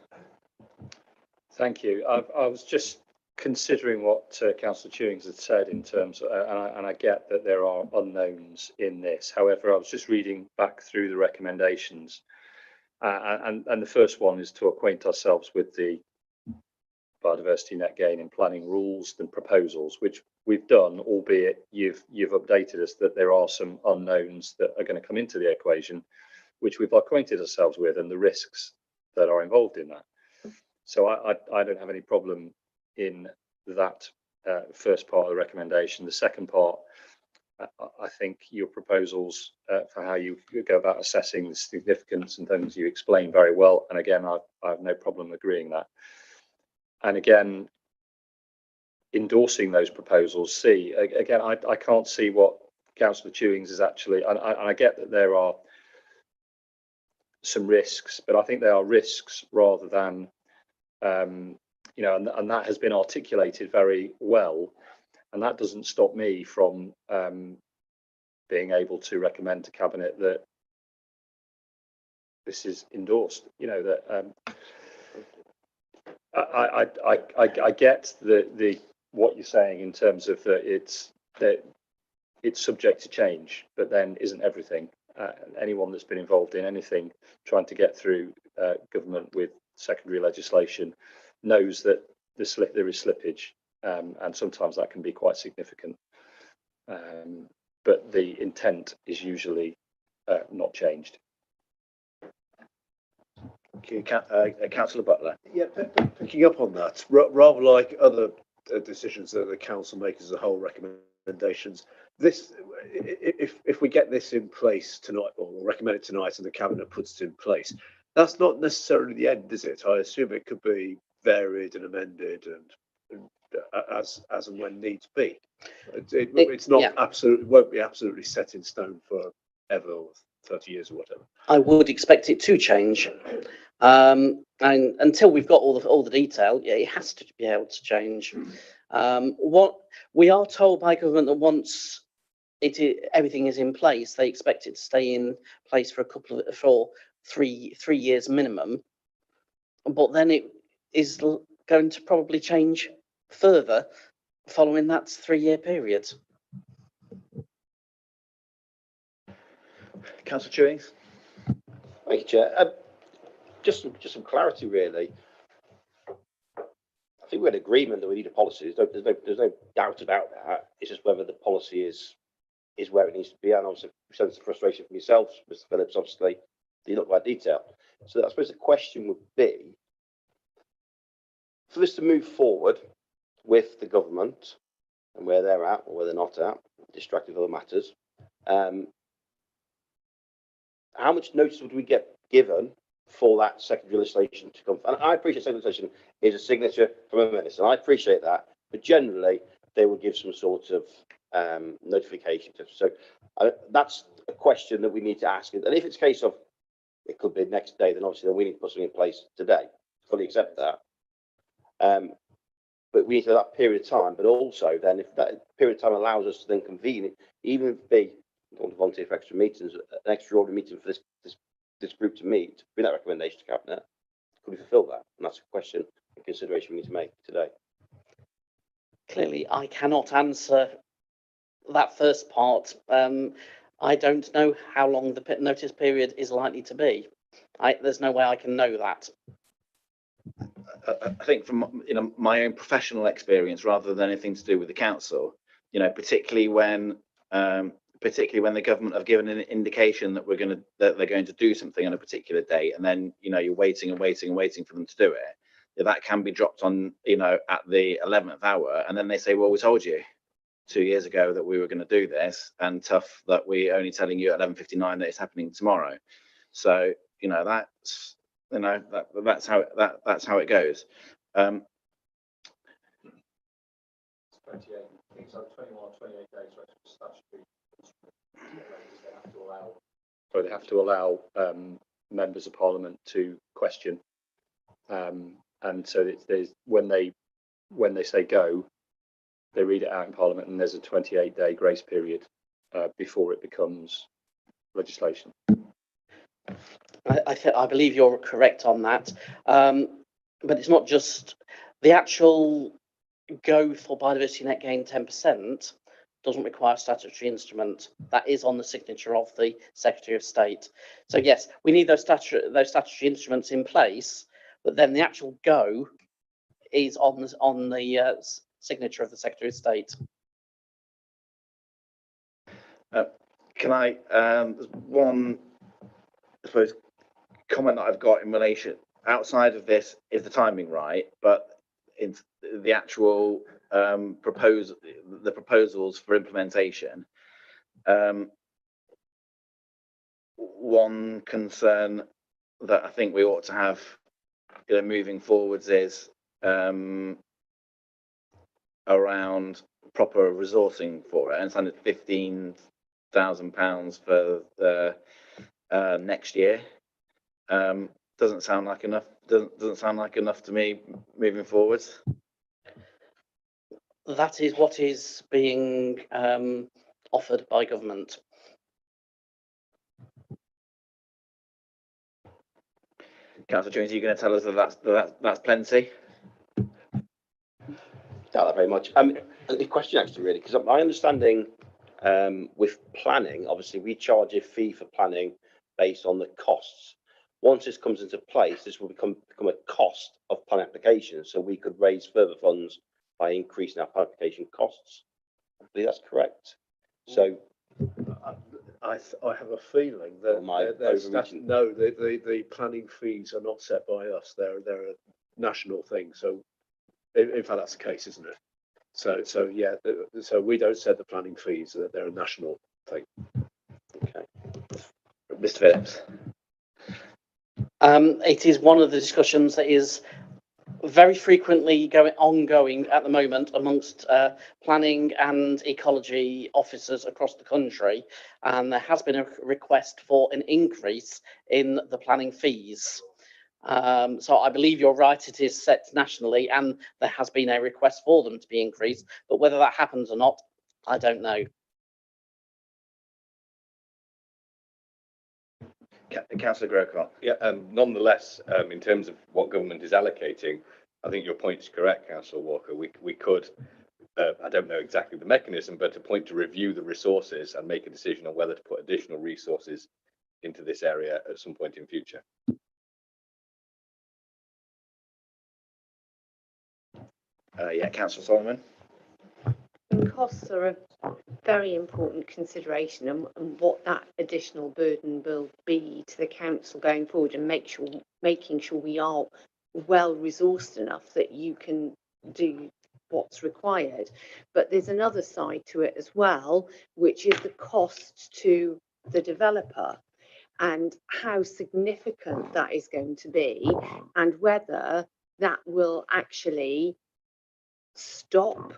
Thank you. I was just considering what Councillor Chewings had said in terms of, and I get that there are unknowns in this. However, I was just reading back through the recommendations, and the first one is to acquaint ourselves with the biodiversity net gain in planning rules and proposals, which we've done, albeit you've updated us that there are some unknowns that are going to come into the equation, which we've acquainted ourselves with, and the risks that are involved in that. So I don't have any problem in that first part of the recommendation. The second part, I think your proposals for how you go about assessing the significance and things you explain very well. And again, I have no problem agreeing that. And again, endorsing those proposals, again, I can't see what Councillor Chewings is actually, and I get that there are some risks, but I think they are risks rather than, and that has been articulated very well, and that doesn't stop me from being able to recommend to Cabinet that this is endorsed. That I get the what you're saying in terms of that it's subject to change, but then isn't everything. Anyone that's been involved in anything trying to get through government with secondary legislation knows that there is slippage, and sometimes that can be quite significant. But the intent is usually not changed. Councillor Butler. Yeah, picking up on that, rather like other decisions that the council make as a whole, recommendations, this, if we get this in place tonight, or recommend it tonight, and the Cabinet puts it in place, that's not necessarily the end, is it? I assume it could be varied and amended and as and when needs be. It's not absolutely, won't be absolutely set in stone forever, or 30 years or whatever. I would expect it to change, and until we've got all the detail, yeah, it has to be able to change. What we are told by government that once everything is in place, they expect it to stay in place for three years minimum, but then it is going to probably change further following that 3-year period. Councillor Chewings. Thank you, Chair. Just some clarity, really. think we're in agreement that we need a policy. There's no doubt about that. It's just whether the policy is where it needs to be. And obviously, sense of frustration from yourself, Mr. Phillips, obviously, you look at detail. So I suppose the question would be, for this to move forward with the government and where they're at or where they're not at, distracted with other matters, how much notice would we get given for that secondary legislation to come? And I appreciate secondary legislation is a signature from a minister, and I appreciate that, but generally they will give some sort of notification. So that's a question that we need to ask. And if it's a case of it could be next day, then obviously we need to put something in place today. Fully accept that. But we need to have that period of time. But also, then, if that period of time allows us to then convene, even if it be, I don't want to volunteer for extra meetings, an extraordinary meeting for this group to meet, bring that recommendation to cabinet, could we fulfil that? And that's a question and consideration we need to make today. Clearly, I cannot answer that first part. I don't know how long the notice period is likely to be. There's no way I can know that. I think from my own professional experience, rather than anything to do with the council, particularly when the government have given an indication that they're going to do something on a particular date, and then you're waiting and waiting and waiting for them to do it. That can be dropped on at the 11th hour, and then they say, well, we told you 2 years ago that we were going to do this, and tough that we're only telling you at 11:59 that it's happening tomorrow. So that's that's how it goes. 28, I think it's like 21 or 28 days, right? Statutory. They have to allow members of parliament to question, and so there's when they say go, they read it out in parliament, and there's a 28-day grace period before it becomes legislation. I believe you're correct on that, but it's not just the actual go for biodiversity net gain 10% doesn't require a statutory instrument. That is on the signature of the Secretary of State. So yes, we need those statutory instruments in place, but then the actual go is on the signature of the Secretary of State. Can I? There's one, I suppose, comment that I've got in relation. Outside of this, is the timing right? But it's the actual proposals for implementation. One concern that I think we ought to have, moving forwards is around proper resourcing for it. And it's under £15,000 for the next year. Doesn't sound like enough. Doesn't sound like enough to me moving forwards. That is what is being offered by government. Councillor Jones, are you going to tell us that that's plenty? Doubt that very much. The question actually, really, because my understanding with planning, obviously we charge a fee for planning based on the costs. Once this comes into place, this will become a cost of plan applications, so we could raise further funds by increasing our plan application costs. I believe that's correct. So I have a feeling that the planning fees are not set by us. They're a national thing. So in fact, that's the case, isn't it? So yeah. So we don't set the planning fees. That they're a national thing. okay. Mr. Phillips. It is one of the discussions that is very frequently ongoing at the moment amongst planning and ecology officers across the country, and there has been a request for an increase in the planning fees. So I believe you're right, it is set nationally, and there has been a request for them to be increased, but whether that happens or not, I don't know. Councillor Grocott. Yeah, nonetheless, in terms of what government is allocating, I think your point is correct, Councillor Walker. We could, I don't know exactly the mechanism, but a point to review the resources and make a decision on whether to put additional resources into this area at some point in future. Yeah, Councillor Solomon. Costs are a very important consideration, and what that additional burden will be to the council going forward, and making sure we are well resourced enough that you can do what's required. But there's another side to it as well, which is the cost to the developer, and how significant that is going to be, and whether that will actually stop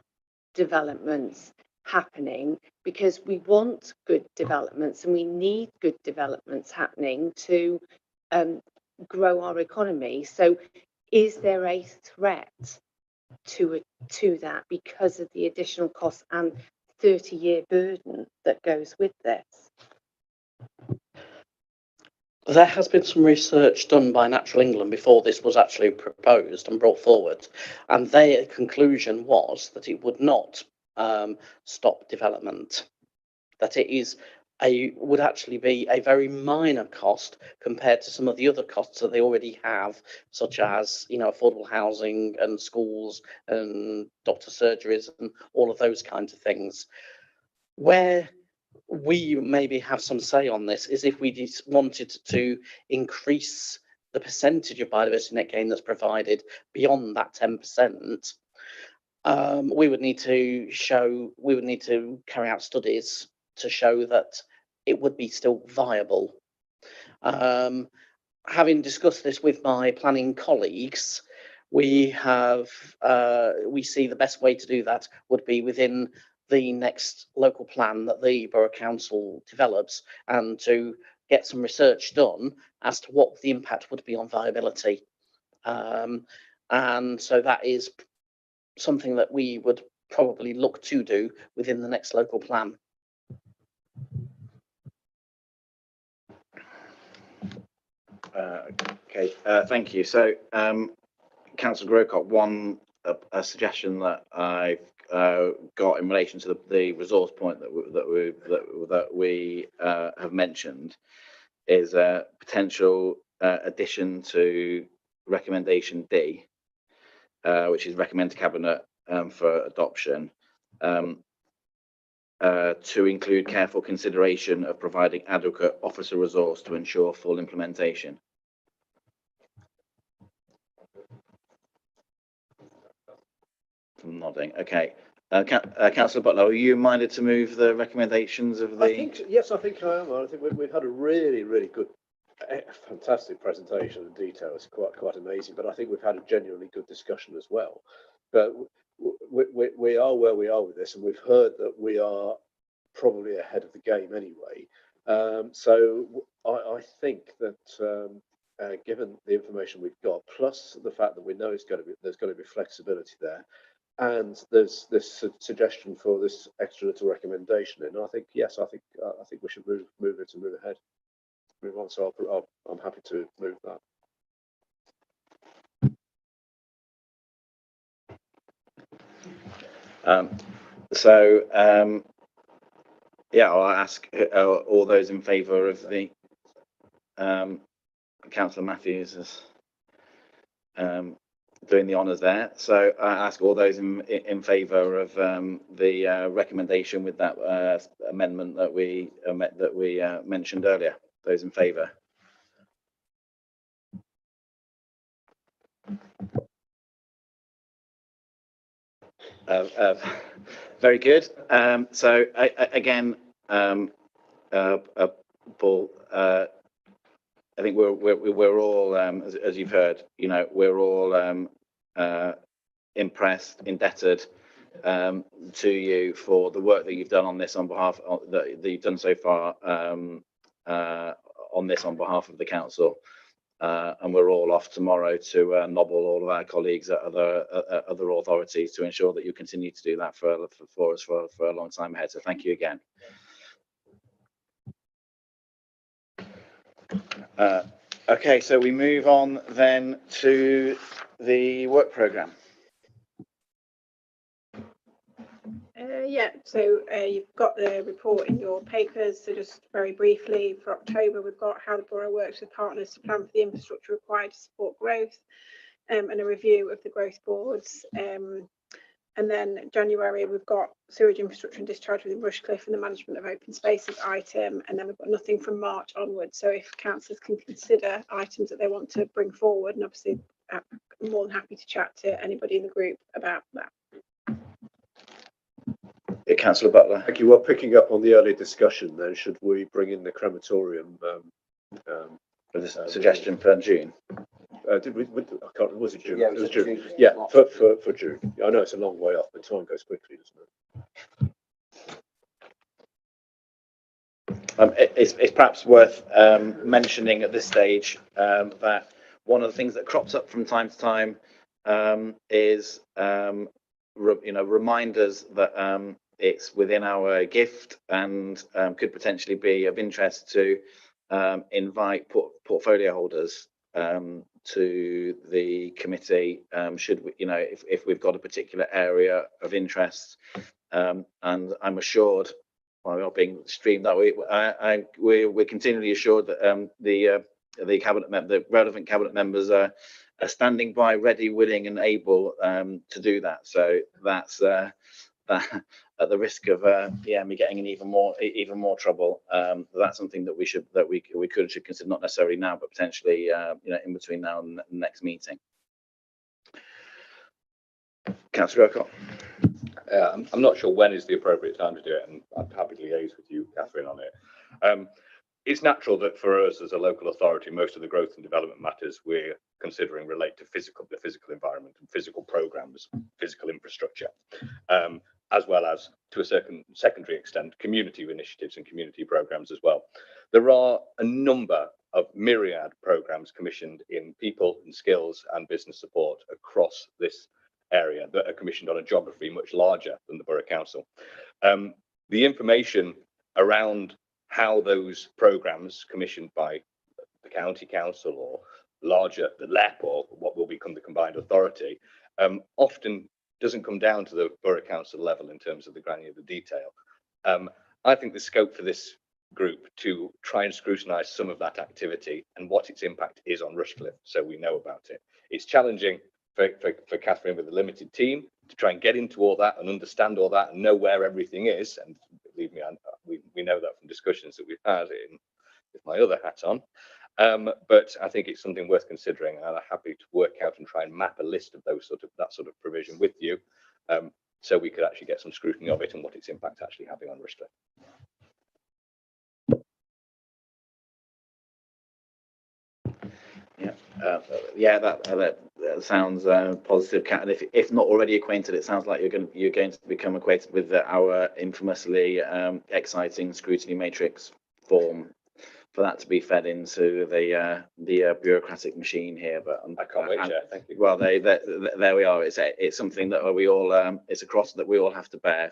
developments happening, because we want good developments and we need good developments happening to grow our economy. So is there a threat to that because of the additional costs and 30-year burden that goes with this? There has been some research done by Natural England before this was actually proposed and brought forward, and their conclusion was that it would not stop development, that would actually be a very minor cost compared to some of the other costs that they already have, such as, you know, affordable housing and schools and doctor surgeries and all of those kinds of things. Where we maybe have some say on this is if we just wanted to increase the percentage of biodiversity net gain that's provided beyond that 10%, we would need to carry out studies to show that it would be still viable. Having discussed this with my planning colleagues, we see the best way to do that would be within the next local plan that the Borough Council develops, and to get some research done as to what the impact would be on viability. And so that is something that we would probably look to do within the next local plan. Okay, thank you. So, Councillor Grocott, a suggestion that I've got in relation to the resource point that we have mentioned is a potential addition to recommendation D, which is recommend to Cabinet for adoption, to include careful consideration of providing adequate officer resource to ensure full implementation. I'm nodding. Okay. Councillor Butler, are you minded to move the recommendations of the? Yes, I think I am. I think we've had a really good, fantastic presentation and detail. It's quite amazing. But I think we've had a genuinely good discussion as well. But we are where we are with this, and we've heard that we are probably ahead of the game anyway. So I think that given the information we've got, plus the fact that we know there's going to be flexibility there, and there's this suggestion for this extra little recommendation, and I think yes, I think we should move it and move ahead, move on. So I'm happy to move that. Yeah, I'll ask all those in favour of the Councillor Matthews is doing the honours there. So I ask all those in favour of the recommendation with that amendment that we mentioned earlier. Those in favour. Very good. So again, Paul, I think we're all, as you've heard, you know, we're all impressed, indebted to you for the work that you've done on this on behalf of, that you've done so far on this on behalf of the council. And we're all off tomorrow to nobble all of our colleagues at other authorities to ensure that you continue to do that for us for a long time ahead. So thank you again. Okay, so we move on then to the work programme. Yeah, so you've got the report in your papers. So just very briefly, for October, we've got how the borough works with partners to plan for the infrastructure required to support growth, and a review of the growth boards. And then January, we've got sewage infrastructure and discharge within Rushcliffe and the management of open spaces item. And then we've got nothing from March onwards. So if councillors can consider items that they want to bring forward, and obviously I'm more than happy to chat to anybody in the group about that. Councillor Butler. Thank you. Well, picking up on the earlier discussion, then should we bring in the crematorium? With a suggestion for June. Did we? I can't. Was it June? Yeah, it was June. June. Yeah, for June. I know it's a long way off, but time goes quickly, doesn't it? It's perhaps worth mentioning at this stage that one of the things that crops up from time to time is reminders that it's within our gift and could potentially be of interest to invite portfolio holders to the committee, should we, if we've got a particular area of interest, and I'm assured, while we are being streamed, that we're continually assured that the relevant cabinet members are standing by, ready, willing, and able to do that. So that's that, at the risk of me getting in even more trouble. That's something that we should consider, not necessarily now, but potentially in between now and the next meeting. Councillor Urquhart. I'm not sure when is the appropriate time to do it, and I'm happy to liaise with you, Catherine, on it. It's natural that for us as a local authority, most of the growth and development matters we're considering relate to the physical environment and physical programmes, physical infrastructure, as well as, to a certain secondary extent, community initiatives and community programmes as well. There are a number of myriad programmes commissioned in people and skills and business support across this area that are commissioned on a geography much larger than the Borough Council. The information around how those programmes commissioned by the County Council or larger, the LEP, or what will become the combined authority, often doesn't come down to the Borough Council level in terms of the granular detail. I think the scope for this group to try and scrutinise some of that activity and what its impact is on Rushcliffe, so we know about it. It's challenging for Catherine with a limited team to try and get into all that and understand all that and know where everything is. And believe me, we know that from discussions that we've had with my other hat on. But I think it's something worth considering, and I'm happy to work out and try and map a list of that sort of provision with you, so we could actually get some scrutiny of it and what its impact actually having on Rushcliffe. That sounds positive, Kat. And if not already acquainted, it sounds like you're going to become acquainted with our infamously exciting scrutiny matrix form, for that to be fed into the bureaucratic machine here. But I can't wait, Chair. Thank you. Well, there we are. It's something that we all it's a cross that we all have to bear.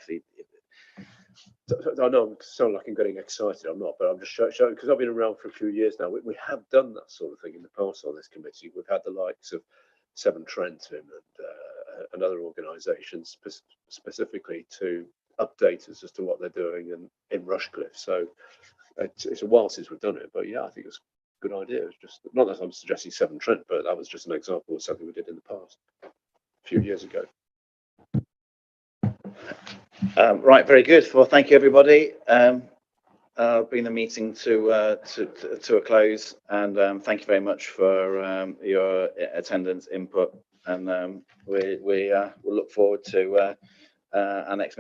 I know I sound like I'm getting excited. I'm not, but I'm just showing, because I've been around for a few years now. We have done that sort of thing in the past on this committee. We've had the likes of Severn Trent and other organisations specifically to update us as to what they're doing in Rushcliffe. So it's a while since we've done it, but yeah, I think it's a good idea. It's just not that I'm suggesting Severn Trent, but that was just an example of something we did in the past a few years ago. Right, very good. Well, thank you, everybody. Bring the meeting to a close, and thank you very much for your attendance, input, and we'll look forward to our next meeting.